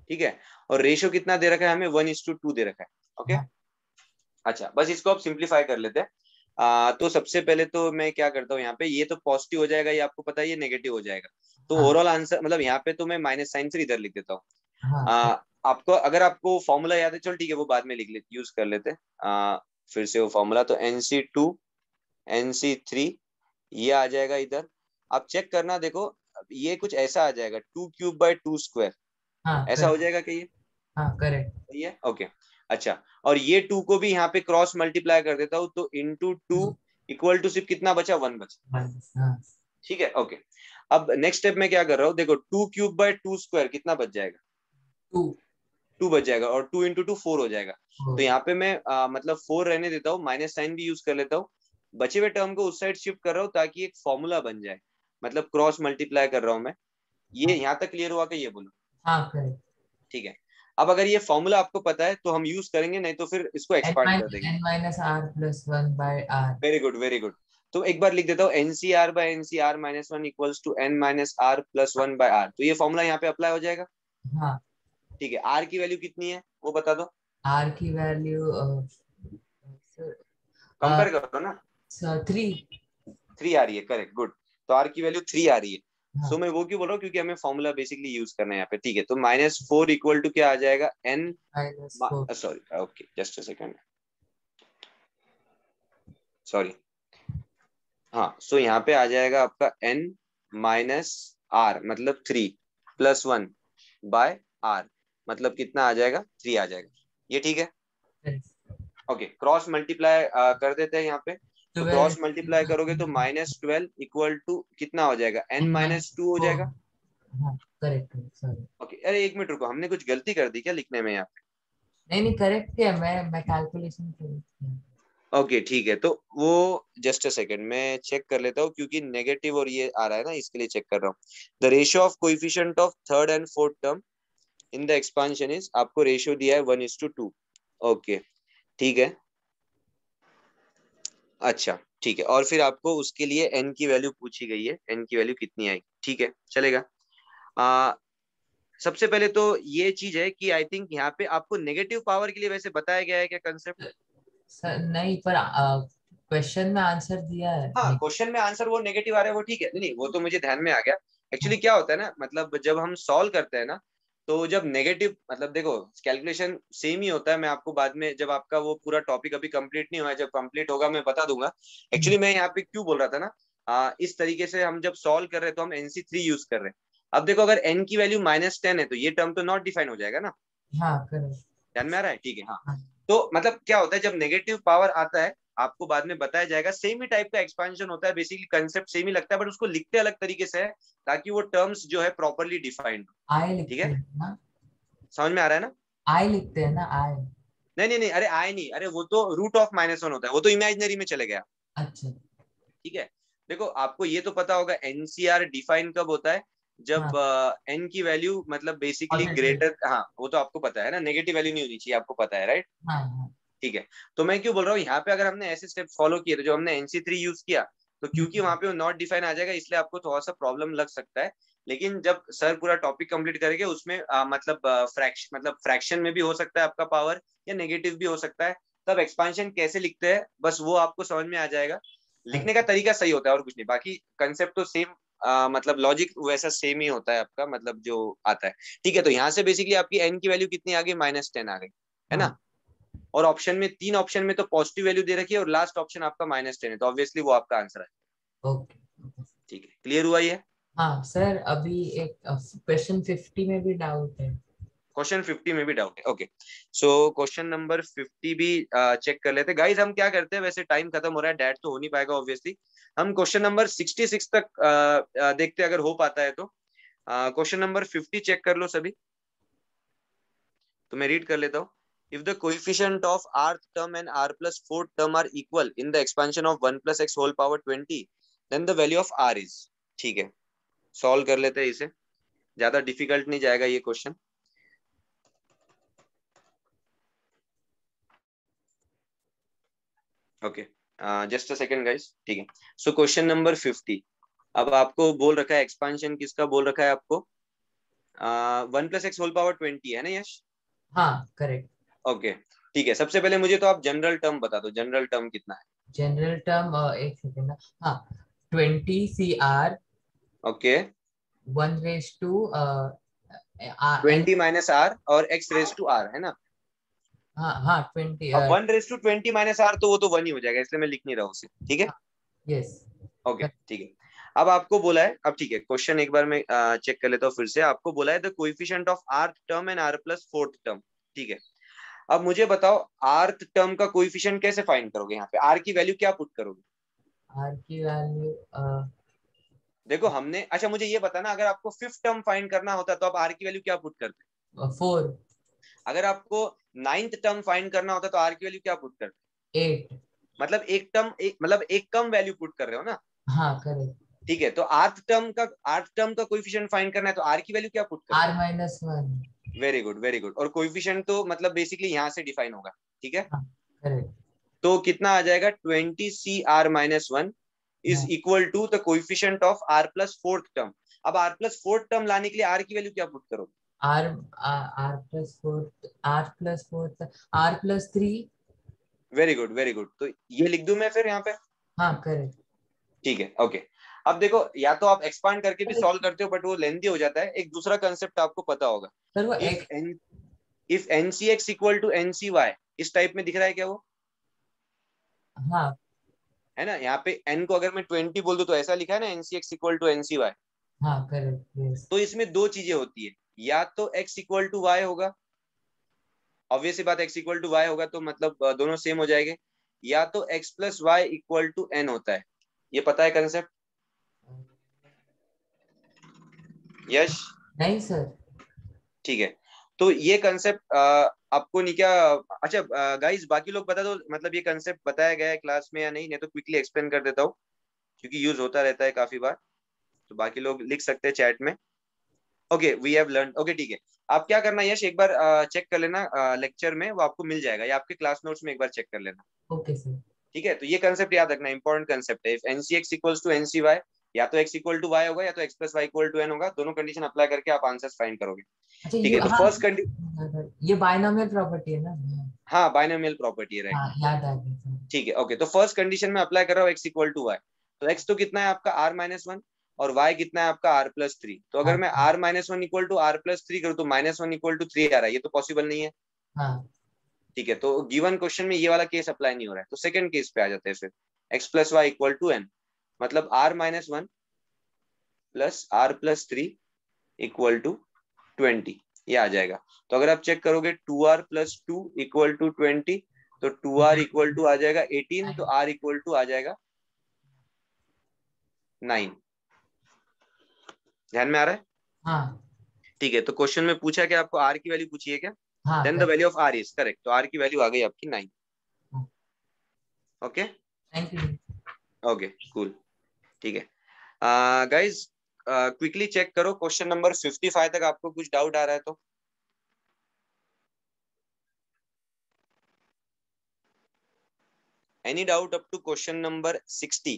ठीक है, और रेशियो कितना दे रखा है हमें, 1:2 दे रखा है। ओके हाँ अच्छा, बस इसको आप सिंप्लीफाई कर लेते हैं। तो सबसे पहले तो मैं क्या करता हूँ, यहाँ पे ये तो पॉजिटिव हो जाएगा, ये आपको पता है, ये नेगेटिव हो जाएगा, तो हाँ ओवरऑल आंसर मतलब यहाँ पे तो मैं माइनस साइन फिर इधर लिख देता हूँ। हाँ आपको अगर आपको फॉर्मूला याद है, चलो ठीक है वो बाद में लिख लेते, यूज कर लेते फिर से वो फॉर्मूला, तो NC2 NC3 ये आ जाएगा इधर। आप चेक करना, देखो ये कुछ ऐसा आ जाएगा 2³/2 स्क्वायर, हाँ ऐसा हो जाएगा कि ये हाँ करेक्ट। सही है। ओके अच्छा, और ये 2 को भी यहाँ पे क्रॉस मल्टीप्लाई कर देता हूँ, तो इंटू 2 इक्वल टू सिर्फ कितना बचा, 1 बचा। हाँ ठीक है ओके, अब नेक्स्ट स्टेप में क्या कर रहा हूँ, देखो 2³/2 स्क्वायर कितना बच जाएगा, 2 बच जाएगा, और 2 × 2 4 हो जाएगा। तो यहाँ पे मैं मतलब 4 रहने देता हूँ, माइनस साइन भी यूज कर लेता हूँ, बचे हुए टर्म को उस साइड शिफ्ट कर रहा हूँ ताकि एक फॉर्मूला बन जाए, मतलब क्रॉस मल्टीप्लाई कर रहा हूँ मैं। ये यहाँ तक क्लियर हुआ कि ये बोलो? हाँ करेक्ट। ठीक है, अब अगर ये फॉर्मूला आपको पता है तो हम यूज करेंगे, नहीं तो फिर इसको एक्सपांड कर देंगे। n-r+1/r। Very good very good, तो एक बार लिख देता हूँ NCR/NCR-1 इक्वल्स टू n-r+1/r, तो ये फॉर्मूला यहाँ पे अप्लाई हो जाएगा। हाँ ठीक है, r की वैल्यू कितनी है वो बता दो। r की वैल्यू कंपेयर करो ना, 3 आ रही है, करेक्ट गुड, तो r की वैल्यू 3 आ रही है। हाँ। सो मैं वो क्यों बोल रहा हूँ, क्योंकि हमें फॉर्मूला बेसिकली यूज करना है यहाँ पे। ठीक है, तो -4 इक्वल टू क्या आ जाएगा, n -4। Sorry okay just a second, sorry हाँ, सो यहाँ पे आ जाएगा आपका n-r मतलब 3 + 1/r मतलब कितना आ जाएगा, 3 आ जाएगा, ये ठीक है। ओके, क्रॉस मल्टीप्लाई कर देते हैं यहाँ पे, तो क्रॉस मल्टीप्लाई करोगे तो -12 इक्वल टू कितना हो जाएगा, n-2 हो जाएगा। हाँ करेक्ट सॉरी। ओके अरे एक मिनट रुको, हमने कुछ गलती कर दी क्या लिखने में यहाँ पे? नहीं करेक्ट है, मैं कैलकुलेशन कर। ओके ठीक है, तो वो जस्ट अ सेकंड मैं चेक कर लेता हूँ, क्योंकि नेगेटिव और ये आ रहा है ना, इसके लिए चेक कर रहा हूँ। The ratio of coefficient of third and fourth term in the expansion is, आपको रेशियो दिया है 1:2। ओके ठीक है, अच्छा ठीक है, और फिर आपको उसके लिए n की वैल्यू पूछी गई है, n की वैल्यू कितनी आएगी, ठीक है चलेगा। सबसे पहले तो ये चीज है कि आई थिंक यहाँ पे आपको नेगेटिव पावर के लिए वैसे बताया गया है क्या कंसेप्ट? सर नहीं, पर क्वेश्चन में आंसर दिया है। हाँ क्वेश्चन में आंसर वो नेगेटिव आ रहा है, वो ठीक है, नहीं वो तो मुझे ध्यान में आ गया। एक्चुअली क्या होता है ना, मतलब जब हम सॉल्व करते हैं ना, तो जब नेगेटिव मतलब देखो कैलकुलेशन सेम ही होता है, मैं आपको बाद में जब आपका वो पूरा टॉपिक अभी कंप्लीट नहीं हुआ है, जब कंप्लीट होगा मैं बता दूंगा। एक्चुअली मैं यहाँ पे क्यों बोल रहा था ना, इस तरीके से हम जब सॉल्व कर रहे हैं तो हम NC3 यूज कर रहे हैं। अब देखो अगर n की वैल्यू -10 है तो ये टर्म तो नॉट डिफाइन हो जाएगा ना, हाँ करेक्ट। ध्यान में आ रहा है? ठीक है हाँ, तो मतलब क्या होता है जब नेगेटिव पावर आता है, आपको बाद में बताया जाएगा, सेम ही टाइप का एक्सपेंशन होता है, बेसिकली कंसेप्ट सेम ही लगता है, बट उसको लिखते अलग तरीके से है ताकि वो टर्म्स जो है प्रॉपर्ली डिफाइंड हो। आई ठीक लिखते है हैं ना, समझ में आ रहा है ना? आई लिखते हैं ना, आई। नहीं अरे आई नहीं, अरे वो तो √(-1) होता है, वो तो इमेजिनरी में चले गया। अच्छा ठीक है, देखो आपको ये तो पता होगा NCR डिफाइन कब होता है, जब n की वैल्यू मतलब बेसिकली ग्रेटर, हाँ वो तो आपको पता है ना, नेगेटिव वैल्यू नहीं होनी चाहिए, आपको पता है राइट? हाँ। ठीक है, तो मैं क्यों बोल रहा हूँ यहाँ पे अगर हमने ऐसे स्टेप फॉलो किए, तो जो हमने NC3 यूज किया, तो क्योंकि वहां पे वो नॉट डिफाइन आ जाएगा, इसलिए आपको थोड़ा सा प्रॉब्लम लग सकता है। लेकिन जब सर पूरा टॉपिक कंप्लीट करेंगे उसमें मतलब फ्रैक्शन में भी हो सकता है आपका पावर, या नेगेटिव भी हो सकता है, तब एक्सपांशन कैसे लिखते हैं बस वो आपको समझ में आ जाएगा। लिखने का तरीका सही होता है और कुछ नहीं, बाकी कंसेप्ट तो सेम, मतलब लॉजिक वैसा सेम ही होता है आपका, मतलब जो आता है। ठीक है, तो यहाँ से बेसिकली आपकी n की वैल्यू कितनी आ गई, -10 आ गई है ना, और ऑप्शन में 3 ऑप्शन में तो पॉजिटिव वैल्यू दे रखी है, और लास्ट ऑप्शन आपका -10 है, तो ऑब्वियसली वो आपका आंसर है। ओके ठीक है, क्लियर हुआ ये? हाँ सर, अभी एक क्वेश्चन 50 में भी डाउट है। क्वेश्चन 50 में भी डाउट है, ओके सो क्वेश्चन नंबर 50 भी चेक कर लेते हैं गाइस। हम क्या करते हैं, वैसे टाइम खत्म हो रहा है, डैट तो हो नहीं पाएगा ऑब्वियसली, हम क्वेश्चन नंबर 66 तक देखते हैं अगर हो पाता है तो। क्वेश्चन नंबर 50 चेक कर लो सभी, तो मैं रीड कर लेता हूँ। if the coefficient of rth term and r plus fourth term are equal in the expansion of 1 plus x whole power 20, then the value of r is। ठीक है, solve कर लेते हैं इसे, ज्यादा डिफिकल्ट नहीं जाएगा ये question. Okay, just a second guys. ठीक है, सो क्वेश्चन नंबर 50। अब आपको बोल रखा है एक्सपांशन किसका बोल रखा है आपको, 1 प्लस एक्स होल पावर 20 है ना यश? हाँ करेक्ट। ओके ठीक है, सबसे पहले मुझे तो आप जनरल टर्म बता दो, जनरल टर्म कितना है? जनरल टर्म एक सेकेंड ना, हाँ 20 CR okay 1 raise to 20 minus are और x रेज टू आर है ना? हाँ हाँ 20 अब 1 रेज टू 20 माइनस आर तो वो तो 1 ही हो जाएगा, इसलिए मैं लिख नहीं रहा हूँ उसे। ठीक है, यस ओके ठीक है। अब आपको बोला है, अब ठीक है क्वेश्चन एक बार मैं चेक कर लेता हूँ फिर से। आपको बोला है the coefficient of rth term and r plus fourth term. ठीक है, अब मुझे बताओ rth टर्म का कोएफिशिएंट कैसे फाइंड करोगे? यहाँ पे r की वैल्यू क्या पुट करोगे? r की वैल्यू देखो हमने, अच्छा मुझे ये बताना, अगर आपको फिफ्थ टर्म फाइंड करना होता तो आप r की वैल्यू क्या पुट करते? 4। अगर आपको नाइन्थ टर्म फाइंड करना होता तो r की वैल्यू क्या पुट करते? 8। मतलब एक टर्म, एक मतलब एक कम वैल्यू पुट कर रहे हो ना? हाँ करेक्ट। ठीक है, तो rth टर्म का कोएफिशिएंट फाइंड करना है तो r की वैल्यू क्या पुट करते? r-1। Very good very good. और कोएफिशिएंट तो मतलब बेसिकली यहाँ से डिफाइन होगा। ठीक है, करेक्ट। तो कितना आ जाएगा? 20 CR-1 is equal to the coefficient of r plus fourth term. अब r प्लस फोर्थ टर्म लाने के लिए r की वैल्यू क्या पुट करोगे? r plus 3। Very good very good. तो ये लिख दूं मैं फिर यहाँ पे? हाँ करेक्ट। ठीक है ओके। अब देखो, या तो आप एक्सपांड करके भी सॉल्व करते हो बट वो लेंथी हो जाता है। एक दूसरा कंसेप्ट आपको पता होगा, सर वो if NCX equal to NCY, इस टाइप में दिख रहा है क्या वो? हाँ है ना, यहाँ पे n को अगर मैं 20 बोल दूं तो ऐसा लिखा है ना, NCX इक्वल टू NCY। हाँ करेक्ट यस। तो इसमें दो चीजें होती है, या तो x इक्वल टू y होगा, ऑब्वियस सी बात x इक्वल टू y होगा तो मतलब दोनों सेम हो जाएंगे, या तो x plus y equal to n होता है। ये पता है कंसेप्ट? यश? नहीं सर। ठीक है, तो ये कंसेप्ट आपको नहीं क्या? अच्छा गाइस बाकी लोग बता दो, मतलब ये कंसेप्ट बताया गया है क्लास में या नहीं? नहीं तो क्विकली एक्सप्लेन कर देता हूँ, क्योंकि यूज होता रहता है काफी बार, तो बाकी लोग लिख सकते हैं चैट में। Okay we have learn. Okay ठीक है, आप क्या करना यश, एक बार चेक कर लेना लेक्चर में, वो आपको मिल जाएगा, या आपके क्लास नोट्स में एक बार चेक कर लेना। Okay sir. ठीक है, तो ये कंसेप्ट याद रखना, इंपॉर्टेंट कंसेप्ट है। If NCX equals to NCY, या तो x इक्वल टू y होगा या तो x plus y equal to n होगा, दोनों कंडीशन अप्लाई करके आप आंसर्स फाइंड करोगे। अच्छा ठीक है, तो फर्स्ट ये बायनोमियल प्रॉपर्टी है ना? हाँ बायनोमियल प्रॉपर्टी है, राइट। हाँ याद आ गया। ठीक है ओके, तो फर्स्ट कंडीशन में अप्लाई कर रहा हूँ x इक्वल टू y, तो x तो कितना है आपका r-1 और y कितना है आपका r+3। तो अगर मैं r-1 इक्वल टू r+3 करूँ तो -1 इक्वल टू 3 आ रहा है, ये तो पॉसिबल नहीं है। हाँ ठीक है, तो गिवन क्वेश्चन में ये वाला केस अप्लाई नहीं हो रहा है, तो सेकंड केस पे आ जाते हैं फिर, x plus y equal to n, मतलब r-1 plus r+3 equal to 20, ये आ जाएगा। तो अगर आप चेक करोगे 2r प्लस 2 इक्वल टू 20, तो 2r इक्वल टू आ जाएगा 18, तो r इक्वल टू आ जाएगा 9। ध्यान में आ रहा है? हाँ ठीक है, तो क्वेश्चन में पूछा कि आपको r की वैल्यू पूछी है क्या? हाँ then the value of r is correct, तो r की वैल्यू आ गई आपकी 9। Okay thank you. Okay cool. ठीक है गाइज, क्विकली चेक करो क्वेश्चन नंबर 55 तक आपको कुछ डाउट आ रहा है तो? Any doubt up to question number 60?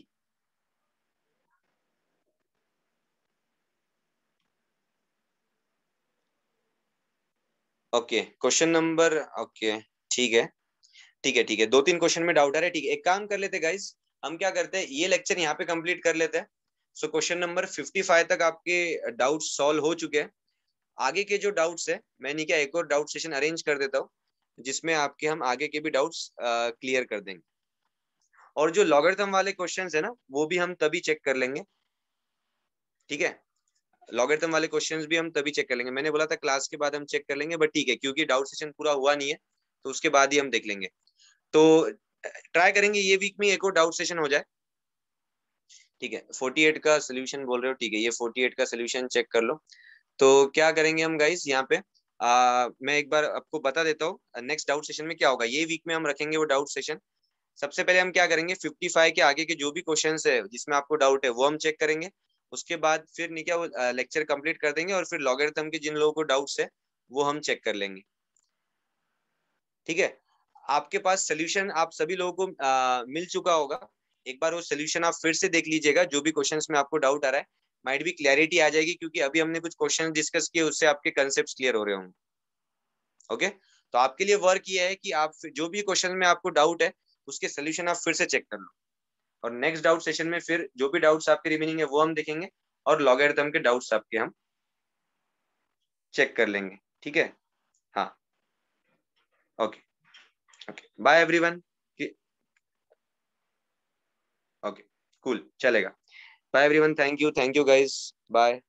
Okay question number, okay ठीक है ठीक है ठीक है, 2-3 क्वेश्चन में डाउट आ रहा है। ठीक है, एक काम कर लेते गाइस, हम क्या करते हैं, ये लेक्चर यहाँ पे कंप्लीट कर लेते हैं। सो क्वेश्चन नंबर 55 तक आपके डाउट सॉल्व हो चुके हैं। आगे के जो डाउट्स है, मैं नहीं क्या एक और डाउट सेशन अरेंज कर देता हूँ, जिसमें आपके हम आगे के भी डाउट्स क्लियर कर देंगे। और जो लॉगरिथम वाले क्वेश्चंस है ना, वो भी हम तभी चेक कर लेंगे। ठीक है, लॉगरिथम वाले क्वेश्चंस भी हम तभी चेक कर लेंगे। मैंने बोला था क्लास के बाद हम चेक कर लेंगे, बट ठीक है क्योंकि डाउट सेशन पूरा हुआ नहीं है तो उसके बाद ही हम देख लेंगे। तो ट्राई करेंगे ये वीक में एक और डाउट सेशन हो जाए। ठीक है, 48 का सोल्यूशन बोल रहे हो, ठीक है ये 48 का सोल्यूशन चेक कर लो। तो क्या करेंगे हम गाइस, यहाँ पे मैं एक बार आपको बता देता हूँ नेक्स्ट डाउट सेशन में क्या होगा। ये वीक में हम रखेंगे वो डाउट सेशन। सबसे पहले हम क्या करेंगे, 55 के आगे के जो भी क्वेश्चंस है जिसमें आपको डाउट है वो हम चेक करेंगे। उसके बाद फिर नहीं क्या वो लेक्चर कंप्लीट कर देंगे और फिर लॉगरिथम के जिन लोगों को डाउट्स है वो हम चेक कर लेंगे। ठीक है, आपके पास सोल्यूशन आप सभी लोगों को मिल चुका होगा। एक बार वो सोल्यूशन आप फिर से देख लीजिएगा, जो भी क्वेश्चंस में आपको डाउट आ रहा है माइट भी क्लैरिटी आ जाएगी, क्योंकि अभी हमने कुछ क्वेश्चन डिस्कस किए उससे आपके कंसेप्ट क्लियर हो रहे होंगे। ओके, तो आपके लिए वर्क ये है कि आप जो भी क्वेश्चन में आपको डाउट है उसके सोल्यूशन आप फिर से चेक कर लो, और नेक्स्ट डाउट सेशन में फिर जो भी डाउट्स आपके रिमेनिंग है वो हम देखेंगे और लॉगरिथम के डाउट्स आपके हम चेक कर लेंगे। ठीक है, हाँ, okay okay, bye everyone. Okay cool, चलेगा। Bye everyone, thank you guys, bye.